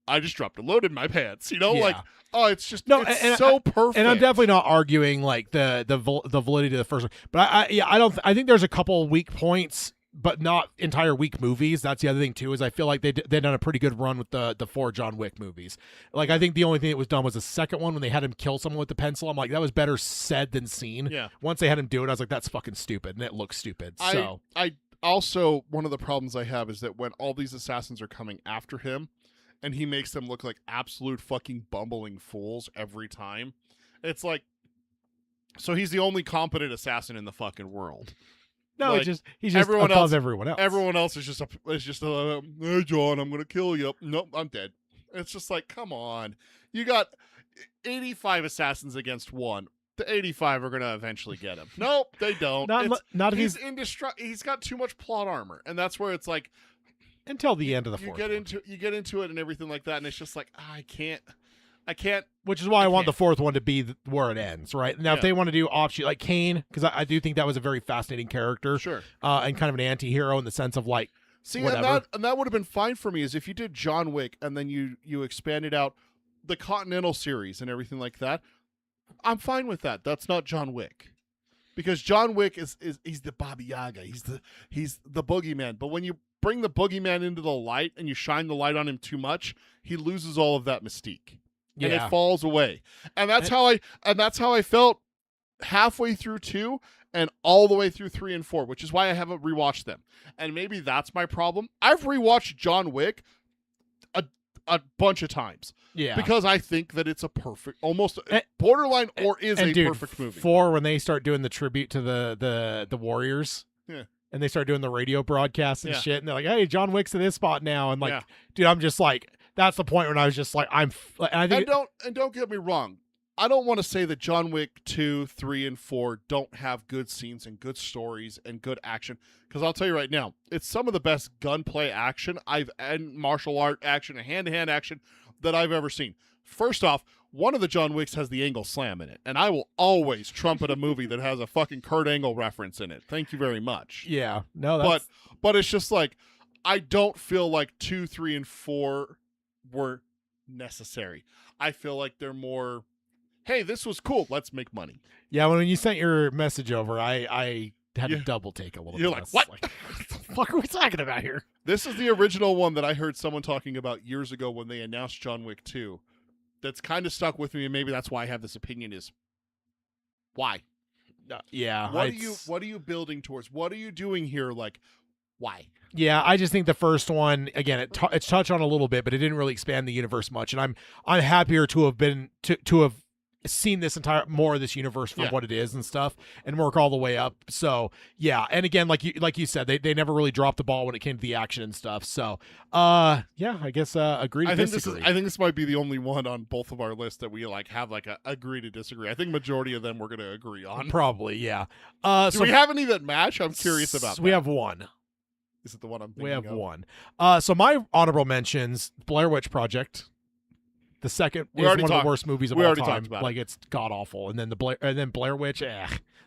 Speaker 2: I just dropped a load in my pants. You know,
Speaker 1: Yeah.
Speaker 2: like, oh, it's just
Speaker 1: and
Speaker 2: so perfect.
Speaker 1: And I'm definitely not arguing like the validity of the first one, but I think there's a couple weak points, but not entire weak movies. That's the other thing too, is I feel like they've done a pretty good run with the 4 John Wick movies. Like I think the only thing that was done was the second one when they had him kill someone with the pencil. I'm like, that was better said than seen.
Speaker 2: Yeah.
Speaker 1: Once they had him do it, I was like, that's fucking stupid, and it looks stupid. So
Speaker 2: I also, one of the problems I have is that when all these assassins are coming after him and he makes them look like absolute fucking bumbling fools every time, it's like, so he's the only competent assassin in the fucking world.
Speaker 1: no,
Speaker 2: like,
Speaker 1: he's just
Speaker 2: everyone
Speaker 1: above
Speaker 2: else-
Speaker 1: everyone else.
Speaker 2: Everyone else is just hey John, I'm gonna kill you. Nope, I'm dead. It's just like, come on. You got 85 assassins against one. The 85 are gonna eventually get him. Nope, they don't.
Speaker 1: Not if
Speaker 2: he's indestructible. He's got too much plot armor, and that's where it's like
Speaker 1: until the end of the
Speaker 2: you
Speaker 1: fourth
Speaker 2: get
Speaker 1: one.
Speaker 2: into it and everything like that, and it's just like I can't.
Speaker 1: Which is why I want the
Speaker 2: can't.
Speaker 1: fourth one to be where it ends, right? Now, if
Speaker 2: Yeah.
Speaker 1: they want to do offshoot like Kane, because I do think that was a very fascinating character,
Speaker 2: Sure.
Speaker 1: and kind of an anti-hero in the sense of like,
Speaker 2: See,
Speaker 1: whatever.
Speaker 2: and that would have been fine for me is if you did John Wick and then you expanded out the Continental series and everything like that. I'm fine with that. That's not John Wick. Because John Wick is he's the Baba Yaga. He's the boogeyman. But when you bring the boogeyman into the light and you shine the light on him too much, he loses all of that mystique. And it falls away. And that's how I felt halfway through 2 and all the way through 3 and 4, which is why I haven't rewatched them. And maybe that's my problem. I've rewatched John Wick a bunch of times.
Speaker 1: Yeah.
Speaker 2: Because I think that it's a perfect, almost borderline or is a
Speaker 1: dude,
Speaker 2: perfect movie.
Speaker 1: 4, when they start doing the tribute to the Warriors.
Speaker 2: Yeah.
Speaker 1: And they start doing the radio broadcasts and
Speaker 2: Yeah.
Speaker 1: shit. And they're like, hey, John Wick's in this spot now. And like,
Speaker 2: Yeah.
Speaker 1: dude, I'm just like, that's the point when I was just like, and I think
Speaker 2: And don't get me wrong. I don't want to say that John Wick 2, 3, and 4 don't have good scenes and good stories and good action. Because I'll tell you right now, it's some of the best gunplay action and martial art action and hand-to-hand action that I've ever seen. First off, one of the John Wicks has the Angle Slam in it, and I will always trumpet a movie that has a fucking Kurt Angle reference in it. Thank you very much.
Speaker 1: yeah, no, that's
Speaker 2: But it's just like, I don't feel like 2, 3, and 4 were necessary. I feel like they're more, hey, this was cool, let's make money.
Speaker 1: yeah. When you sent your message over, I had to double take a little.
Speaker 2: You're
Speaker 1: bit.
Speaker 2: like,
Speaker 1: I was
Speaker 2: what?
Speaker 1: what the fuck are we talking about here?
Speaker 2: This is the original one that I heard someone talking about years ago when they announced John Wick 2. That's kind of stuck with me, and maybe that's why I have this opinion is, why?
Speaker 1: Yeah.
Speaker 2: What are you building towards? What are you doing here? Like, why?
Speaker 1: Yeah, I just think the first one, again, it's touched on a little bit, but it didn't really expand the universe much. And I'm happier to have been to have seen this more of this universe for what it is and stuff, and work all the way up. So yeah, and again, like you said, they never really dropped the ball when it came to the action and stuff. So yeah, I guess agree to disagree.
Speaker 2: I think this might be the only one on both of our lists that we like have like a agree to disagree. I think majority of them we're going to agree on.
Speaker 1: Probably, yeah.
Speaker 2: Do
Speaker 1: so
Speaker 2: we have any that match? I'm curious about.
Speaker 1: We
Speaker 2: that.
Speaker 1: have one.
Speaker 2: Is it the one I'm thinking
Speaker 1: We have
Speaker 2: of?
Speaker 1: one. So my honorable mentions: Blair Witch Project. The second is one of the worst movies of all time.
Speaker 2: Talked about
Speaker 1: like it's god awful. And then Blair Witch,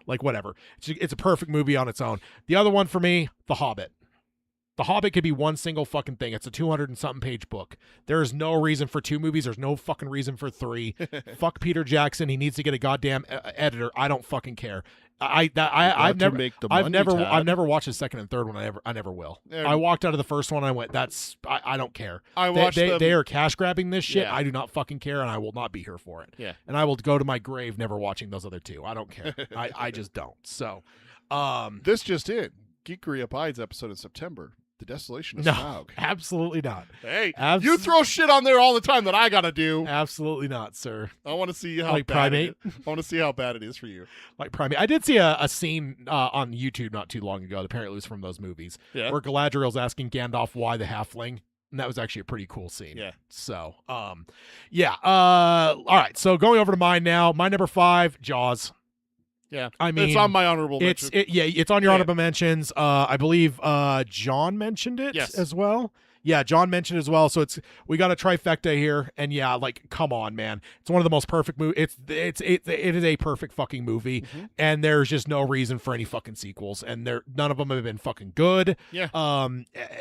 Speaker 1: like whatever. It's a perfect movie on its own. The other one for me, The Hobbit. The Hobbit could be one single fucking thing. It's a 200 and something page book. There is no reason for 2 movies. There's no fucking reason for 3. Fuck Peter Jackson. He needs to get a goddamn editor. I don't fucking care. I've never watched the second and third one. I never will.
Speaker 2: Yeah.
Speaker 1: I walked out of the first one. And I went, I don't care.
Speaker 2: I watched them.
Speaker 1: They are cash grabbing this shit.
Speaker 2: Yeah.
Speaker 1: I do not fucking care, and I will not be here for it.
Speaker 2: Yeah.
Speaker 1: And I will go to my grave never watching those other 2. I don't care. I just don't. So,
Speaker 2: This just in. Geekery abides episode in September. The Desolation of
Speaker 1: no,
Speaker 2: Smaug.
Speaker 1: absolutely not.
Speaker 2: Hey, you throw shit on there all the time that I gotta do.
Speaker 1: Absolutely not, sir.
Speaker 2: I want to see how
Speaker 1: Like
Speaker 2: bad
Speaker 1: Primate?
Speaker 2: I want to see how bad it is for you.
Speaker 1: Like Primate. I did see a scene on YouTube not too long ago. Apparently, it was from those movies
Speaker 2: Yeah.
Speaker 1: where Galadriel's asking Gandalf why the halfling. And that was actually a pretty cool scene.
Speaker 2: Yeah.
Speaker 1: So, yeah. All right. So going over to mine now. My number 5, Jaws.
Speaker 2: Yeah.
Speaker 1: I mean,
Speaker 2: it's on my honorable mention.
Speaker 1: It's on your honorable mentions. I believe John mentioned it as well. Yeah, John mentioned it as well. So we got a trifecta here, and yeah, like come on, man, it's one of the most perfect movies. It is a perfect fucking movie, and there's just no reason for any fucking sequels, and none of them have been fucking good.
Speaker 2: Yeah.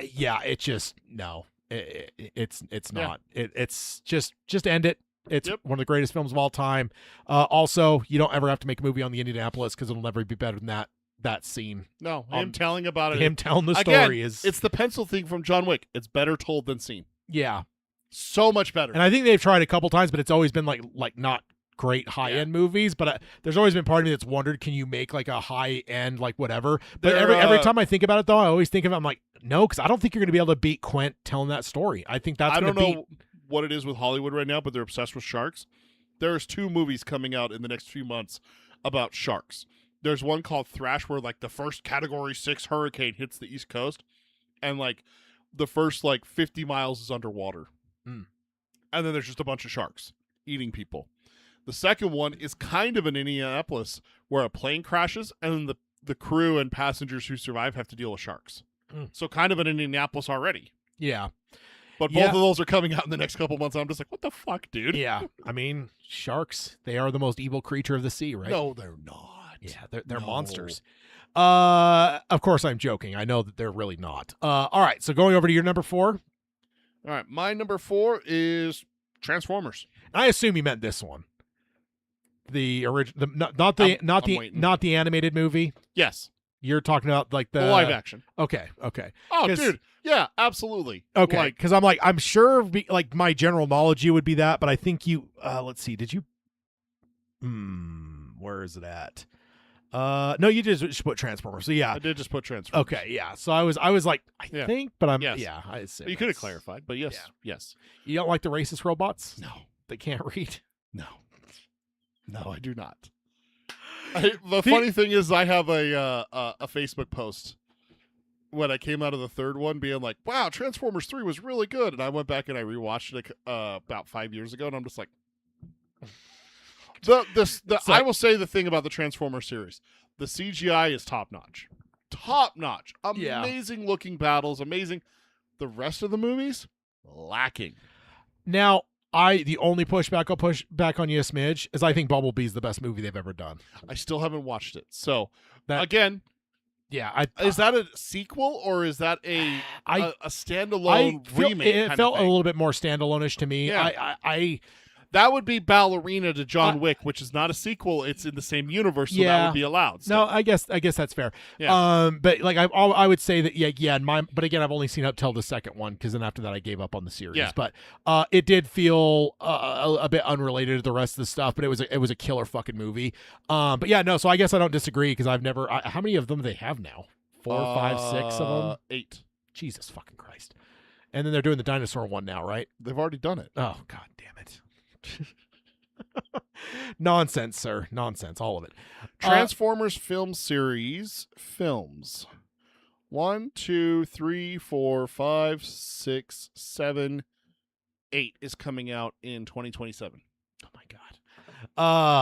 Speaker 1: Yeah, it's just no. It's not. It's just end it. It's one of the greatest films of all time. Also, you don't ever have to make a movie on the Indianapolis because it'll never be better than that scene.
Speaker 2: No, him telling about it.
Speaker 1: Him telling the
Speaker 2: Again,
Speaker 1: story is.
Speaker 2: It's the pencil thing from John Wick. It's better told than seen.
Speaker 1: Yeah.
Speaker 2: So much better.
Speaker 1: And I think they've tried a couple times, but it's always been like not great high-end movies. But there's always been part of me that's wondered, can you make like a high-end like whatever? But every time I think about it though, I always think of it, I'm like, no, because I don't think you're going to be able to beat Quint telling that story. I think that's going to beat.
Speaker 2: What it is with Hollywood right now, but they're obsessed with sharks. There's 2 movies coming out in the next few months about sharks. There's one called Thrash where like the first Category 6 hurricane hits the East Coast, and like the first like 50 miles is underwater. And then there's just a bunch of sharks eating people. The second one is kind of in Indianapolis where a plane crashes and the crew and passengers who survive have to deal with sharks. So kind of in Indianapolis already.
Speaker 1: Yeah.
Speaker 2: But both of those are coming out in the next couple months. I'm just like, what the fuck, dude?
Speaker 1: Yeah. I mean, sharks, they are the most evil creature of the sea, right?
Speaker 2: No, they're not.
Speaker 1: Yeah, they're monsters. Of course, I'm joking. I know that they're really not. All right, so going over to your number 4.
Speaker 2: All right, my number 4 is Transformers.
Speaker 1: I assume you meant this one. The original, not the animated movie.
Speaker 2: Yes,
Speaker 1: You're talking about like the
Speaker 2: live action.
Speaker 1: Okay.
Speaker 2: Oh,
Speaker 1: 'Cause-
Speaker 2: dude, yeah, absolutely.
Speaker 1: Okay,
Speaker 2: Like,
Speaker 1: because I'm sure like my general knowledge you would be that, but I think you let's see, did you where is it at? No, you just put Transformers. So yeah.
Speaker 2: I did just put Transformers.
Speaker 1: Okay, yeah. So I was like, I
Speaker 2: Yeah.
Speaker 1: think, but I'm
Speaker 2: Yes.
Speaker 1: yeah, I assume
Speaker 2: You could have
Speaker 1: it's-
Speaker 2: clarified, but yes,
Speaker 1: Yeah.
Speaker 2: yes.
Speaker 1: You don't like the racist robots?
Speaker 2: No,
Speaker 1: They can't read.
Speaker 2: no, I do not. The funny thing is, I have a Facebook post when I came out of the third one, being like, "Wow, Transformers 3 was really good," and I went back and I rewatched it about 5 years ago, and I'm just like, I will say the thing about the Transformers series, the CGI is top notch,
Speaker 1: Yeah.
Speaker 2: amazing looking battles, amazing. The rest of the movies lacking.
Speaker 1: Now, the only pushback I'll push back on you a smidge is I think Bumblebee's the best movie they've ever done.
Speaker 2: I still haven't watched it, so
Speaker 1: That-
Speaker 2: again.
Speaker 1: Yeah,
Speaker 2: Is that a sequel or is that a standalone
Speaker 1: feel,
Speaker 2: remake?
Speaker 1: it
Speaker 2: kind
Speaker 1: felt
Speaker 2: of
Speaker 1: a
Speaker 2: thing?
Speaker 1: little bit more standalone-ish to me.
Speaker 2: Yeah.
Speaker 1: I
Speaker 2: That would be Ballerina to John Wick, which is not a sequel. It's in the same universe, so that
Speaker 1: Yeah.
Speaker 2: would be allowed.
Speaker 1: no, I guess that's fair.
Speaker 2: Yeah.
Speaker 1: But like I would say that but again, I've only seen up till the second one because then after that I gave up on the series.
Speaker 2: Yeah.
Speaker 1: But it did feel a bit unrelated to the rest of the stuff, but it was a killer fucking movie. But yeah, no. So I guess I don't disagree because I've never. How many of them do they have now? 4, 5, 6 of them.
Speaker 2: 8.
Speaker 1: Jesus fucking Christ! And then they're doing the dinosaur one now, right?
Speaker 2: They've already done it.
Speaker 1: Oh god damn it! Nonsense, sir. Nonsense. All of it.
Speaker 2: Transformers film series films. 1, 2, 3, 4, 5, 6, 7, 8 is coming out in 2027.
Speaker 1: Oh my god.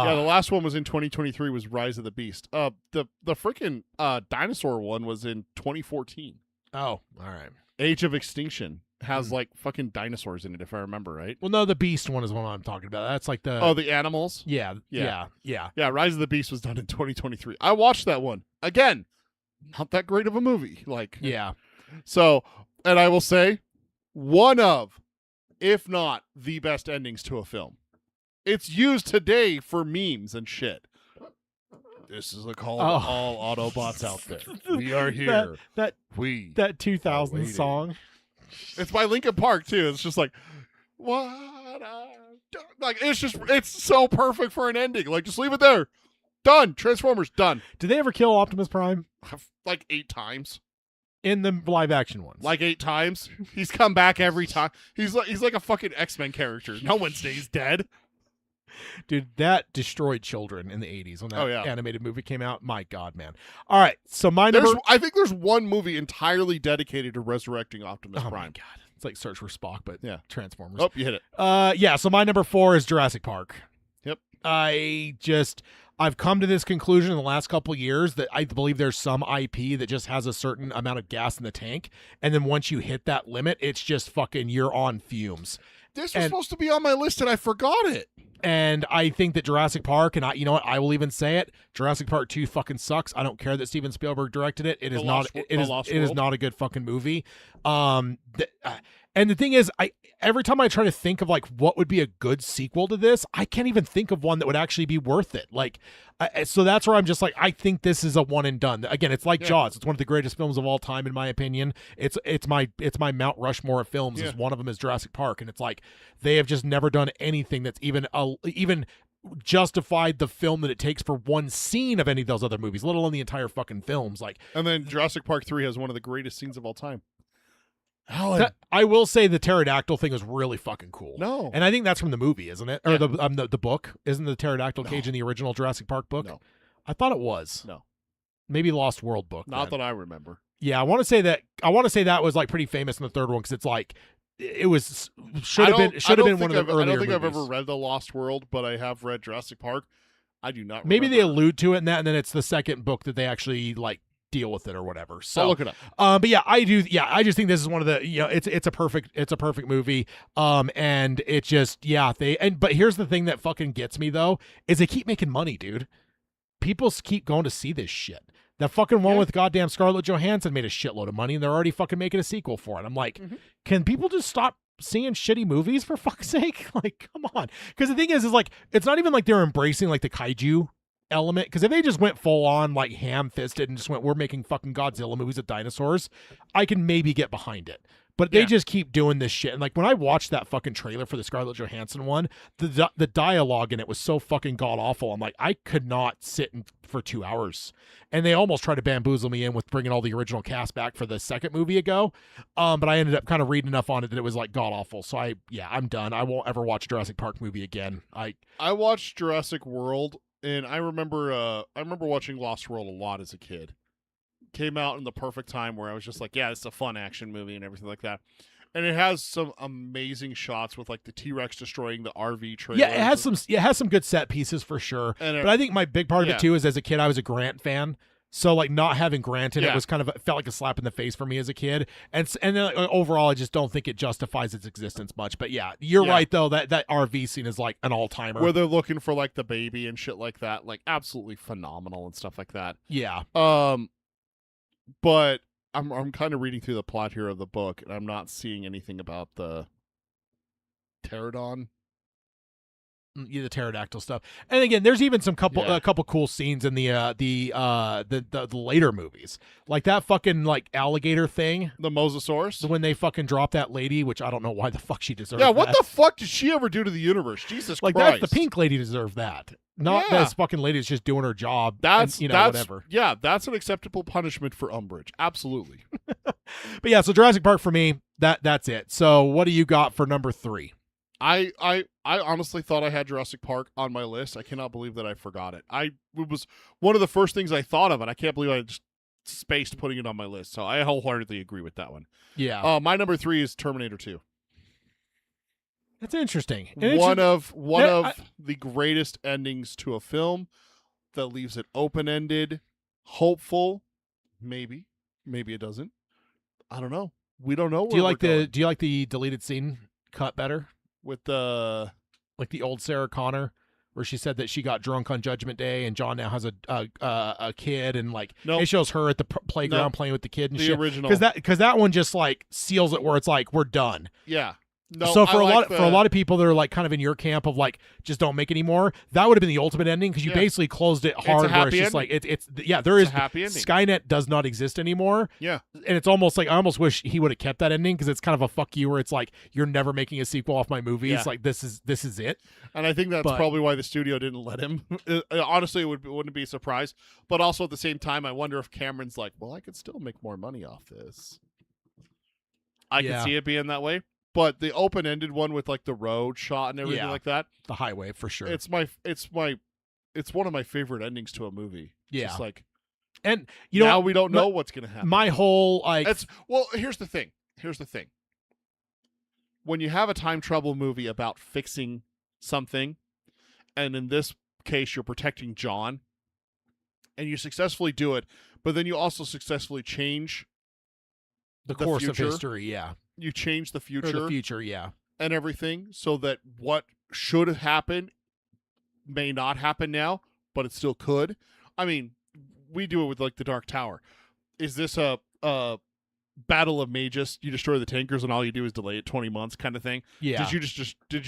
Speaker 2: Yeah, the last one was in 2023. Was Rise of the Beast. The freaking dinosaur one was in 2014.
Speaker 1: Oh, all right.
Speaker 2: Age of Extinction has like fucking dinosaurs in it, if I remember right.
Speaker 1: Well, no, the Beast one is what I'm talking about. That's like the
Speaker 2: Oh, the animals.
Speaker 1: yeah.
Speaker 2: Yeah, Rise of the Beast was done in 2023. I watched that one again. Not that great of a movie. Like,
Speaker 1: Yeah.
Speaker 2: so, and I will say, one of, if not the best endings to a film. It's used today for memes and shit. This is a call to all Autobots out there. We are here.
Speaker 1: That
Speaker 2: We.
Speaker 1: 2000
Speaker 2: waiting.
Speaker 1: song.
Speaker 2: It's by Linkin Park too. It's just like, what? Like it's so perfect for an ending. Like just leave it there. Done. Transformers done.
Speaker 1: Did they ever kill Optimus Prime
Speaker 2: Like 8 times.
Speaker 1: in the live action ones?
Speaker 2: Like 8 times. He's come back every time. He's like a fucking X-Men character. No one stays dead.
Speaker 1: Dude, that destroyed children in the 80s when that
Speaker 2: Oh, yeah.
Speaker 1: animated movie came out. My God, man. All right, so my number.
Speaker 2: I think there's one movie entirely dedicated to resurrecting Optimus
Speaker 1: Oh my
Speaker 2: Prime.
Speaker 1: God, it's like Search for Spock, but
Speaker 2: Yeah.
Speaker 1: Transformers.
Speaker 2: Oh, you hit it.
Speaker 1: Yeah. So my number 4 is Jurassic Park.
Speaker 2: Yep.
Speaker 1: I've come to this conclusion in the last couple of years that I believe there's some IP that just has a certain amount of gas in the tank, and then once you hit that limit, it's just fucking you're on fumes.
Speaker 2: This was supposed to be on my list and I forgot it.
Speaker 1: And I think that Jurassic Park, and you know what, I will even say it, Jurassic Park 2 fucking sucks. I don't care that Steven Spielberg directed it. It is not. It is not a good fucking movie. And the thing is, every time I try to think of like what would be a good sequel to this, I can't even think of one that would actually be worth it. Like, so that's where I'm just like, I think this is a one and done. Again, it's like Jaws. It's one of the greatest films of all time, in my opinion. It's my Mount Rushmore of films.
Speaker 2: Yeah.
Speaker 1: Is one of them is Jurassic Park, and it's like they have just never done anything that's even justified the film that it takes for one scene of any of those other movies, let alone the entire fucking films. Like,
Speaker 2: And then Jurassic Park 3 has one of the greatest scenes of all time.
Speaker 1: I will say the pterodactyl thing was really fucking cool.
Speaker 2: No.
Speaker 1: And I think that's from the movie, isn't it? Or
Speaker 2: Yeah.
Speaker 1: the book? Isn't the pterodactyl cage
Speaker 2: No.
Speaker 1: in the original Jurassic Park book?
Speaker 2: No.
Speaker 1: I thought it was.
Speaker 2: No.
Speaker 1: Maybe Lost World book.
Speaker 2: Not
Speaker 1: then.
Speaker 2: that I remember.
Speaker 1: Yeah, I want to say that was like pretty famous in the third one because it's like it was should have been one of the earlier
Speaker 2: I don't think I've
Speaker 1: movies.
Speaker 2: ever read The Lost World, but I have read Jurassic Park. I do not
Speaker 1: Maybe they
Speaker 2: remember.
Speaker 1: allude to it in that, and then it's the second book that they actually like deal with it or whatever. So
Speaker 2: I'll look it up.
Speaker 1: But yeah, I do. Yeah, I just think this is one of the, it's a perfect movie. And it just, but here's the thing that fucking gets me though, is they keep making money, dude. People keep going to see this shit. That fucking one with goddamn Scarlett Johansson made a shitload of money, and they're already fucking making a sequel for it. I'm like, can people just stop seeing shitty movies for fuck's sake. Like, come on. Because the thing is like, it's not even like they're embracing like the kaiju element. Because if they just went full on like ham-fisted and just went, we're making fucking Godzilla movies with dinosaurs, I can maybe get behind it. But they just keep doing this shit. And like when I watched that fucking trailer for the Scarlett Johansson one, the dialogue in it was so fucking god awful. I'm like, I could not sit for 2 hours. And they almost tried to bamboozle me in with bringing all the original cast back for the second movie ago. But I ended up kind of reading enough on it that it was like god awful. So I'm done. I won't ever watch a Jurassic Park movie again.
Speaker 2: I watched Jurassic World, and I remember watching Lost World a lot as a kid. Came out in the perfect time where I was just like, yeah, it's a fun action movie and everything like that. And it has some amazing shots with like the T-Rex destroying the RV trailer.
Speaker 1: Yeah, it has some good set pieces for sure. But I think my big part of it too is as a kid I was a Grant fan. So like not having Grant in it was kind of felt like a slap in the face for me as a kid. And then overall I just don't think it justifies its existence much. But yeah, you're right though, that RV scene is like an all-timer.
Speaker 2: Where they're looking for like the baby and shit like that. Like absolutely phenomenal and stuff like that.
Speaker 1: Yeah.
Speaker 2: But I'm kind of reading through the plot here of the book, and I'm not seeing anything about the pterodon.
Speaker 1: Yeah, the pterodactyl stuff. And again, there's even a couple cool scenes in the later movies, like that fucking like alligator thing,
Speaker 2: the Mosasaurus,
Speaker 1: when they fucking drop that lady, which I don't know why the fuck she deserved.
Speaker 2: Yeah, what
Speaker 1: that.
Speaker 2: the fuck did she ever do to the universe? Jesus
Speaker 1: like
Speaker 2: Christ!
Speaker 1: That's the pink lady deserved that. Not this fucking lady is just doing her job.
Speaker 2: That's
Speaker 1: whatever.
Speaker 2: Yeah, that's an acceptable punishment for Umbridge. Absolutely.
Speaker 1: But yeah, so Jurassic Park for me, that's it. So what do you got for number 3?
Speaker 2: I honestly thought I had Jurassic Park on my list. I cannot believe that I forgot it. It was one of the first things I thought of, and I can't believe I just spaced putting it on my list. So I wholeheartedly agree with that one.
Speaker 1: Yeah.
Speaker 2: My number 3 is Terminator 2.
Speaker 1: That's interesting.
Speaker 2: One of the greatest endings to a film that leaves it open-ended, hopeful. Maybe it doesn't. I don't know. We don't know.
Speaker 1: Do you like the deleted scene cut better?
Speaker 2: With the
Speaker 1: old Sarah Connor, where she said that she got drunk on Judgment Day and John now has a kid, and like it shows her at the playground playing with the kid and
Speaker 2: the
Speaker 1: shit.
Speaker 2: Original,
Speaker 1: because that one just like seals it where it's like we're done.
Speaker 2: Yeah. No,
Speaker 1: so for a lot of people that are like kind of in your camp of like just don't make any more, that would have been the ultimate ending because you basically closed it hard where it's just like there is
Speaker 2: a happy ending.
Speaker 1: Skynet does not exist anymore.
Speaker 2: Yeah,
Speaker 1: and it's almost like I almost wish he would have kept that ending because it's kind of a fuck you where it's like you're never making a sequel off my movies.
Speaker 2: Yeah.
Speaker 1: Like this is it.
Speaker 2: And I think that's probably why the studio didn't let him. Honestly, it wouldn't be a surprise. But also at the same time, I wonder if Cameron's like, well, I could still make more money off this. I can see it being that way. But the open-ended one with like the road shot and everything like that,
Speaker 1: the highway for sure.
Speaker 2: It's one of my favorite endings to a movie.
Speaker 1: Yeah,
Speaker 2: just like,
Speaker 1: and
Speaker 2: now we don't know what's gonna happen.
Speaker 1: My whole
Speaker 2: here's the thing. When you have a time travel movie about fixing something, and in this case you're protecting John, and you successfully do it, but then you also successfully change
Speaker 1: the course of history. Yeah.
Speaker 2: You change the future.
Speaker 1: Or the future, yeah.
Speaker 2: And everything so that what should happen may not happen now, but it still could. I mean, we do it with like the Dark Tower. Is this a Battle of Magus? You destroy the tankers and all you do is delay it 20 months kind of thing?
Speaker 1: Yeah.
Speaker 2: Did you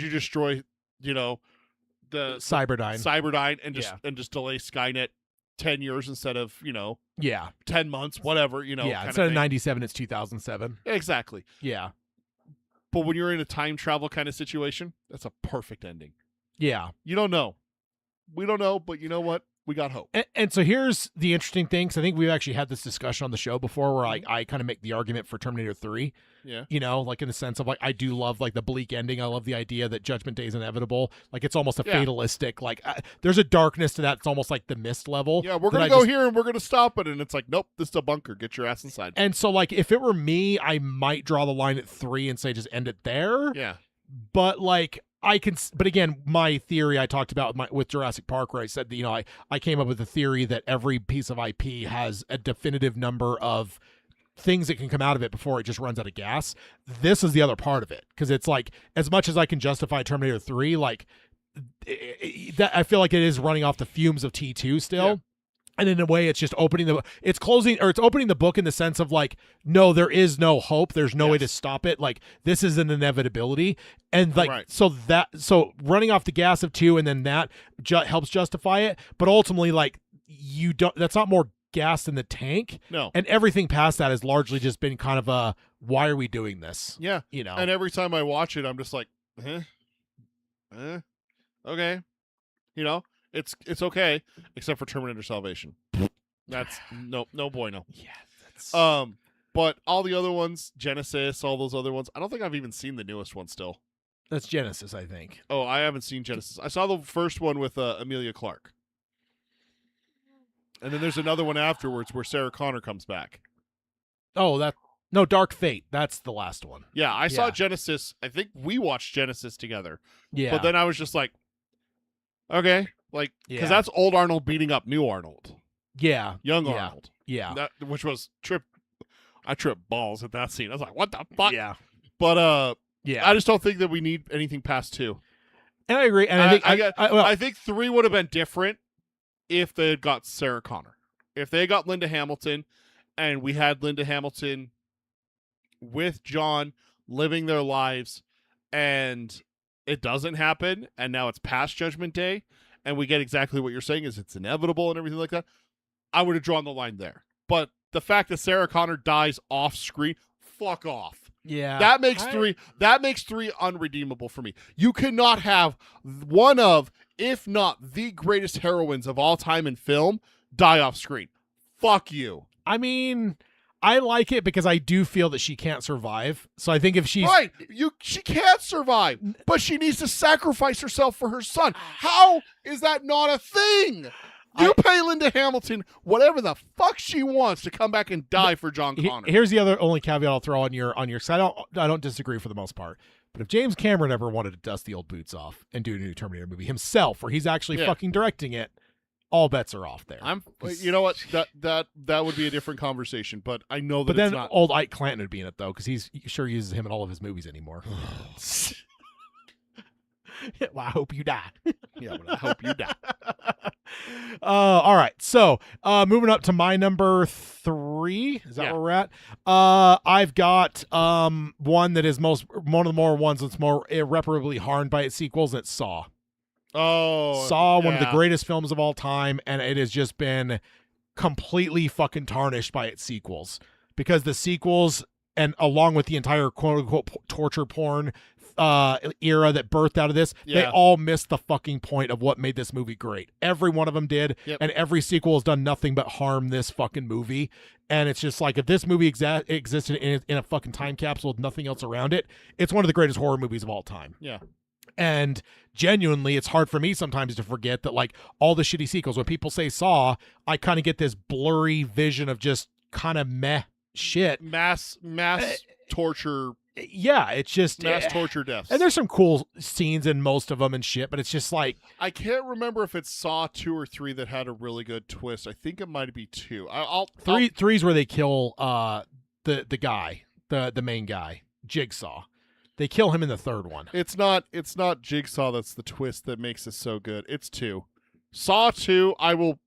Speaker 2: destroy, the
Speaker 1: Cyberdyne
Speaker 2: and just delay Skynet 10 years instead of 10 months, whatever,
Speaker 1: instead of 97 it's 2007.
Speaker 2: Exactly.
Speaker 1: Yeah.
Speaker 2: But when you're in a time travel kind of situation, that's a perfect ending.
Speaker 1: Yeah.
Speaker 2: You don't know. We don't know, but you know what? We got hope.
Speaker 1: And so here's the interesting thing, because I think we've actually had this discussion on the show before where I kind of make the argument for Terminator 3.
Speaker 2: Yeah.
Speaker 1: Like in the sense of like, I do love like the bleak ending. I love the idea that Judgment Day is inevitable. Like it's almost a fatalistic, like there's a darkness to that. It's almost like the Mist level.
Speaker 2: Yeah, we're going to go here and we're going to stop it. And it's like, nope, this is a bunker. Get your ass inside.
Speaker 1: And so like, if it were me, I might draw the line at 3 and say, just end it there.
Speaker 2: Yeah.
Speaker 1: But like, but again, my theory I talked about with Jurassic Park, where I said that, I came up with the theory that every piece of IP has a definitive number of things that can come out of it before it just runs out of gas. This is the other part of it, because it's like, as much as I can justify Terminator 3, like that I feel like it is running off the fumes of T2 still. And in a way, it's just opening it's opening the book in the sense of like, no, there is no hope. There's no way to stop it. Like, this is an inevitability. And like, so running off the gas of 2 and then that helps justify it. But ultimately, like, that's not more gas in the tank.
Speaker 2: No.
Speaker 1: And everything past that has largely just been kind of a, why are we doing this?
Speaker 2: Yeah.
Speaker 1: You know?
Speaker 2: And every time I watch it, I'm just like, okay. You know? It's okay, except for Terminator Salvation. That's no bueno.
Speaker 1: Yeah. That's...
Speaker 2: But all the other ones, Genesis, all those other ones, I don't think I've even seen the newest one still.
Speaker 1: That's Genesis, I think.
Speaker 2: Oh, I haven't seen Genesis. I saw the first one with Emilia Clarke. And then there's another one afterwards where Sarah Connor comes back.
Speaker 1: Oh, no, Dark Fate. That's the last one.
Speaker 2: Yeah, I saw Genesis. I think we watched Genesis together.
Speaker 1: Yeah.
Speaker 2: But then I was just like, okay. Like, because that's old Arnold beating up new Arnold.
Speaker 1: Yeah.
Speaker 2: Young Arnold.
Speaker 1: Yeah.
Speaker 2: Which was I tripped balls at that scene. I was like, what the fuck?
Speaker 1: Yeah.
Speaker 2: But,
Speaker 1: yeah.
Speaker 2: I just don't think that we need anything past 2.
Speaker 1: And I agree. And
Speaker 2: I think 3 would have been different if they had got Sarah Connor. If they got Linda Hamilton and we had Linda Hamilton with John living their lives and it doesn't happen and now it's past Judgment Day and we get exactly what you're saying is it's inevitable and everything like that, I would have drawn the line there. But the fact that Sarah Connor dies off screen, fuck off.
Speaker 1: Yeah.
Speaker 2: That makes 3 unredeemable for me. You cannot have one of, if not the greatest heroines of all time in film, die off screen. Fuck you.
Speaker 1: I mean, I like it because I do feel that she can't survive. So I think if she's
Speaker 2: right, she can't survive, but she needs to sacrifice herself for her son. How is that not a thing? You pay Linda Hamilton whatever the fuck she wants to come back and die for John Connor.
Speaker 1: Here's the only caveat I'll throw on your side. I don't disagree for the most part. But if James Cameron ever wanted to dust the old boots off and do a new Terminator movie himself, where he's actually fucking directing it, all bets are off there.
Speaker 2: You know what? That would be a different conversation. But I know that.
Speaker 1: But then
Speaker 2: it's not.
Speaker 1: old Ike Clanton would be in it though, because he's sure uses him in all of his movies anymore. Well, I hope you die.
Speaker 2: Yeah, but I hope you die.
Speaker 1: All right. So moving up to my number 3. Is that where we're at? I've got one that is one of the more ones that's more irreparably harmed by its sequels, and it's Saw.
Speaker 2: Oh,
Speaker 1: Saw, one of the greatest films of all time, and it has just been completely fucking tarnished by its sequels, because the sequels, and along with the entire quote unquote torture porn era that birthed out of this, they all missed the fucking point of what made this movie great. Every one of them did, and every sequel has done nothing but harm this fucking movie. And it's just like, if this movie existed in a fucking time capsule with nothing else around it, it's one of the greatest horror movies of all time.
Speaker 2: Yeah.
Speaker 1: And genuinely, it's hard for me sometimes to forget that, like, all the shitty sequels, when people say Saw, I kind of get this blurry vision of just kind of meh shit.
Speaker 2: Mass torture.
Speaker 1: Yeah, it's just
Speaker 2: mass torture deaths.
Speaker 1: And there's some cool scenes in most of them and shit, but it's just like,
Speaker 2: I can't remember if it's Saw 2 or 3 that had a really good twist. I think it might be 2.
Speaker 1: Three's where they kill the guy, the main guy, Jigsaw. They kill him in the third one.
Speaker 2: It's not Jigsaw that's the twist that makes it so good. It's 2. Saw 2, I will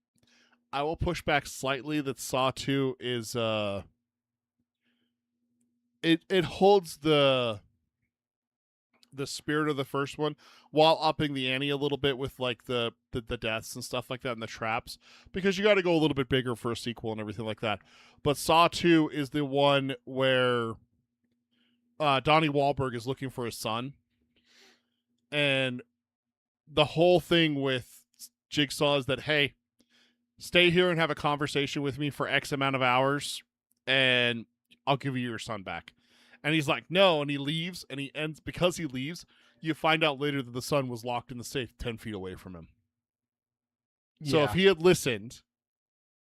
Speaker 2: push back slightly that Saw 2 is it holds the spirit of the first one while upping the ante a little bit with like the deaths and stuff like that and the traps, because you got to go a little bit bigger for a sequel and everything like that. But Saw 2 is the one where Donnie Wahlberg is looking for his son, and the whole thing with Jigsaw is that, hey, stay here and have a conversation with me for X amount of hours and I'll give you your son back. And he's like, no, and he leaves, and because he leaves, you find out later that the son was locked in the safe 10 feet away from him. Yeah. So if he had listened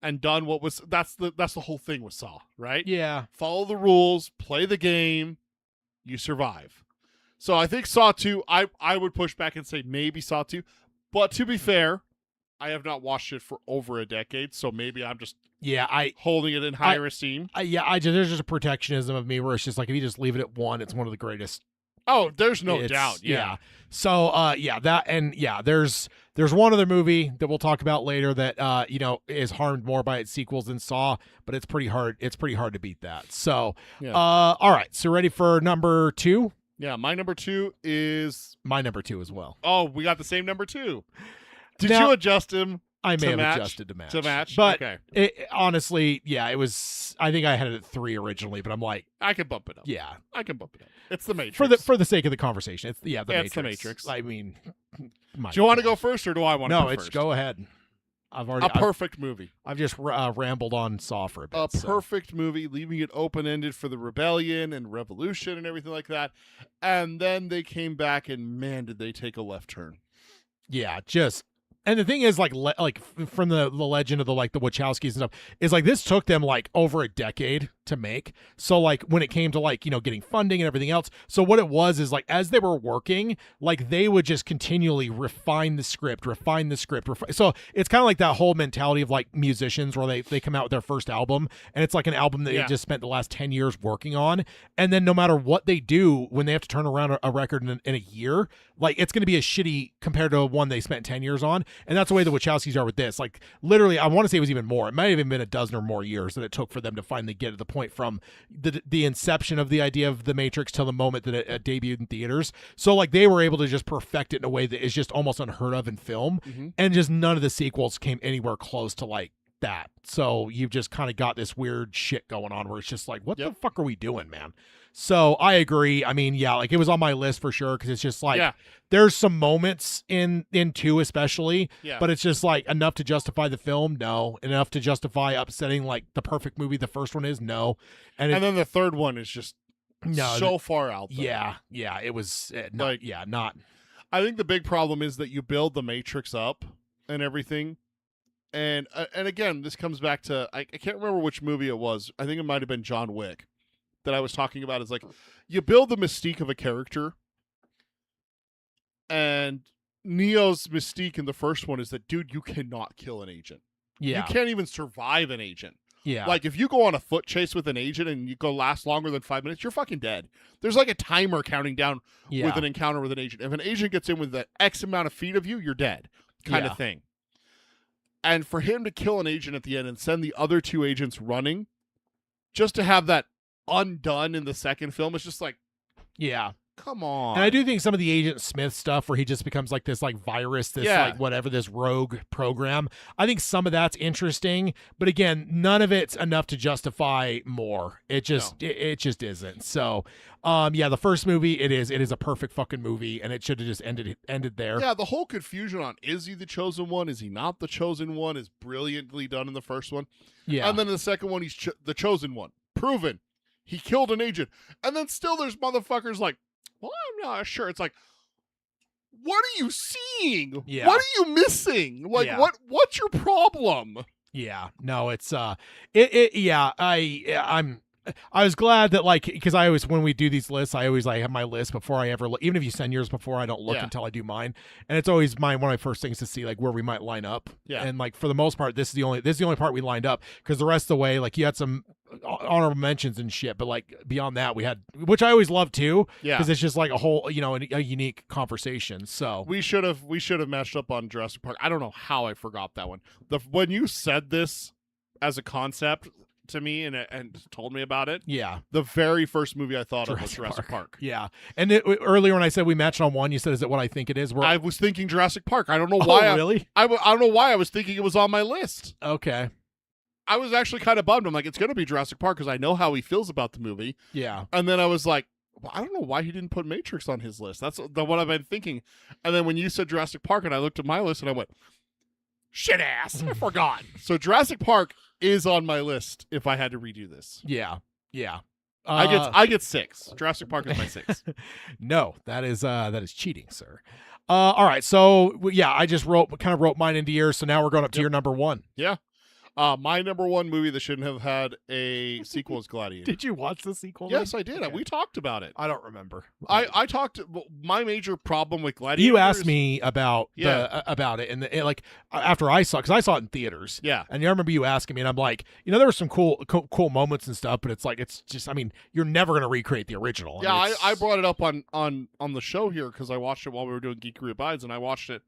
Speaker 2: and done what was, that's the whole thing with Saw, right?
Speaker 1: Yeah.
Speaker 2: Follow the rules, play the game, you survive. So I think Saw 2, I would push back and say maybe Saw 2, but to be fair, I have not watched it for over a decade, so maybe I'm just holding it in higher esteem.
Speaker 1: There's just a protectionism of me where it's just like, if you just leave it at 1, it's one of the greatest.
Speaker 2: Oh, there's no doubt. Yeah.
Speaker 1: So there's There's one other movie that we'll talk about later that is harmed more by its sequels than Saw, but it's pretty hard. It's pretty hard to beat that. So,
Speaker 2: Yeah.
Speaker 1: All right. So ready for number 2?
Speaker 2: Yeah, my number 2 is.
Speaker 1: My number 2 as well.
Speaker 2: Oh, we got the same number 2. Did
Speaker 1: Now-
Speaker 2: you adjust him?
Speaker 1: I may
Speaker 2: To
Speaker 1: have
Speaker 2: match?
Speaker 1: adjusted to match.
Speaker 2: To match?
Speaker 1: But
Speaker 2: Okay.
Speaker 1: honestly, yeah, it was. I think I had it at 3 originally, but I'm like,
Speaker 2: I can bump it up.
Speaker 1: yeah,
Speaker 2: I can bump it up. It's the Matrix.
Speaker 1: for the sake of the conversation, it's the
Speaker 2: Yeah,
Speaker 1: Matrix.
Speaker 2: it's the Matrix.
Speaker 1: I mean,
Speaker 2: Do you want to go first, or do I want to
Speaker 1: No,
Speaker 2: go
Speaker 1: it's
Speaker 2: first?
Speaker 1: go ahead.
Speaker 2: A perfect movie.
Speaker 1: I've just rambled on Saw for a bit.
Speaker 2: A
Speaker 1: so.
Speaker 2: perfect movie, leaving it open-ended for the rebellion and revolution and everything like that. And then they came back, and man, did they take a left turn.
Speaker 1: Yeah, just. And the thing is, from the legend of the Wachowskis and stuff, is like this took them like over a decade to make. So like when it came to getting funding and everything else. So what it was is like as they were working, like they would just continually refine the script. So it's kind of like that whole mentality of like musicians where they come out with their first album and it's like an album that they just spent the last 10 years working on. And then no matter what they do, when they have to turn around a record in a year, like it's going to be a shitty compared to one they spent 10 years on. And that's the way the Wachowskis are with this. Like literally, I want to say it was even more. It might have even been a dozen or more years that it took for them to finally get to the point from the inception of the idea of the Matrix till the moment that it debuted in theaters. So like they were able to just perfect it in a way that is just almost unheard of in film. And just none of the sequels came anywhere close to like that. So you've just kind of got this weird shit going on where it's just like, what the fuck are we doing, man? So I agree. I mean, yeah, like it was on my list for sure because it's just like there's some moments in 2 especially, but it's just like enough to justify the film, no. Enough to justify upsetting like the perfect movie the first one is, no. And
Speaker 2: then the third one is just so far out there.
Speaker 1: Yeah, it was
Speaker 2: not. I think the big problem is that you build the Matrix up and everything. And again, this comes back to I can't remember which movie it was. I think it might have been John Wick that I was talking about. Is like you build the mystique of a character, and Neo's mystique in the first one is that, dude, you cannot kill an agent.
Speaker 1: Yeah,
Speaker 2: you can't even survive an agent.
Speaker 1: Yeah,
Speaker 2: like if you go on a foot chase with an agent and you go last longer than 5 minutes, you're fucking dead. There's like a timer counting down with an encounter with an agent. If an agent gets in with the X amount of feet of you, you're dead, kind of thing. And for him to kill an agent at the end and send the other 2 agents running, just to have that undone in the second film, it's just like, come on.
Speaker 1: And I do think some of the Agent Smith stuff where he just becomes like this like virus, this like whatever, this rogue program, I think some of that's interesting, but again, none of it's enough to justify more. It just it just isn't. So the first movie, it is a perfect fucking movie, and it should have just ended there.
Speaker 2: Yeah, the whole confusion on is he the chosen one, is he not the chosen one, is brilliantly done in the first one.
Speaker 1: Yeah.
Speaker 2: And then in the second one, he's the chosen one. Proven. He killed an agent. And then still there's motherfuckers like, well, I'm not sure. It's like, what are you seeing?
Speaker 1: Yeah.
Speaker 2: What are you missing? Like, what's your problem?
Speaker 1: Yeah. No, it's I was glad that because I always, when we do these lists, I always have my list before I ever look. Even if you send yours before, I don't look until I do mine, and it's always one of my first things to see where we might line up. Yeah, and for the most part, this is the only part we lined up, because the rest of the way you had some honorable mentions and shit, but beyond that we had, which I always love too. Yeah, because it's just a whole a unique conversation. So
Speaker 2: we should have matched up on Jurassic Park. I don't know how I forgot that one. When you said this as a concept to me and told me about it, the very first movie I thought of was Jurassic Park.
Speaker 1: Yeah, and earlier when I said we matched on one, you said, "Is it what I think it is?"
Speaker 2: I was thinking Jurassic Park. I don't know why.
Speaker 1: Really?
Speaker 2: I don't know why I was thinking it was on my list.
Speaker 1: Okay.
Speaker 2: I was actually kind of bummed. I'm like, it's going to be Jurassic Park because I know how he feels about the movie.
Speaker 1: Yeah.
Speaker 2: And then I was like, well, I don't know why he didn't put Matrix on his list. That's what I've been thinking. And then when you said Jurassic Park, and I looked at my list and I went, shit ass, I forgot. So Jurassic Park is on my list if I had to redo this.
Speaker 1: Yeah. Yeah.
Speaker 2: I get 6. Jurassic Park is my 6.
Speaker 1: No, that is cheating, sir. All right. So I just wrote mine into yours. So now we're going up to your number 1.
Speaker 2: Yeah. My number 1 movie that shouldn't have had a sequel is Gladiator.
Speaker 1: Did you watch the sequel?
Speaker 2: Yes, I did. Okay. We talked about it.
Speaker 1: I don't remember.
Speaker 2: I talked. My major problem with Gladiator.
Speaker 1: You asked me about about it, and after I saw, because I saw it in theaters.
Speaker 2: Yeah.
Speaker 1: And I remember you asking me, and I'm like, there were some cool moments and stuff, but it's just, I mean, you're never gonna recreate the original.
Speaker 2: Yeah, I brought it up on the show here because I watched it while we were doing Geekery Abides, and I watched it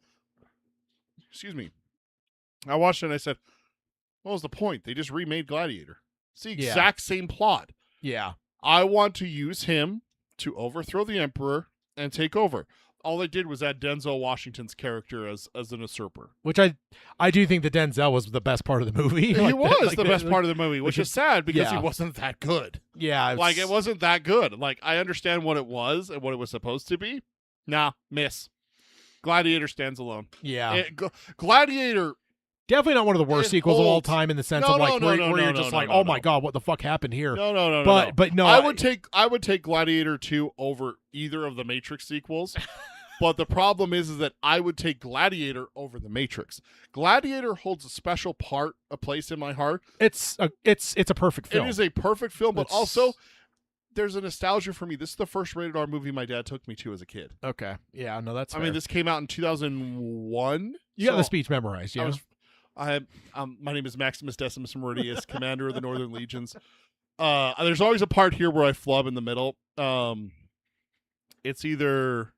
Speaker 2: Excuse me. I watched it and I said, what was the point? They just remade Gladiator. It's the exact same plot.
Speaker 1: Yeah.
Speaker 2: I want to use him to overthrow the Emperor and take over. All they did was add Denzel Washington's character as an usurper.
Speaker 1: Which I do think that Denzel was the best part of the movie.
Speaker 2: He was the best part of the movie, which is sad because he
Speaker 1: yeah.
Speaker 2: wasn't that good.
Speaker 1: Yeah.
Speaker 2: Like, it wasn't that good. Like, I understand what it was and what it was supposed to be. Nah, miss. Gladiator stands alone.
Speaker 1: Yeah.
Speaker 2: Gladiator...
Speaker 1: Definitely not one of the worst sequels of all
Speaker 2: holds-
Speaker 1: time in the sense
Speaker 2: No,
Speaker 1: of like
Speaker 2: no,
Speaker 1: where
Speaker 2: no,
Speaker 1: you're
Speaker 2: no,
Speaker 1: just
Speaker 2: no,
Speaker 1: like,
Speaker 2: no,
Speaker 1: oh
Speaker 2: no.
Speaker 1: my god, what the fuck happened here?
Speaker 2: No.
Speaker 1: But no,
Speaker 2: I would take Gladiator 2 over either of the Matrix sequels. But the problem is that I would take Gladiator over the Matrix. Gladiator holds a special a place in my heart.
Speaker 1: It's a perfect film.
Speaker 2: It is a perfect film, but
Speaker 1: It's-
Speaker 2: also there's a nostalgia for me. This is the first rated R movie my dad took me to as a kid.
Speaker 1: Okay. Yeah, no, that's
Speaker 2: I
Speaker 1: fair.
Speaker 2: mean, this came out in 2001.
Speaker 1: You got the speech memorized, yeah.
Speaker 2: My name is Maximus Decimus Meridius, commander of the Northern Legions. There's always a part here where I flub in the middle. It's either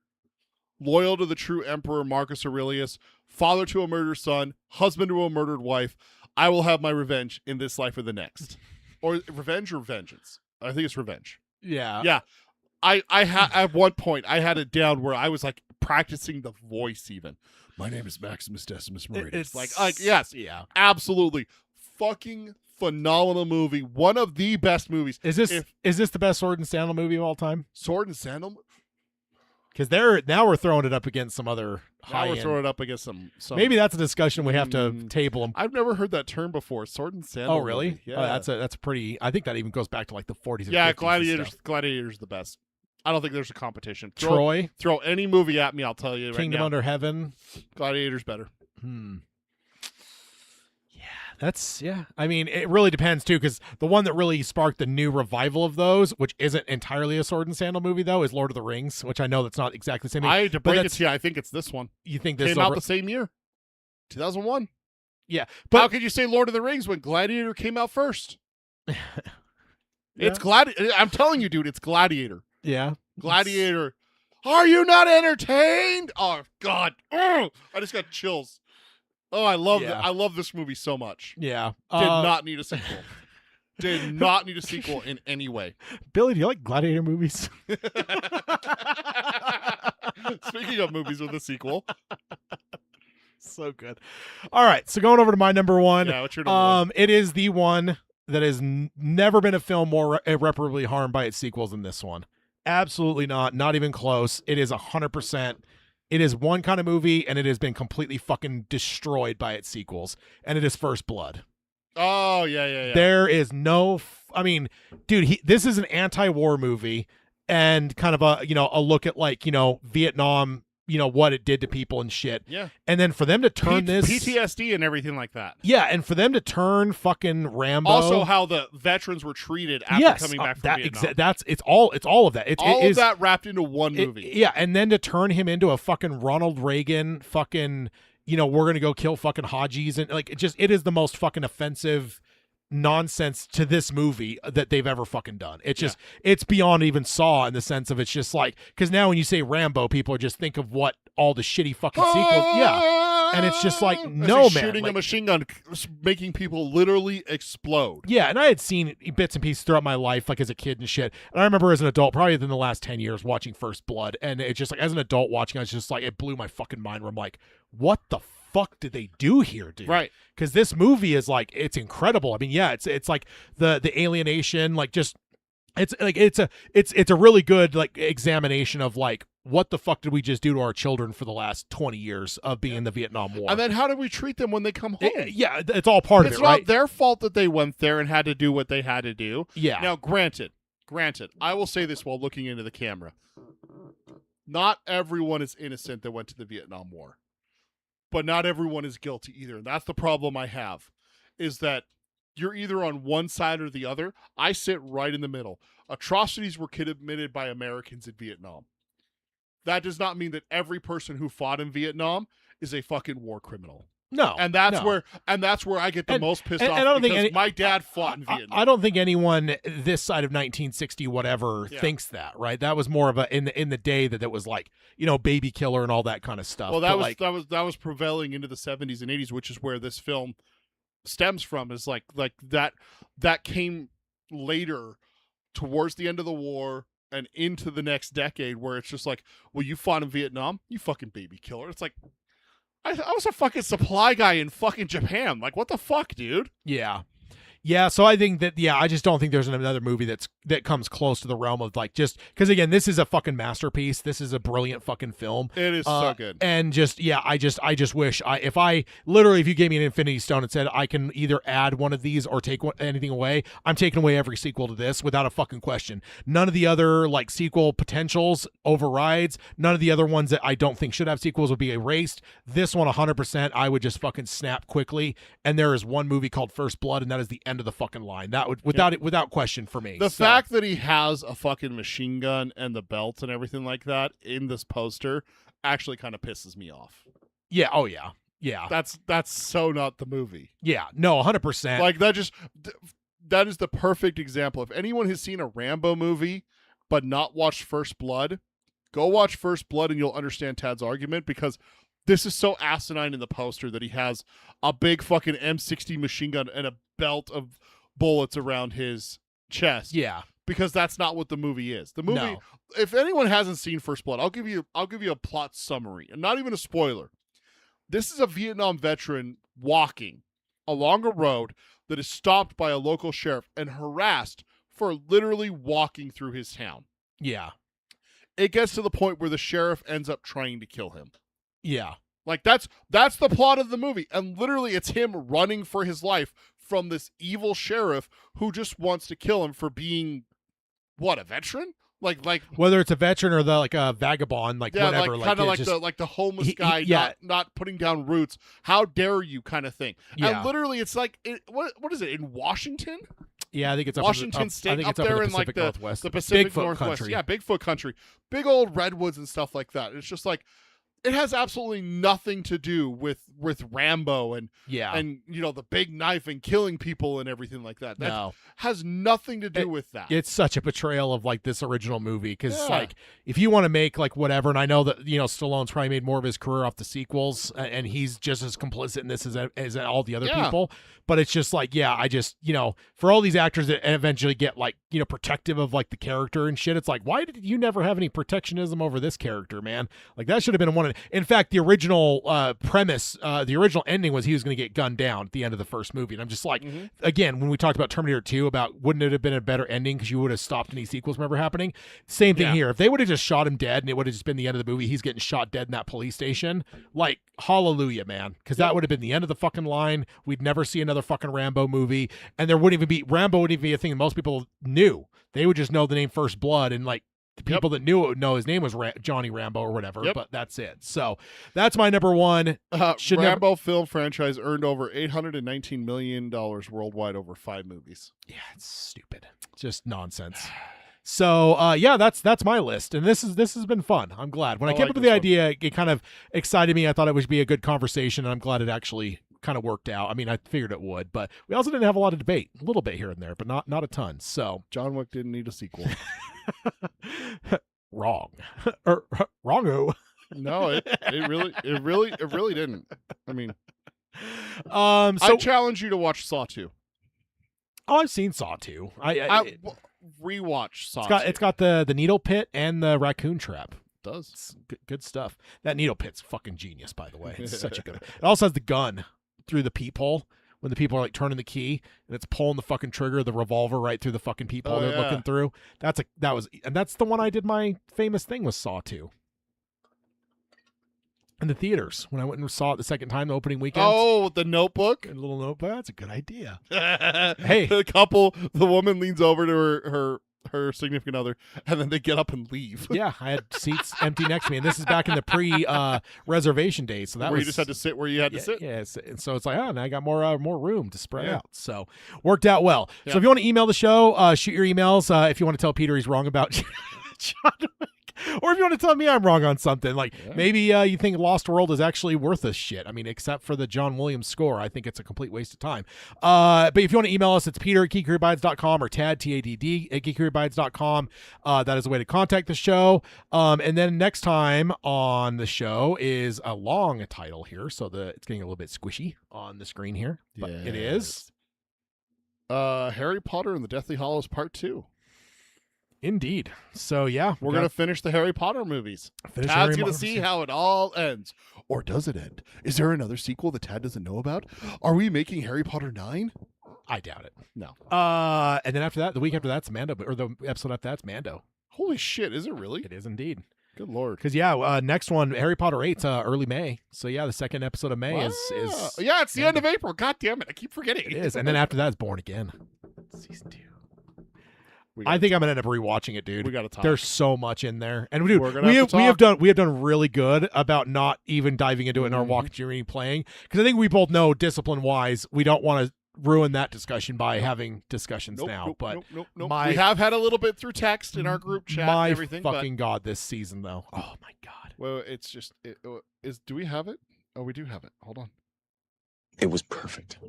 Speaker 2: loyal to the true emperor Marcus Aurelius, father to a murdered son, husband to a murdered wife. I will have my revenge in this life or the next. Or revenge or vengeance. I think it's revenge.
Speaker 1: Yeah.
Speaker 2: Yeah. At one point I had it down where I was like practicing the voice even. My name is Maximus Decimus Meridius.
Speaker 1: It's
Speaker 2: Like yes.
Speaker 1: Yeah.
Speaker 2: Absolutely. Fucking phenomenal movie. One of the best movies.
Speaker 1: Is this the best Sword and Sandal movie of all time?
Speaker 2: Sword and Sandal?
Speaker 1: Because now we're throwing it up against some other
Speaker 2: Now
Speaker 1: high
Speaker 2: we're
Speaker 1: end.
Speaker 2: throwing it up against some
Speaker 1: Maybe that's a discussion we have to table them.
Speaker 2: I've never heard that term before. Sword and Sandal.
Speaker 1: Oh, really?
Speaker 2: movie. Yeah.
Speaker 1: Oh, that's a pretty. I think that even goes back to like the 40s. And
Speaker 2: Yeah,
Speaker 1: 50s and
Speaker 2: Gladiator's
Speaker 1: stuff.
Speaker 2: Gladiator's the best. I don't think there's a competition.
Speaker 1: Troy,
Speaker 2: Throw any movie at me, I'll tell you right
Speaker 1: Kingdom
Speaker 2: now.
Speaker 1: Under Heaven.
Speaker 2: Gladiator's better.
Speaker 1: Yeah. I mean, it really depends too, because the one that really sparked the new revival of those, which isn't entirely a Sword and Sandal movie though, is Lord of the Rings, which I know that's not exactly the same thing.
Speaker 2: I hate to
Speaker 1: but
Speaker 2: break it
Speaker 1: that's-
Speaker 2: to you, I think it's this one.
Speaker 1: You think this
Speaker 2: Came
Speaker 1: is
Speaker 2: out the same year. 2001.
Speaker 1: yeah,
Speaker 2: How
Speaker 1: but
Speaker 2: could you say Lord of the Rings when Gladiator came out first? It's
Speaker 1: Yeah.
Speaker 2: Gladiator. I'm telling you, dude, it's Gladiator.
Speaker 1: yeah,
Speaker 2: Gladiator. Are you not entertained? Oh God. I just got chills. Oh, I love
Speaker 1: Yeah.
Speaker 2: I love this movie so much.
Speaker 1: yeah.
Speaker 2: Did not need a sequel. Did not need a sequel in any way.
Speaker 1: Billy, do you like Gladiator movies?
Speaker 2: Speaking of movies with a sequel.
Speaker 1: So good. All right, so going over to my number one.
Speaker 2: Yeah, what's your number one?
Speaker 1: It is the one that has never been a film more irreparably harmed by its sequels than this one. Absolutely not even close. It is 100%. It is one kind of movie, and it has been completely fucking destroyed by its sequels, and it is First Blood.
Speaker 2: Oh, yeah.
Speaker 1: There is no I mean, dude, this is an anti-war movie and kind of a look at like, Vietnam, what it did to people and shit.
Speaker 2: Yeah.
Speaker 1: And then for them to turn this
Speaker 2: PTSD and everything like that.
Speaker 1: Yeah, and for them to turn fucking Rambo.
Speaker 2: Also, how the veterans were treated after coming back from Vietnam.
Speaker 1: It's all of that.
Speaker 2: All of that wrapped into one movie.
Speaker 1: Yeah, and then to turn him into a fucking Ronald Reagan, fucking, we're gonna go kill fucking Hajis, and like it is the most fucking offensive nonsense to this movie that they've ever fucking done. It's just it's beyond even Saw in the sense of it's just like, because now when you say Rambo, people just think of what all the shitty fucking sequels. Yeah. And it's just like, no, man.
Speaker 2: Shooting
Speaker 1: like,
Speaker 2: a machine gun, making people literally explode.
Speaker 1: Yeah, and I had seen bits and pieces throughout my life, like as a kid and shit. And I remember as an adult, probably within the last 10 years, watching First Blood. And it's just like, as an adult watching, I was just like, it blew my fucking mind where I'm like, what the fuck did they do here, dude?
Speaker 2: Right.
Speaker 1: Because this movie is like, it's incredible. I mean, yeah, it's like the alienation, like just, it's like, it's a really good like examination of like, what the fuck did we just do to our children for the last 20 years of being in the Vietnam War?
Speaker 2: And then how do we treat them when they come home?
Speaker 1: Yeah, it's all part of
Speaker 2: It's
Speaker 1: it,
Speaker 2: not
Speaker 1: right?
Speaker 2: their fault that they went there and had to do what they had to do.
Speaker 1: Yeah.
Speaker 2: Now, granted, I will say this while looking into the camera. Not everyone is innocent that went to the Vietnam War. But not everyone is guilty either. And that's the problem I have, is that you're either on one side or the other. I sit right in the middle. Atrocities were committed by Americans in Vietnam. That does not mean that every person who fought in Vietnam is a fucking war criminal.
Speaker 1: No,
Speaker 2: And that's
Speaker 1: no.
Speaker 2: where I get the most pissed
Speaker 1: and
Speaker 2: off
Speaker 1: I don't think
Speaker 2: because
Speaker 1: any-
Speaker 2: my dad fought in Vietnam.
Speaker 1: I don't think anyone this side of 1960 whatever
Speaker 2: Yeah.
Speaker 1: thinks that, right? That was more of a in the day that was like, baby killer and all that kind of stuff.
Speaker 2: Well, that
Speaker 1: But,
Speaker 2: was
Speaker 1: like,
Speaker 2: that was prevailing into the 70s and 80s, which is where this film stems from. Is like that came later, towards the end of the war and into the next decade, where it's just like, well, you fought in Vietnam, you fucking baby killer. It's like, I was a fucking supply guy in fucking Japan. Like, what the fuck, dude?
Speaker 1: Yeah, so I think that I just don't think there's another movie that comes close to the realm of like, just because again, this is a fucking masterpiece. This is a brilliant fucking film.
Speaker 2: It is so good.
Speaker 1: And just I just wish if you gave me an Infinity Stone and said I can either add one of these or take anything away, I'm taking away every sequel to this without a fucking question. None of the other like sequel potentials overrides. None of the other ones that I don't think should have sequels would be erased. This one 100% I would just fucking snap quickly. And there is one movie called First Blood, and that is the end of the fucking line. That would without question for me.
Speaker 2: The fact that he has a fucking machine gun and the belt and everything like that in this poster actually kind of pisses me off.
Speaker 1: Yeah, oh yeah. Yeah.
Speaker 2: That's so not the movie.
Speaker 1: Yeah. No, 100%.
Speaker 2: Like that is the perfect example. If anyone has seen a Rambo movie but not watched First Blood, go watch First Blood and you'll understand Tad's argument, because this is so asinine in the poster that he has a big fucking M60 machine gun and a belt of bullets around his chest.
Speaker 1: Yeah.
Speaker 2: Because that's not what the movie is. The movie,
Speaker 1: No.
Speaker 2: if anyone hasn't seen First Blood, I'll give you a plot summary, and not even a spoiler. This is a Vietnam veteran walking along a road that is stopped by a local sheriff and harassed for literally walking through his town.
Speaker 1: Yeah.
Speaker 2: It gets to the point where the sheriff ends up trying to kill him.
Speaker 1: Yeah.
Speaker 2: Like that's the plot of the movie, and literally it's him running for his life from this evil sheriff who just wants to kill him for being a veteran? Like
Speaker 1: Whether it's a veteran or a vagabond, whatever,
Speaker 2: kind of
Speaker 1: it's just,
Speaker 2: the homeless guy,
Speaker 1: yeah.
Speaker 2: not putting down roots. How dare you, kind of thing.
Speaker 1: Yeah.
Speaker 2: And literally, it's like what is it in Washington?
Speaker 1: Yeah, I think it's up
Speaker 2: Washington
Speaker 1: in
Speaker 2: State,
Speaker 1: I think
Speaker 2: up
Speaker 1: it's up
Speaker 2: there
Speaker 1: in
Speaker 2: in
Speaker 1: the
Speaker 2: like
Speaker 1: Pacific
Speaker 2: the
Speaker 1: Northwest,
Speaker 2: Pacific
Speaker 1: Bigfoot
Speaker 2: Northwest.
Speaker 1: country.
Speaker 2: Yeah, Bigfoot country, big old redwoods and stuff like that. It's just like, it has absolutely nothing to do with Rambo and
Speaker 1: Yeah.
Speaker 2: and the big knife and killing people and everything like that. That
Speaker 1: No.
Speaker 2: has nothing to do with that.
Speaker 1: It's such a portrayal of like this original movie, because
Speaker 2: Yeah.
Speaker 1: like if you want to make like whatever, and I know that Stallone's probably made more of his career off the sequels, and he's just as complicit in this as all the other
Speaker 2: Yeah.
Speaker 1: people, but it's just like, I just for all these actors that eventually get like protective of like the character and shit, it's like, why did you never have any protectionism over this character, man? Like that should have been one. In fact, the original premise, the original ending was he was going to get gunned down at the end of the first movie, and I'm just like, again, when we talked about Terminator 2, about wouldn't it have been a better ending because you would have stopped any sequels from ever happening? Same thing here. If they would have just shot him dead and it would have just been the end of the movie, he's getting shot dead in that police station, like hallelujah, man, because that would have been the end of the fucking line. We'd never see another fucking Rambo movie, and there wouldn't even be Rambo wouldn't even be a thing that most people knew. They would just know the name First Blood, and like the people that knew it would know his name was Johnny Rambo or whatever, but that's it. So that's my number one.
Speaker 2: Rambo film franchise earned over $819 million worldwide over 5 movies.
Speaker 1: Yeah, it's stupid. Just nonsense. So that's my list, and this has been fun. I'm glad. When I came up with the idea, it kind of excited me. I thought it would be a good conversation, and I'm glad it actually kind of worked out. I mean, I figured it would, but we also didn't have a lot of debate. A little bit here and there, but not a ton. So
Speaker 2: John Wick didn't need a sequel.
Speaker 1: Wrong. Wrong-o.
Speaker 2: No, it really didn't. I mean,
Speaker 1: so
Speaker 2: I challenge you to watch Saw 2.
Speaker 1: Oh, I've seen Saw 2. I
Speaker 2: rewatch Saw.
Speaker 1: It's got the needle pit and the raccoon trap.
Speaker 2: It does.
Speaker 1: It's good stuff. That needle pit's fucking genius, by the way. It's such a good. It also has the gun through the peephole when the people are like turning the key, and it's pulling the fucking trigger of the revolver right through the fucking peephole they're looking through. That's the one I did my famous thing with Saw 2. In the theaters when I went and saw it the second time, the opening weekend.
Speaker 2: Oh, the Notebook.
Speaker 1: A little notebook. That's a good idea.
Speaker 2: Hey, the woman leans over to her significant other, and then they get up and leave.
Speaker 1: Yeah, I had seats empty next to me, and this is back in the pre-reservation days, so that
Speaker 2: where
Speaker 1: was
Speaker 2: you just had to sit where you had to sit.
Speaker 1: Yeah, and so it's like, now I got more room to spread out. So worked out well.
Speaker 2: Yeah.
Speaker 1: So if you want to email the show, shoot your emails. If you want to tell Peter he's wrong about John Wick, Or if you want to tell me I'm wrong on something, like
Speaker 2: Yeah.
Speaker 1: maybe you think Lost World is actually worth a shit. I mean, except for the John Williams score, I think it's a complete waste of time. But if you want to email us, it's peter@geekerybuyds.com or tadd at geekerybuyds.com. That is a way to contact the show. And then next time on the show is a long title here, so it's getting a little bit squishy on the screen here, but it is
Speaker 2: Harry Potter and the Deathly Hallows Part 2.
Speaker 1: indeed. So yeah,
Speaker 2: We're going to finish the Harry Potter movies.
Speaker 1: finish
Speaker 2: Tad's
Speaker 1: Harry
Speaker 2: going to
Speaker 1: Potter.
Speaker 2: see how it all ends. Or does it end? Is there another sequel that Tad doesn't know about? Are we making Harry Potter 9?
Speaker 1: I doubt it.
Speaker 2: No.
Speaker 1: And then after that, the week after that's Mando, or the episode after that's Mando.
Speaker 2: Holy shit, is it really?
Speaker 1: It is indeed.
Speaker 2: Good lord.
Speaker 1: Because next one, Harry Potter 8's early May. So yeah, the second episode of May is
Speaker 2: Yeah, it's the end of April. God damn it. I keep forgetting.
Speaker 1: it is, and then after that is Born Again, season 2.
Speaker 2: We
Speaker 1: I think I'm gonna end up rewatching it, dude.
Speaker 2: we got to talk.
Speaker 1: There's so much in there, and dude,
Speaker 2: We're gonna
Speaker 1: we
Speaker 2: have to
Speaker 1: have
Speaker 2: talk.
Speaker 1: done really good about not even diving into it in our
Speaker 2: Mhm.
Speaker 1: walk journey playing, because I think we both know discipline wise we don't want to ruin that discussion by having discussions
Speaker 2: Nope,
Speaker 1: now.
Speaker 2: nope,
Speaker 1: but
Speaker 2: nope.
Speaker 1: my-
Speaker 2: We have had a little bit through text in our group chat
Speaker 1: my
Speaker 2: and everything.
Speaker 1: fucking god, this season though, oh my god.
Speaker 2: Well, it's just do we have it? Oh, we do have it. Hold on.
Speaker 6: It was perfect.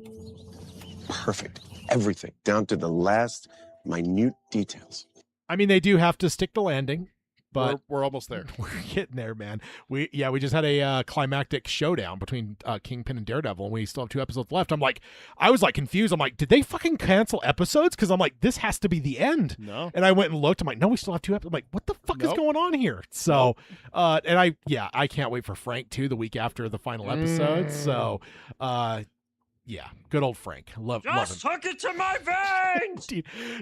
Speaker 6: Perfect. Everything, down to the last minute details.
Speaker 1: I mean, they do have to stick the landing, but
Speaker 2: We're almost there.
Speaker 1: we're getting there, man. We just had a climactic showdown between Kingpin and Daredevil, and we still have 2 episodes left. I was like confused. I'm like, did they fucking cancel episodes? Because I'm like, this has to be the end.
Speaker 2: No.
Speaker 1: And I went and looked. I'm like, no, we still have 2 episodes. I'm like, what the fuck is
Speaker 2: Nope.
Speaker 1: going on here? So, and I can't wait for Frank too, the week after the final episode. So, yeah, good old Frank. Love him.
Speaker 4: hook it to my veins!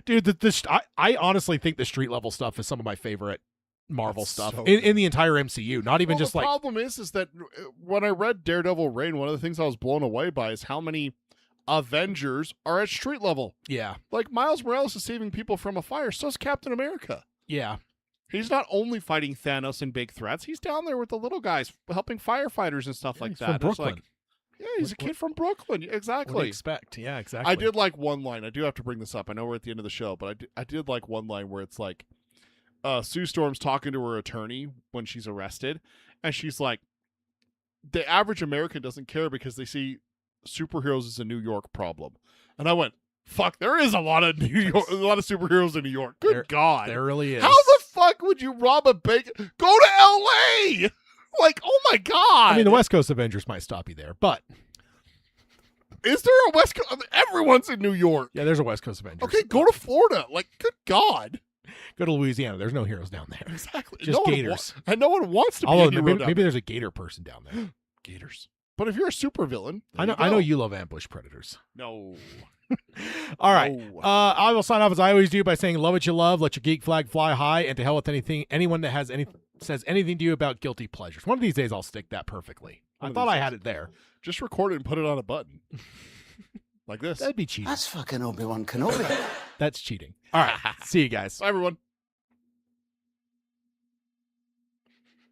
Speaker 1: Dude, I honestly think the street level stuff is some of my favorite Marvel
Speaker 2: That's
Speaker 1: stuff
Speaker 2: so
Speaker 1: in the entire MCU. Not even
Speaker 2: Well,
Speaker 1: just
Speaker 2: the
Speaker 1: like
Speaker 2: problem is that when I read Daredevil Reign, one of the things I was blown away by is how many Avengers are at street level.
Speaker 1: yeah,
Speaker 2: Like Miles Morales is saving people from a fire, so is Captain America.
Speaker 1: yeah.
Speaker 2: He's not only fighting Thanos and big threats, he's down there with the little guys helping firefighters and stuff like
Speaker 1: He's
Speaker 2: that.
Speaker 1: from
Speaker 2: It's
Speaker 1: Brooklyn.
Speaker 2: like, yeah, he's a
Speaker 1: What-
Speaker 2: kid from Brooklyn.
Speaker 1: What do you
Speaker 2: Exactly.
Speaker 1: expect? Yeah, exactly.
Speaker 2: I did like one line. I do have to bring this up. I know we're at the end of the show, but I did like one line where it's like Sue Storm's talking to her attorney when she's arrested, and she's like, the average American doesn't care because they see superheroes as a New York problem. And I went, fuck, there is a lot of a lot of superheroes in New York. Good God.
Speaker 1: There really is.
Speaker 2: How the fuck would you rob a bank? Go to LA! Like, oh my God.
Speaker 1: I mean, the West Coast Avengers might stop you there, but
Speaker 2: Is there a West Coast? Everyone's in New York.
Speaker 1: yeah, there's a West Coast Avengers.
Speaker 2: Okay, go to Florida. Like, good God.
Speaker 1: Go to Louisiana. There's no heroes down there.
Speaker 2: Exactly.
Speaker 1: Just
Speaker 2: no
Speaker 1: gators.
Speaker 2: And no one wants to be
Speaker 1: Although
Speaker 2: a hero
Speaker 1: maybe,
Speaker 2: down
Speaker 1: maybe
Speaker 2: there.
Speaker 1: there's a gator person down there.
Speaker 2: Gators. But if you're a supervillain,
Speaker 1: I know you love ambush predators.
Speaker 2: No.
Speaker 1: All right.
Speaker 2: No.
Speaker 1: I will sign off as I always do by saying love what you love, let your geek flag fly high, and to hell with anyone that says anything to you about guilty pleasures. One of these days I'll stick that perfectly.
Speaker 2: One
Speaker 1: I
Speaker 2: of
Speaker 1: thought
Speaker 2: these
Speaker 1: I
Speaker 2: days.
Speaker 1: had it there.
Speaker 2: Just record it and put it on a button. Like this.
Speaker 1: That'd be cheating.
Speaker 4: That's fucking Obi-Wan Kenobi.
Speaker 1: That's cheating. All right. See you guys.
Speaker 2: Bye, everyone.